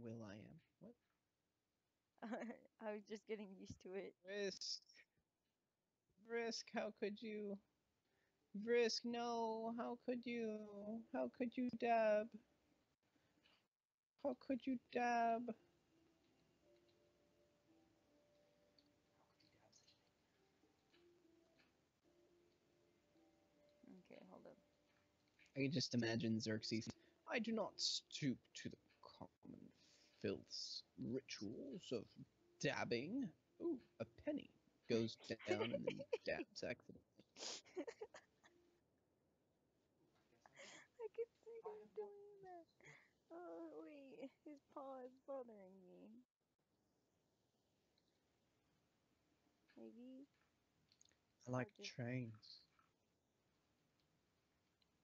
Will I am. What? I was just getting used to it. Risk. Risk, how could you? Risk, no. How could you? How could you dab? How could you dab? How could you dab such a thing? Okay, hold up. I can just imagine Xerxes. I do not stoop to the common filths rituals of dabbing. Ooh, a penny goes down and then dabs accidentally. Ooh, I guess I can. I can see I him have one. doing that. Oh, wait. His paw is bothering me. Maybe I I'll like just. trains.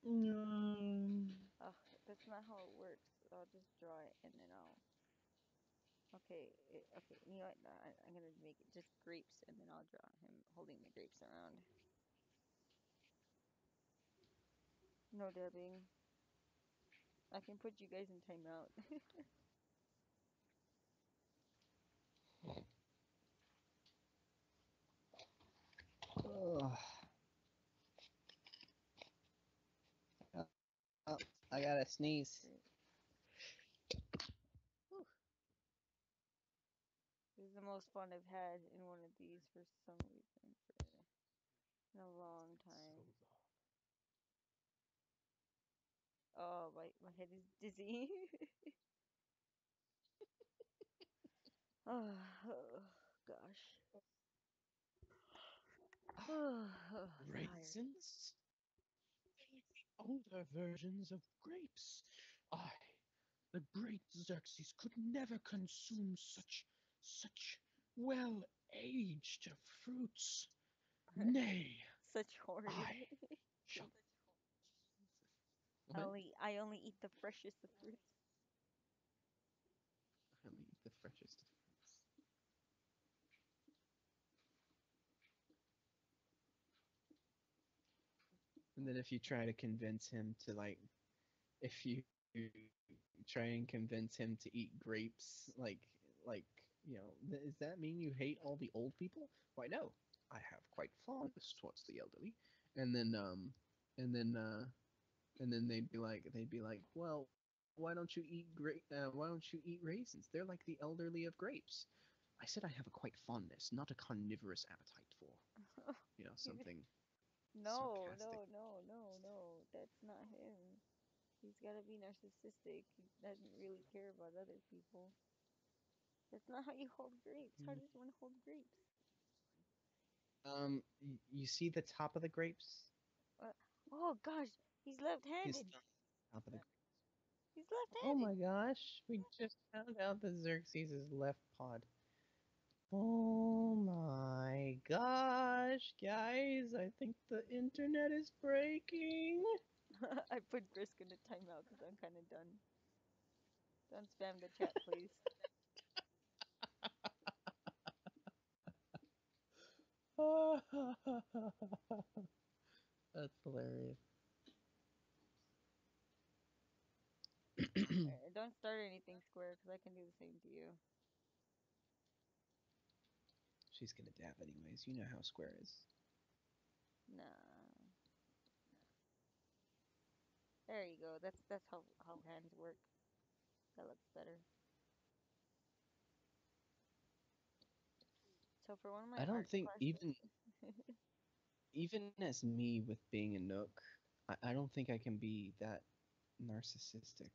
Mm. Oh, that's not how it works. I'll just draw it and then I'll. Okay, okay. You know what? I'm gonna make it just grapes and then I'll draw him holding the grapes around. No dabbing. I can put you guys in timeout. Ugh. Oh, I gotta sneeze. Great. This is the most fun I've had in one of these for some reason in a long So time. long. Oh, my head is dizzy. Oh, gosh. Oh, tired. Raisins? Older versions of grapes. I, the great Xerxes, could never consume such well-aged fruits. Nay, Such horrid. I shall. I What? only I only eat the freshest of fruits. I'll eat the freshest of fruits. And then if you try to convince him to like, if you try and convince him to eat grapes, does that mean you hate all the old people? Why no, I have quite fondness towards the elderly. And then and then and then they'd be like, well, why don't you eat raisins? They're like the elderly of grapes. I said I have a quite fondness, not a carnivorous appetite for, something No, sarcastic. no, no, no, no. That's not him. He's gotta be narcissistic. He doesn't really care about other people. That's not how you hold grapes. How does one hold grapes? You see the top of the grapes? Uh, oh gosh, he's His left-handed. top of the. He's Oh left-handed. my gosh, we just found out that Xerxes is left pod. Oh my gosh, guys, I think the internet is breaking. I put Brisk in a timeout because I'm kind of done. Don't spam the chat, please. That's hilarious. Don't start anything, Square, because I can do the same to you. She's gonna dab anyways. You know how Square is. Nah. There you go. That's how hands work. That looks better. So for one of my I don't art think classes, even as me with being a Nook, I don't think I can be that narcissistic.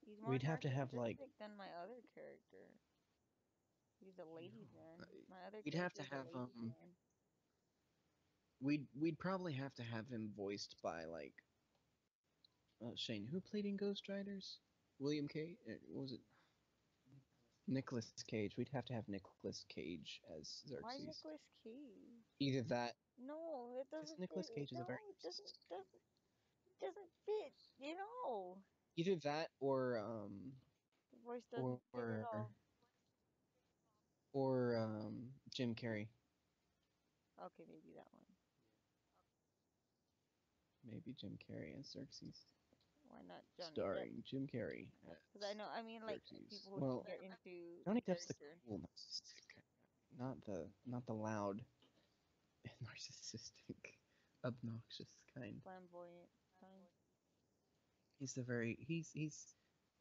he's more We'd have to have like narcissistic than my other character. He's a Yeah. ladies man. My other we'd have character to is a have ladies man. we'd probably have to have him voiced by like Shane. Who played in Ghost Riders? William K. What was it? Nicholas Cage. We'd have to have Nicholas Cage as Why Xerxes. Nicolas Cage? Either that, No, it because doesn't Nicholas fit. Cage is a very No, it doesn't fit. You know, either that the voice doesn't fit at or all. Jim Carrey. Okay, maybe that one. Maybe Jim Carrey as Xerxes. Why not Johnny Depp? Starring Jim Carrey Because I as know, I mean, like Xerxes. people who Well, get into the Johnny Depp's the character. cool narcissistic kind, not the loud narcissistic obnoxious kind. Flamboyant kind. He's the very he's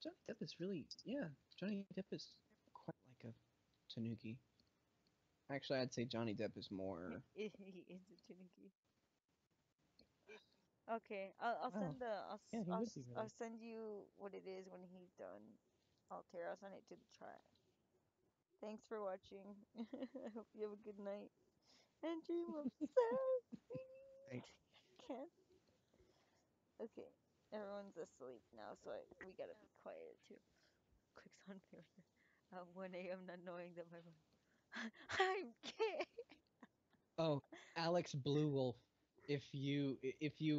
Johnny Depp is really, yeah, Johnny Depp is quite like a tanuki. Actually, I'd say Johnny Depp is more. He is a Tanuki. Okay, I'll Wow. send the Yeah, he would be I'll really. send you what it is when he's done. I'll send it to the chat. Thanks for watching. I hope you have a good night and dream of Right. sexy. Can't. Okay, everyone's asleep now, so we gotta be quiet too. Clicks on failure at 1 a.m. not knowing that my I'm gay. Oh, Alex Blue Wolf. If you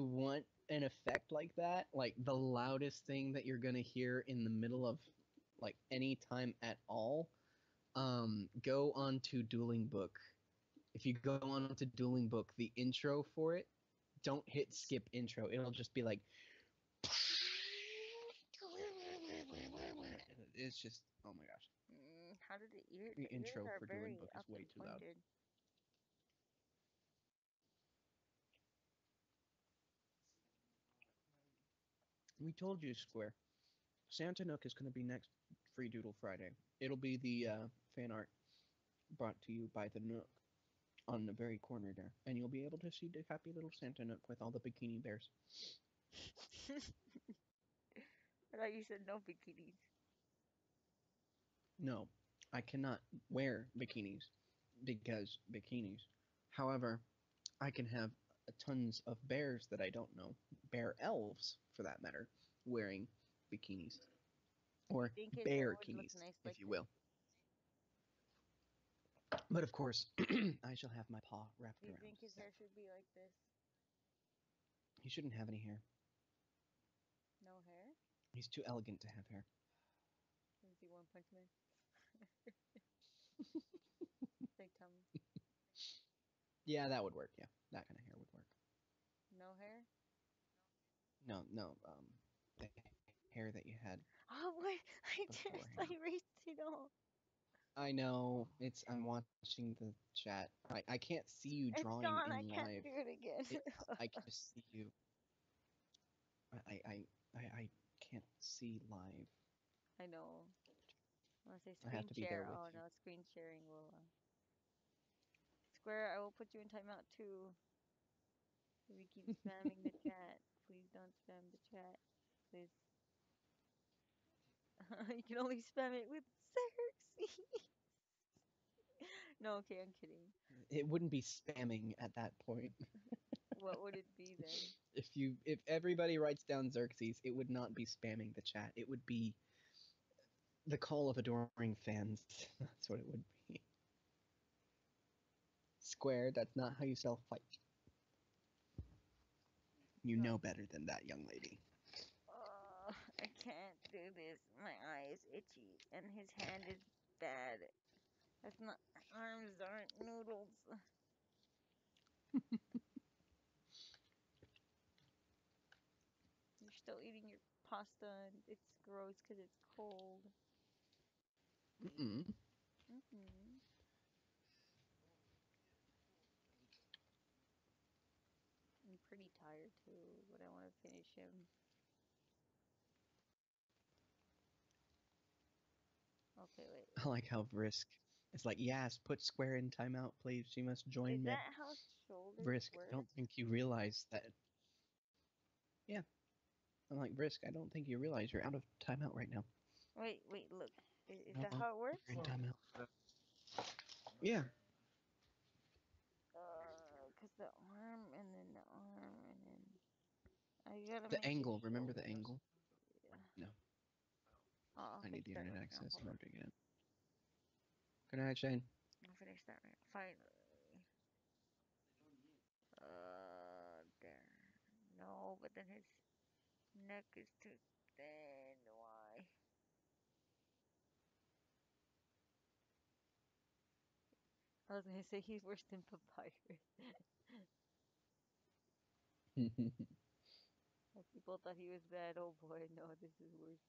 want an effect like that, like the loudest thing that you're gonna hear in the middle of like any time at all, go on to Dueling Book. If you go on to Dueling Book, the intro for it, don't hit skip intro. It'll just be like it's just, oh my gosh. How did the ear? The The ears intro are for Dueling very Book is up way and too loud. pointed. We told you, Square. Santa Nook is going to be next Free Doodle Friday. It'll be the fan art brought to you by the Nook on the very corner there, and you'll be able to see the happy little Santa Nook with all the bikini bears. I thought you said no bikinis. No, I cannot wear bikinis because bikinis. However, I can have tons of bears that I don't know, bear elves for that matter, wearing bikinis Do you or think his hair bear would look kinis, nice if like you this? will. But of course, I shall have my paw Do wrapped you around think his his neck. hair should be like this? He shouldn't have any hair. No hair? He's too elegant to have hair. Is he One Punch Man? Like Tommy. Yeah, that would work. Yeah, that kind of hair would work. No hair? No, no, the hair that you had Oh wait, I just beforehand. I erased it all. I know. I'm watching the chat. I can't see you It's drawing gone. in I can't live. do it again. I can just see you. I can't see live. I know. I want to say I have screen to be there share. Oh with you. no, screen sharing will. Square, I will put you in timeout too. If you keep spamming the chat, please don't spam the chat. Please. You can only spam it with Xerxes. No, okay, I'm kidding. It wouldn't be spamming at that point. What would it be then? If everybody writes down Xerxes, it would not be spamming the chat. It would be the call of adoring fans. That's what it would be. Square, that's not how you sell fight. You No. know better than that, young lady. I can't do this. My eye is itchy, and his hand is bad. That's not. Arms aren't noodles. You're still eating your pasta, and it's gross because it's cold. Mm-mm. Mm-hmm. I'm pretty tired too, but I want to finish him. Okay, wait, I like how Vrisk is like, yes, put Square in timeout, please. She must is join me. that how shoulders Vrisk, I work? don't think you realize that. Yeah, I'm like, Vrisk, I don't think you realize you're out of timeout right now. Wait, look. Is No that longer how it works? in timeout. Yeah. Cause the you gotta The make his angle. Remember the shoulders. angle? Yeah. No, Oh, I'll I need fix the that internet right now. access Hold in on. order to get in. Good night, Shane. I'll finish that right. Finally. There. No, but then his neck is too thin. Why? I was gonna say he's worse than Papyrus. Like people thought he was bad. Oh boy, no, this is worse.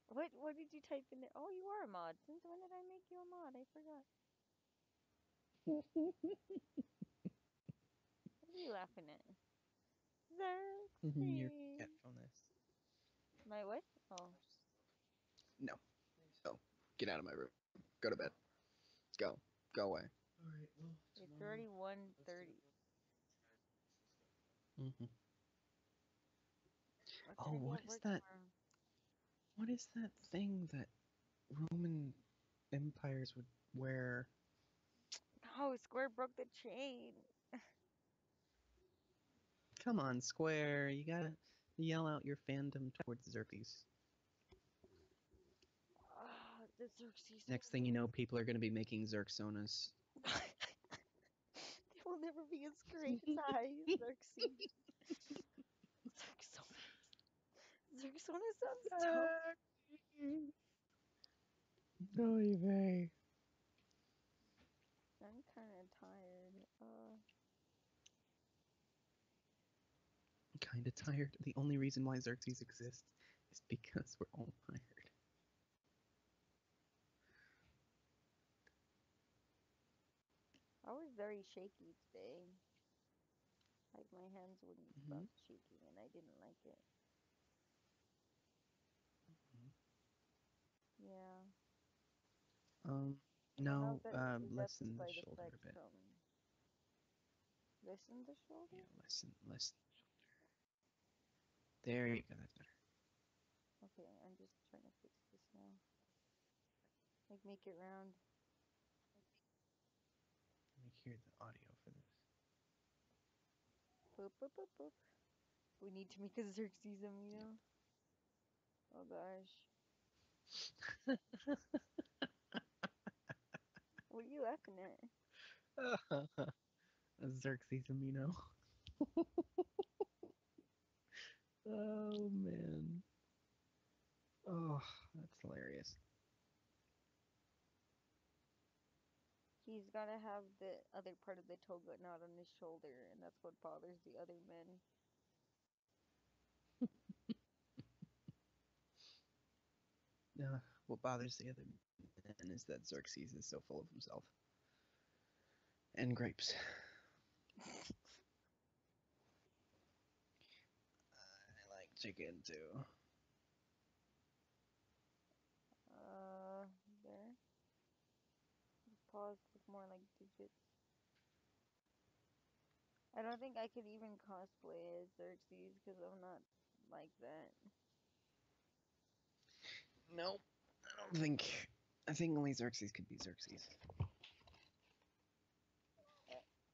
What did you type in there? Oh, you are a mod. Since when did I make you a mod? I forgot. What are you laughing at? Your Xerxes. forgetfulness. My what? Oh, No. So, get out of my room. Go to bed. Go. Go away. All right. Well, it's tomorrow already let's do it. 1:30. Hmm. What Oh, time do you what have is work that? tomorrow? What is that thing that Roman empires would wear? Oh, Square broke the chain. Come on, Square. You gotta yell out your fandom towards Xerxes. Ah, the Xerxes Next thing you know, people are gonna be making Xerxonas. They will never be as great as I, Xerxes. Xerxes. Xerxona sounds dumb. Oy vey. I'm kind of tired. I'm kinda tired. The only reason why Xerxes exists is because we're all tired. I was very shaky today. Like my hands wouldn't Hmm. stop shaking, and I didn't like it. Yeah, Um, I don't know if no, that is that the lessen the side shoulder a effects bit. from listen the Yeah, shoulder. listen. There you go. That's better. Okay, I'm just trying to fix this now. Like make it round. Let me hear the audio for this. Boop boop boop boop. We need to make a Xerxes Yep. amino. Oh gosh, what are you laughing at? Xerxes amino. Oh man. Oh, that's hilarious. He's gotta have the other part of the toga not on his shoulder, and that's what bothers the other men. What bothers the other men is that Xerxes is so full of himself. And grapes. I like chicken too. There. His paws look more like digits. I don't think I could even cosplay as Xerxes because I'm not like that. Nope. I don't think. I think only Xerxes could be Xerxes.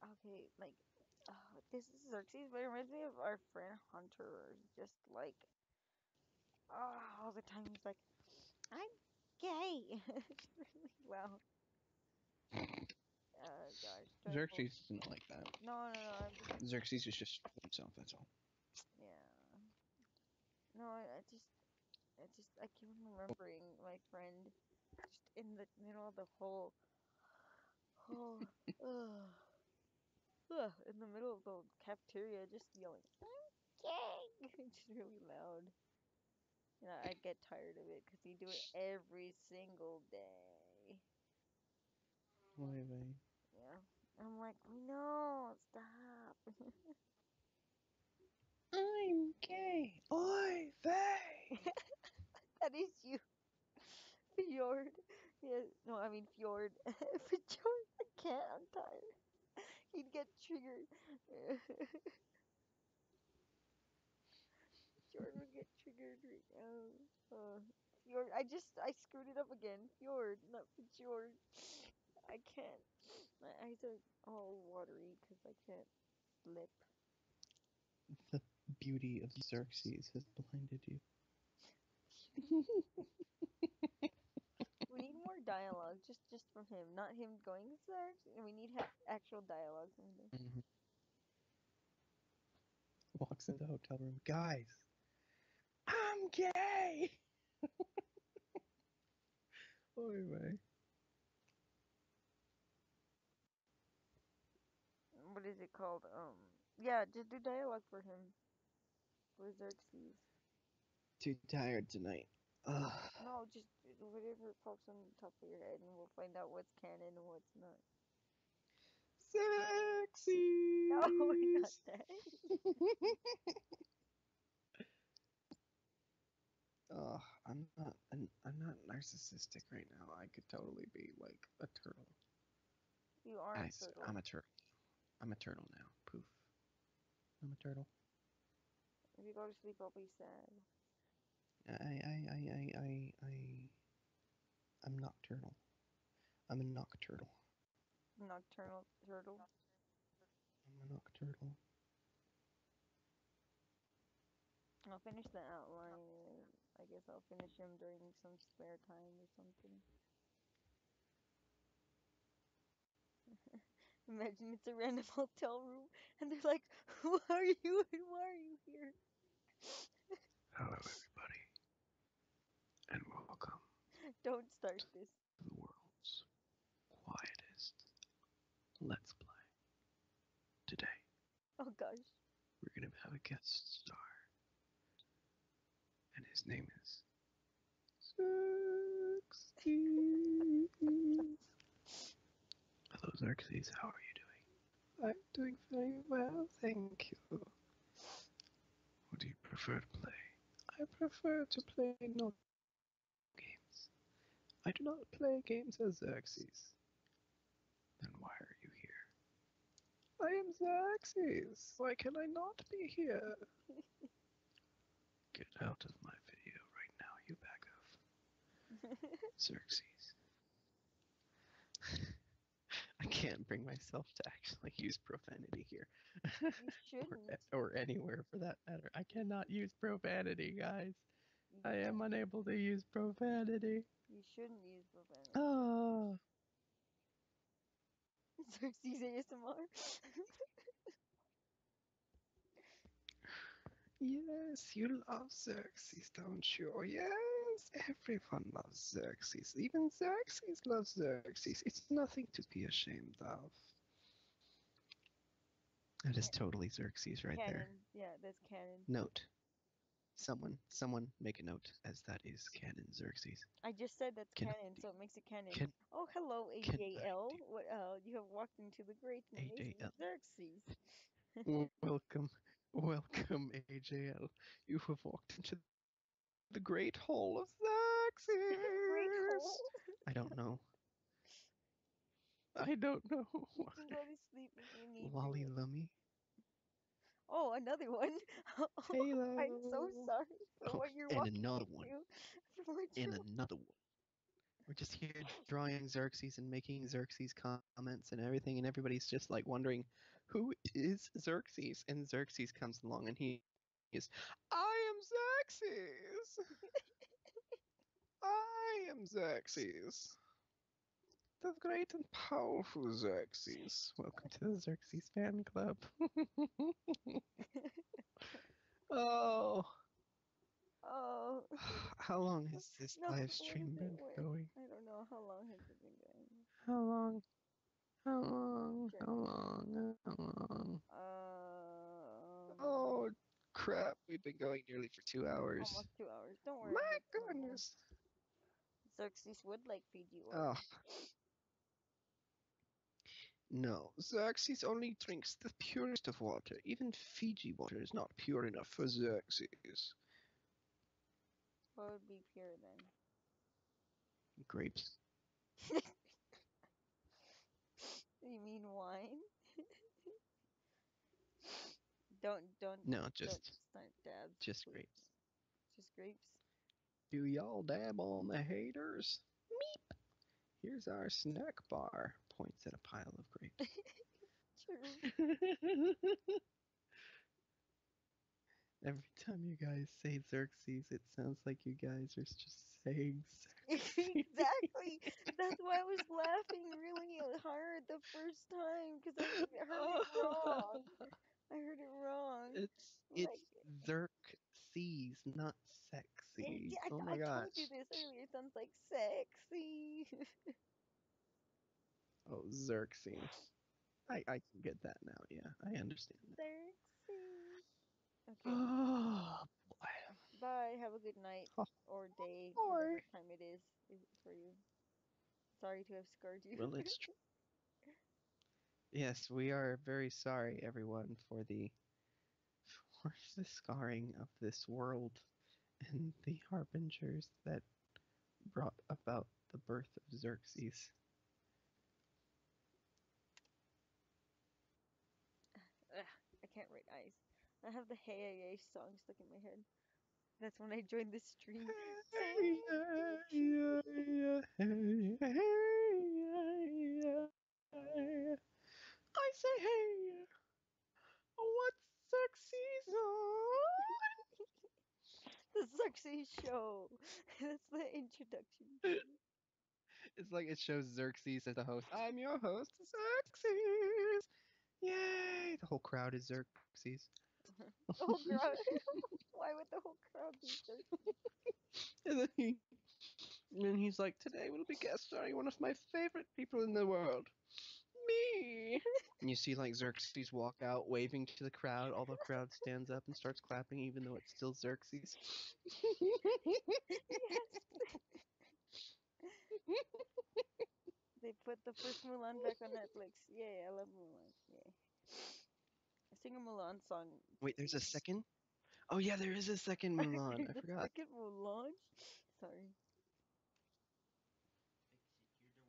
Okay, like, this is Xerxes, but it reminds me of our friend Hunter. Just like, all the time he's like, I'm gay. It's really loud. Gosh, joyful. Xerxes isn't like that. No, no, no. I'm just, Xerxes is just himself, that's all. yeah. No, I keep remembering my friend just in the middle of the whole, ugh, in the middle of the cafeteria, just yelling, "Gang!" It's just really loud. And I get tired of it because he do it every single day. Why they? Yeah, I'm like, no, stop. I'm gay. Oy vey. That is you, Fjord. Yeah, no, I mean Fjord. Fjord, I can't. I'm tired. He'd get triggered. Fjord would get triggered right now. Fjord, I screwed it up again. Fjord, not Fjord. I can't. My eyes are all watery because I can't. lip. The beauty of Xerxes has blinded you. We need more dialogue, just from him, not him going search. We need actual dialogue from him. Mhm. Walks into the hotel room. Guys, I'm gay! Oy vey. What is it called? Yeah, just do dialogue for him, for Xerxes. Too tired tonight. Ugh. No, just whatever pops on the top of your head, and we'll find out what's canon and what's not. No, not Xerxes! that. Ugh, I'm not narcissistic right now. I could totally be like a turtle. You are a I'm turtle. a turtle. I'm a turtle now. Poof. I'm a turtle. If you go to sleep, I'll be sad. I'm nocturnal. I'm a nocturtle. Nocturnal turtle. I'm a nocturtle. I'll finish the outline. I guess I'll finish him during some spare time or something. Imagine it's a random hotel room, and they're like, "Who are you and why are you here?" Hello, everybody, and welcome Don't start this. to the world's quietest Let's Play. Today, Oh gosh. we're gonna have a guest star, and his name is Xerxes. Hello, Xerxes. How are you doing? I'm doing very well, thank you. What do you prefer to play? I prefer to play no games. I do not play games as Xerxes. Then why are you here? I am Xerxes. Why can I not be here? Get out of my video right now, you bag of Xerxes. I can't bring myself to actually use profanity here. You shouldn't. or anywhere for that matter. I cannot use profanity, guys. You I am can't. unable to use profanity. You shouldn't use profanity. Oh, Xerxes ASMR. yes, you love Xerxes, don't you? Yes, everyone loves Xerxes. Even Xerxes loves Xerxes. It's nothing to be ashamed of. That is totally Xerxes right there. Canon. Yeah, that's canon. Note. Someone make a note, as that is canon Xerxes. I just said that's Can canon, so it makes it canon. can Oh, hello, can AJL. What? You have walked into the great and amazing AJL. Xerxes. Welcome, welcome, AJL. You have walked into the great hall of Great hole. Xerxes. I don't know. I don't know You why. can go to sleep if you need Lolly to. Lummy. Oh, another one. I'm so Halo. sorry for Oh, what you're and walking another one. into. For what And you're. another one. We're just here drawing Xerxes and making Xerxes comments and everything, and everybody's just like wondering, who is Xerxes? And Xerxes comes along and he is, I am Xerxes! I am Xerxes! The great and powerful Xerxes. Welcome to the Xerxes fan club. Oh, Oh. how long has this No, live what is stream it? been What? going? I don't know. How long has it been going? How long? How long? Check. How long? How long? Um, Oh, crap. We've been going nearly for 2 hours. almost 2 hours. Don't worry, My I'll get some more. goodness. Xerxes would like Fiji Oh, water. no. Xerxes only drinks the purest of water. Even Fiji water is not pure enough for Xerxes. What would be pure then? Grapes? You mean wine? Don't don't No, don't just start dabs, just please. grapes. Just grapes. Do y'all dab on the haters? Meep. Here's our snack bar. Points at a pile of grapes. true. Every time you guys say Xerxes, it sounds like you guys are just saying Xerxes. Exactly. That's why I was laughing really hard the first time because I heard it wrong. I heard it wrong. Like, It's Xerxes, not sexy. Oh my I told you gosh. this earlier. It sounds like sexy. Oh, Xerxes. I can get that now. Yeah, I understand that. Sexy. Okay. Oh boy. Bye. Have a good night or day, whatever Boy. time it is for you. Sorry to have scarred you. Well, it's true. Yes, we are very sorry, everyone, for the scarring of this world and the harbingers that brought about the birth of Xerxes. Ugh, I can't write eyes. I have the Hey Hey Hey song stuck in my head. That's when I joined the stream. Hey, Sexy. yeah, yeah, yeah, hey, hey, yeah, yeah. I say, hey, what's Xerxes The sexy show. That's the introduction on? to It's like it shows Xerxes as the host. I'm your host, Xerxes. Yay! The whole crowd is Xerxes. the whole crowd. Why would the whole crowd be thirsty? And then he's like, today we'll be guest starring one of my favorite people in the world, me. And you see like Xerxes walk out, waving to the crowd. All the crowd stands up and starts clapping, even though it's still Xerxes. Yes. They put the first Mulan back on Netflix. Yay, I love Mulan. Yay. I sing a Mulan song Wait, there's a today. second? Oh yeah, there is a second Mulan. I There's a forgot. second Mulan? Sorry.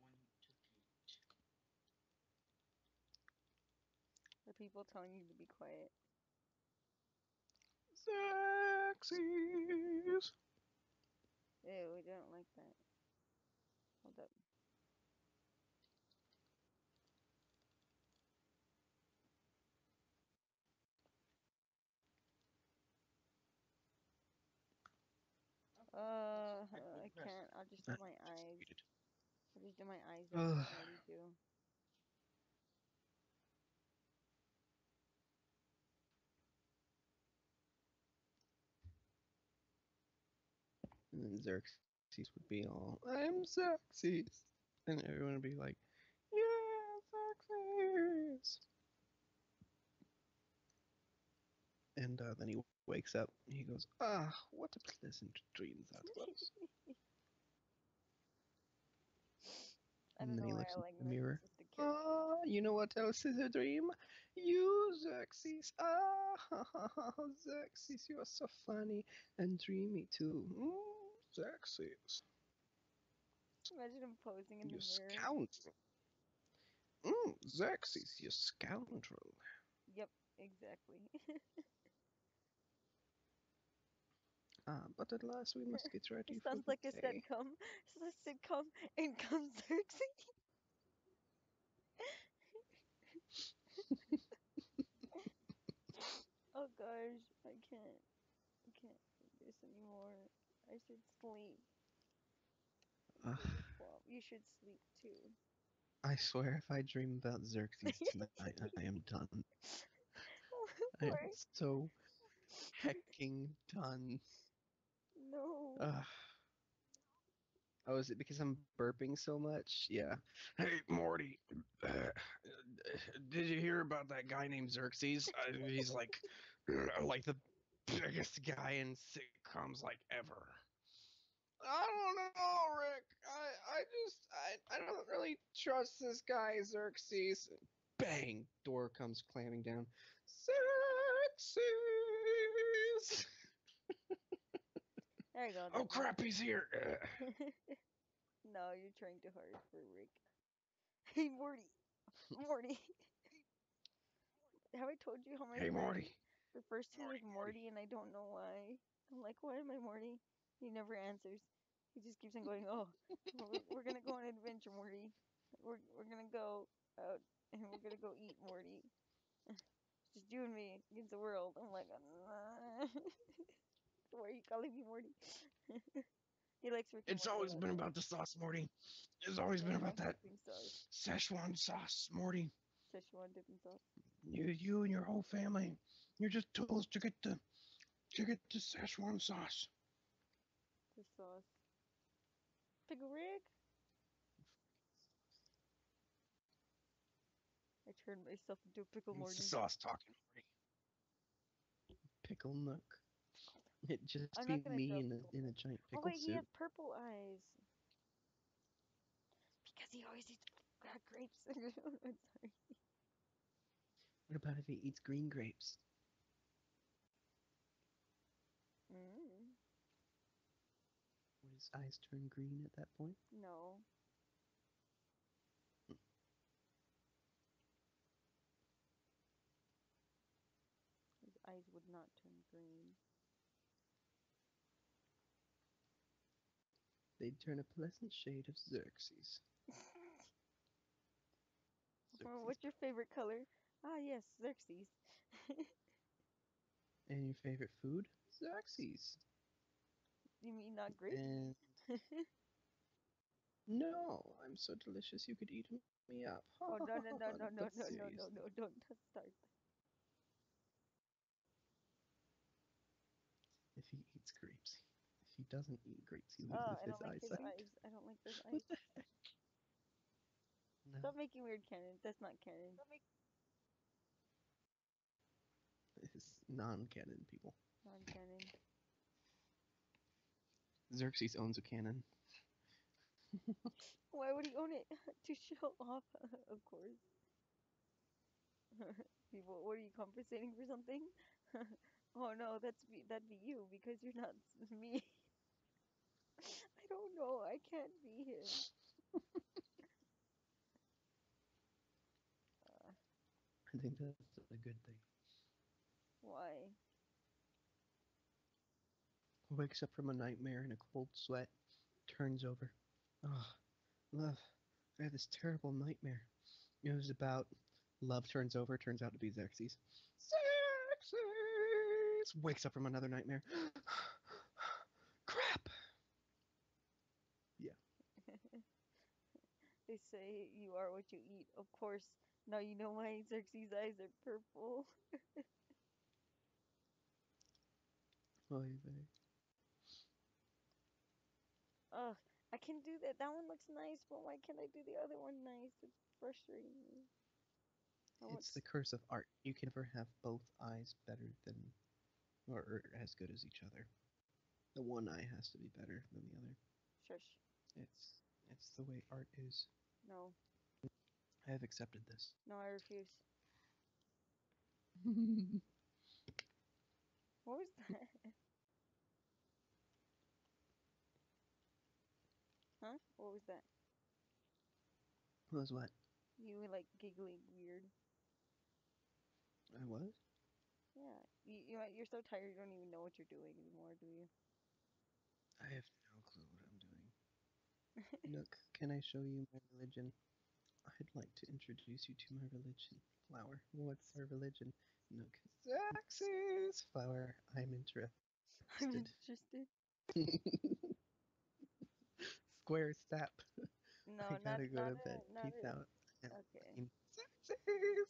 Fix it. You're the one who took it. The people telling you to be quiet. Xerxes. Ew, we don't like that. Hold up. I can't. I'll just do my eyes. Executed. I'll just do my eyes like I Ugh. normally do. And then Xerxes would be all, I'm Xerxes. And everyone would be like, yeah, Xerxes. And then he wakes up and he goes, ah, what a pleasant dream that was. I And don't then know he why I looks in like the mirror. narcissistic characters. Ah, you know what else is a dream? You, Xerxes. Ah, Xerxes, you are so funny and dreamy too. Xerxes, Imagine him posing in the you mirror. scoundrel. Xerxes, you scoundrel. Yep, exactly. But at last we must get It ready for sounds the like a day. sitcom. It's a sitcom and comes Xerxes. Oh gosh, I can't do this anymore. I should sleep. Uh, It's almost 12. You should sleep too. I swear, if I dream about Xerxes tonight, I am done. I am Why? so hecking done. No. Uh, oh, is it because I'm burping so much? Yeah. Hey, Morty, did you hear about that guy named Xerxes? He's like the biggest guy in sitcoms like ever. I don't know, Rick. I don't really trust this guy, Xerxes. Bang! Door comes clamming down. Xerxes! There you go. Oh That crap, he's here! No, you're trying too hard for Rick. Hey, Morty. Morty. Have I told you how my Hey, friend Morty. refers to me as Morty. Morty and I don't know why? I'm like, why am I Morty? He never answers. He just keeps on going, oh, we're gonna go on an adventure, Morty. We're gonna go out. and we're gonna go eat Morty. Just you and me against the world. I'm like, nah. Why are you calling me Morty? He likes Rick and It's Morty a always lot been though. about the sauce, Morty. It's always been about Szechuan that dipping sauce. Szechuan sauce, Morty. Szechuan dipping sauce. You and your whole family, you're just tools to get the Szechuan sauce. The sauce. Pickle Rick. I turned myself into a pickle It's the Morty. sauce talking, Morty. Pickle Nook. It'd just I'm be not gonna me draw in pickle. a giant Oh pickle wait, he suit. has purple eyes because he always eats grapes. I'm sorry. What about if he eats green grapes? Mm, Would his eyes turn green at that point? no, his eyes would not turn green. They'd turn a pleasant shade of Xerxes. Well, Xerxes what's your purple. favorite color? Ah, yes, Xerxes. And your favorite food? Xerxes. You mean not grapes? And no, I'm so delicious you could eat me up. Ha ha Oh ha no ha no ha. no no But no no no no seriously, no! Don't start. if he eats grapes, if he doesn't eat grapes, he Oh, loses I his don't like his eyesight. eyes. I don't like those What eyes. the heck? No, Stop making weird canon. That's not canon. it's non-canon people. Non-canon. Xerxes owns a cannon. Why would he own it? To show off, of course. People, what are you compensating for something? Oh no, that'd be you because you're not me. I don't know. I can't be him. Uh, I think that's a good thing. why? Wakes up from a nightmare in a cold sweat, turns over. Oh, love, I had this terrible nightmare. It was about love turns over, turns out to be Xerxes. Xerxes! Wakes up from another nightmare. Crap! Yeah. They say you are what you eat. Of course. Now you know why Xerxes' eyes are purple. Oy vey. Ugh, I can do that. That one looks nice, but why can't I do the other one nice? It's frustrating me. I want. It's the curse of art. You can never have both eyes better than, or as good as each other. The one eye has to be better than the other. Shush. It's the way art is. No. I have accepted this. No, I refuse. What was that? Huh? What was that? Was what? You were like giggling weird. I was? Yeah. You're so tired you don't even know what you're doing anymore, do you? I have no clue what I'm doing. Nook, can I show you my religion? I'd like to introduce you to my religion. Flower, what's our religion? Nook, Xerxes! Flower, I'm interested. I'm interested. Square step. I No, gotta go not to bed. not Peace out. And okay. I'm Xerxes!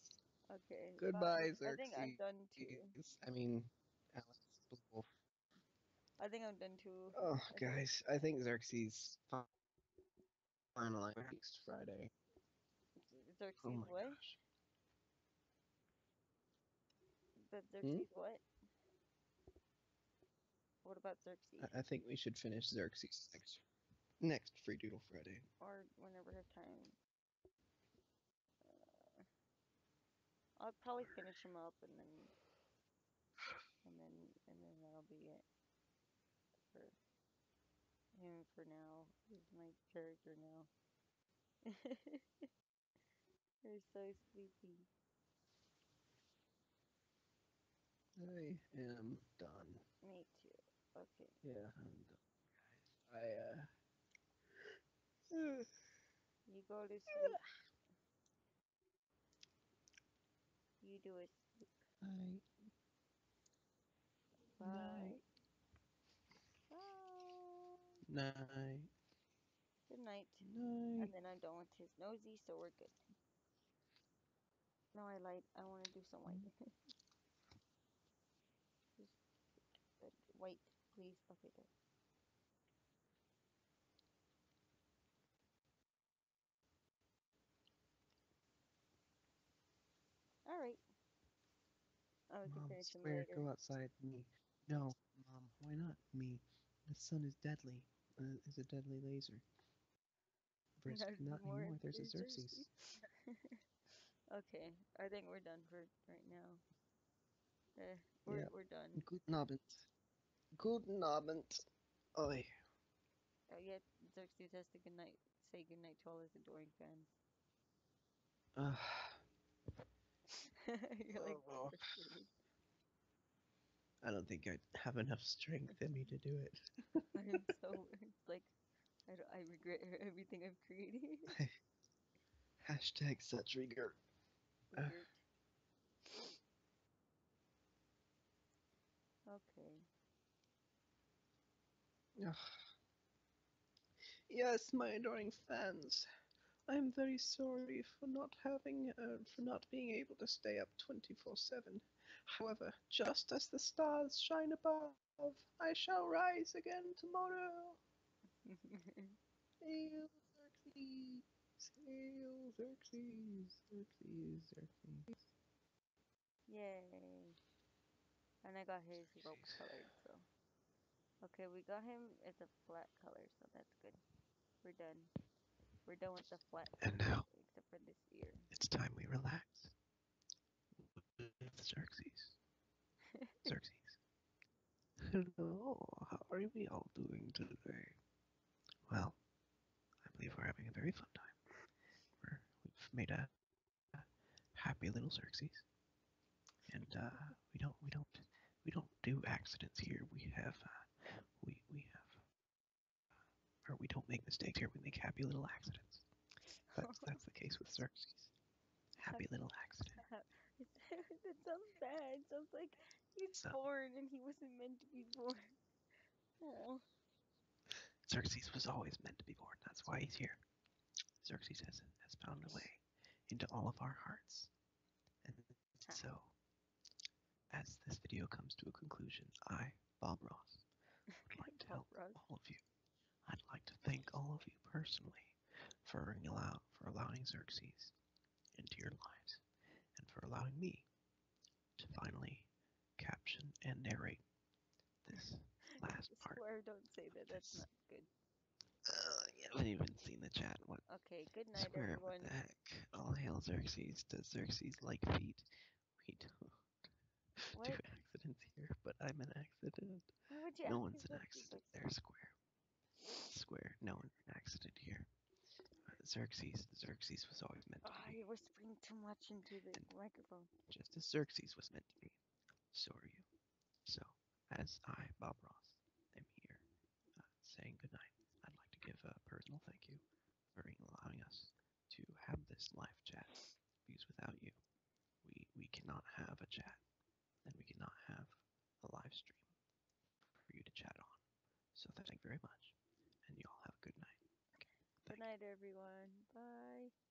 Okay, bye. Goodbye, I think I'm Xerxes. done too. I mean, Alex Wolf. I think I'm done too. Oh, I think guys, I think Xerxes finally next Friday. Oh Xerxes my what? gosh. But Hmm? Xerxes what? What about Xerxes? I think we should finish Xerxes next Free Doodle Friday. Or whenever I have time. Uh, I'll probably finish him up and then that'll be it for him for now. He's my character now. You're so sleepy. I am done. Me too. Okay. Yeah, I'm done, guys. I You go to sleep. do is sleep. Night. Bye. Night. Bye. Night. Good night. And Night. then I'm done with his nosy, so we're good. No, I lied. I want to do some white. Just white, please. Okay, there. All right. Oh, we can Mom, finish him square, later. go outside. Me. No, Mom, why not? Me. The sun is deadly. Is a deadly laser. Not Not anymore. There's a anymore. There's Xerxes. Xerxes. Okay, I think we're done for right now. Yeah. We're done. Guten Abend. Guten Abend. Oi. Oh yeah, Xerxes has to good night. Say good night to all his adoring fans. Uh, You're like oh, frustrated. I don't think I have enough strength in me to do it. I'm so. It's like I regret everything I've created. Hashtag such regret. Uh, Regret. Okay. yes, my adoring fans. I'm very sorry for not being able to stay up 24/7. However, just as the stars shine above, I shall rise again tomorrow. Hail Xerxes! Hail Xerxes! Xerxes! Xerxes! Yay. And I got his rope Xerxes. colored, so. Okay, we got him as a flat color, so that's good. We're done. We're done with the flat And colors, now except for this ear. it's time we relax with Xerxes. Xerxes. Hello, how are we all doing today? Well, I believe we're having a very fun time. We've made a happy little Xerxes, and we don't do accidents here. We have or we don't make mistakes here. We make happy little accidents. That's the case with Xerxes. Happy Happy. little accident. That sounds bad. It sounds like he's So born and he wasn't meant to be born. Oh. Xerxes was always meant to be born. That's why he's here. Xerxes has found a way into all of our hearts. And so, Ha. as this video comes to a conclusion, I, Bob Ross, would like to help Bob Ross. all of you. I'd like to thank all of you personally for allowing Xerxes into your lives and for allowing me to finally caption and narrate this last part Square, don't say of that. That's this. not good. You haven't even seen the chat. What? Okay, good night, Square, what the everyone. heck? All hail Xerxes. Does Xerxes like feet? We don't do What? accidents here, but I'm an accident. Why would you No ask one's if an Xerxes accident likes there, feet? Square. Square, no one's an accident here. Xerxes was always meant to Ah, be. you're whispering too much into the And microphone. just as Xerxes was meant to be, so are you. So, as I, Bob Ross, am here saying goodnight, I'd like to give a personal thank you for allowing us to have this live chat. Because without you, we cannot have a chat, and we cannot have a live stream for you to chat on. So thank you very much, and you all have a good night. Okay, Good thank you. night, everyone. Bye.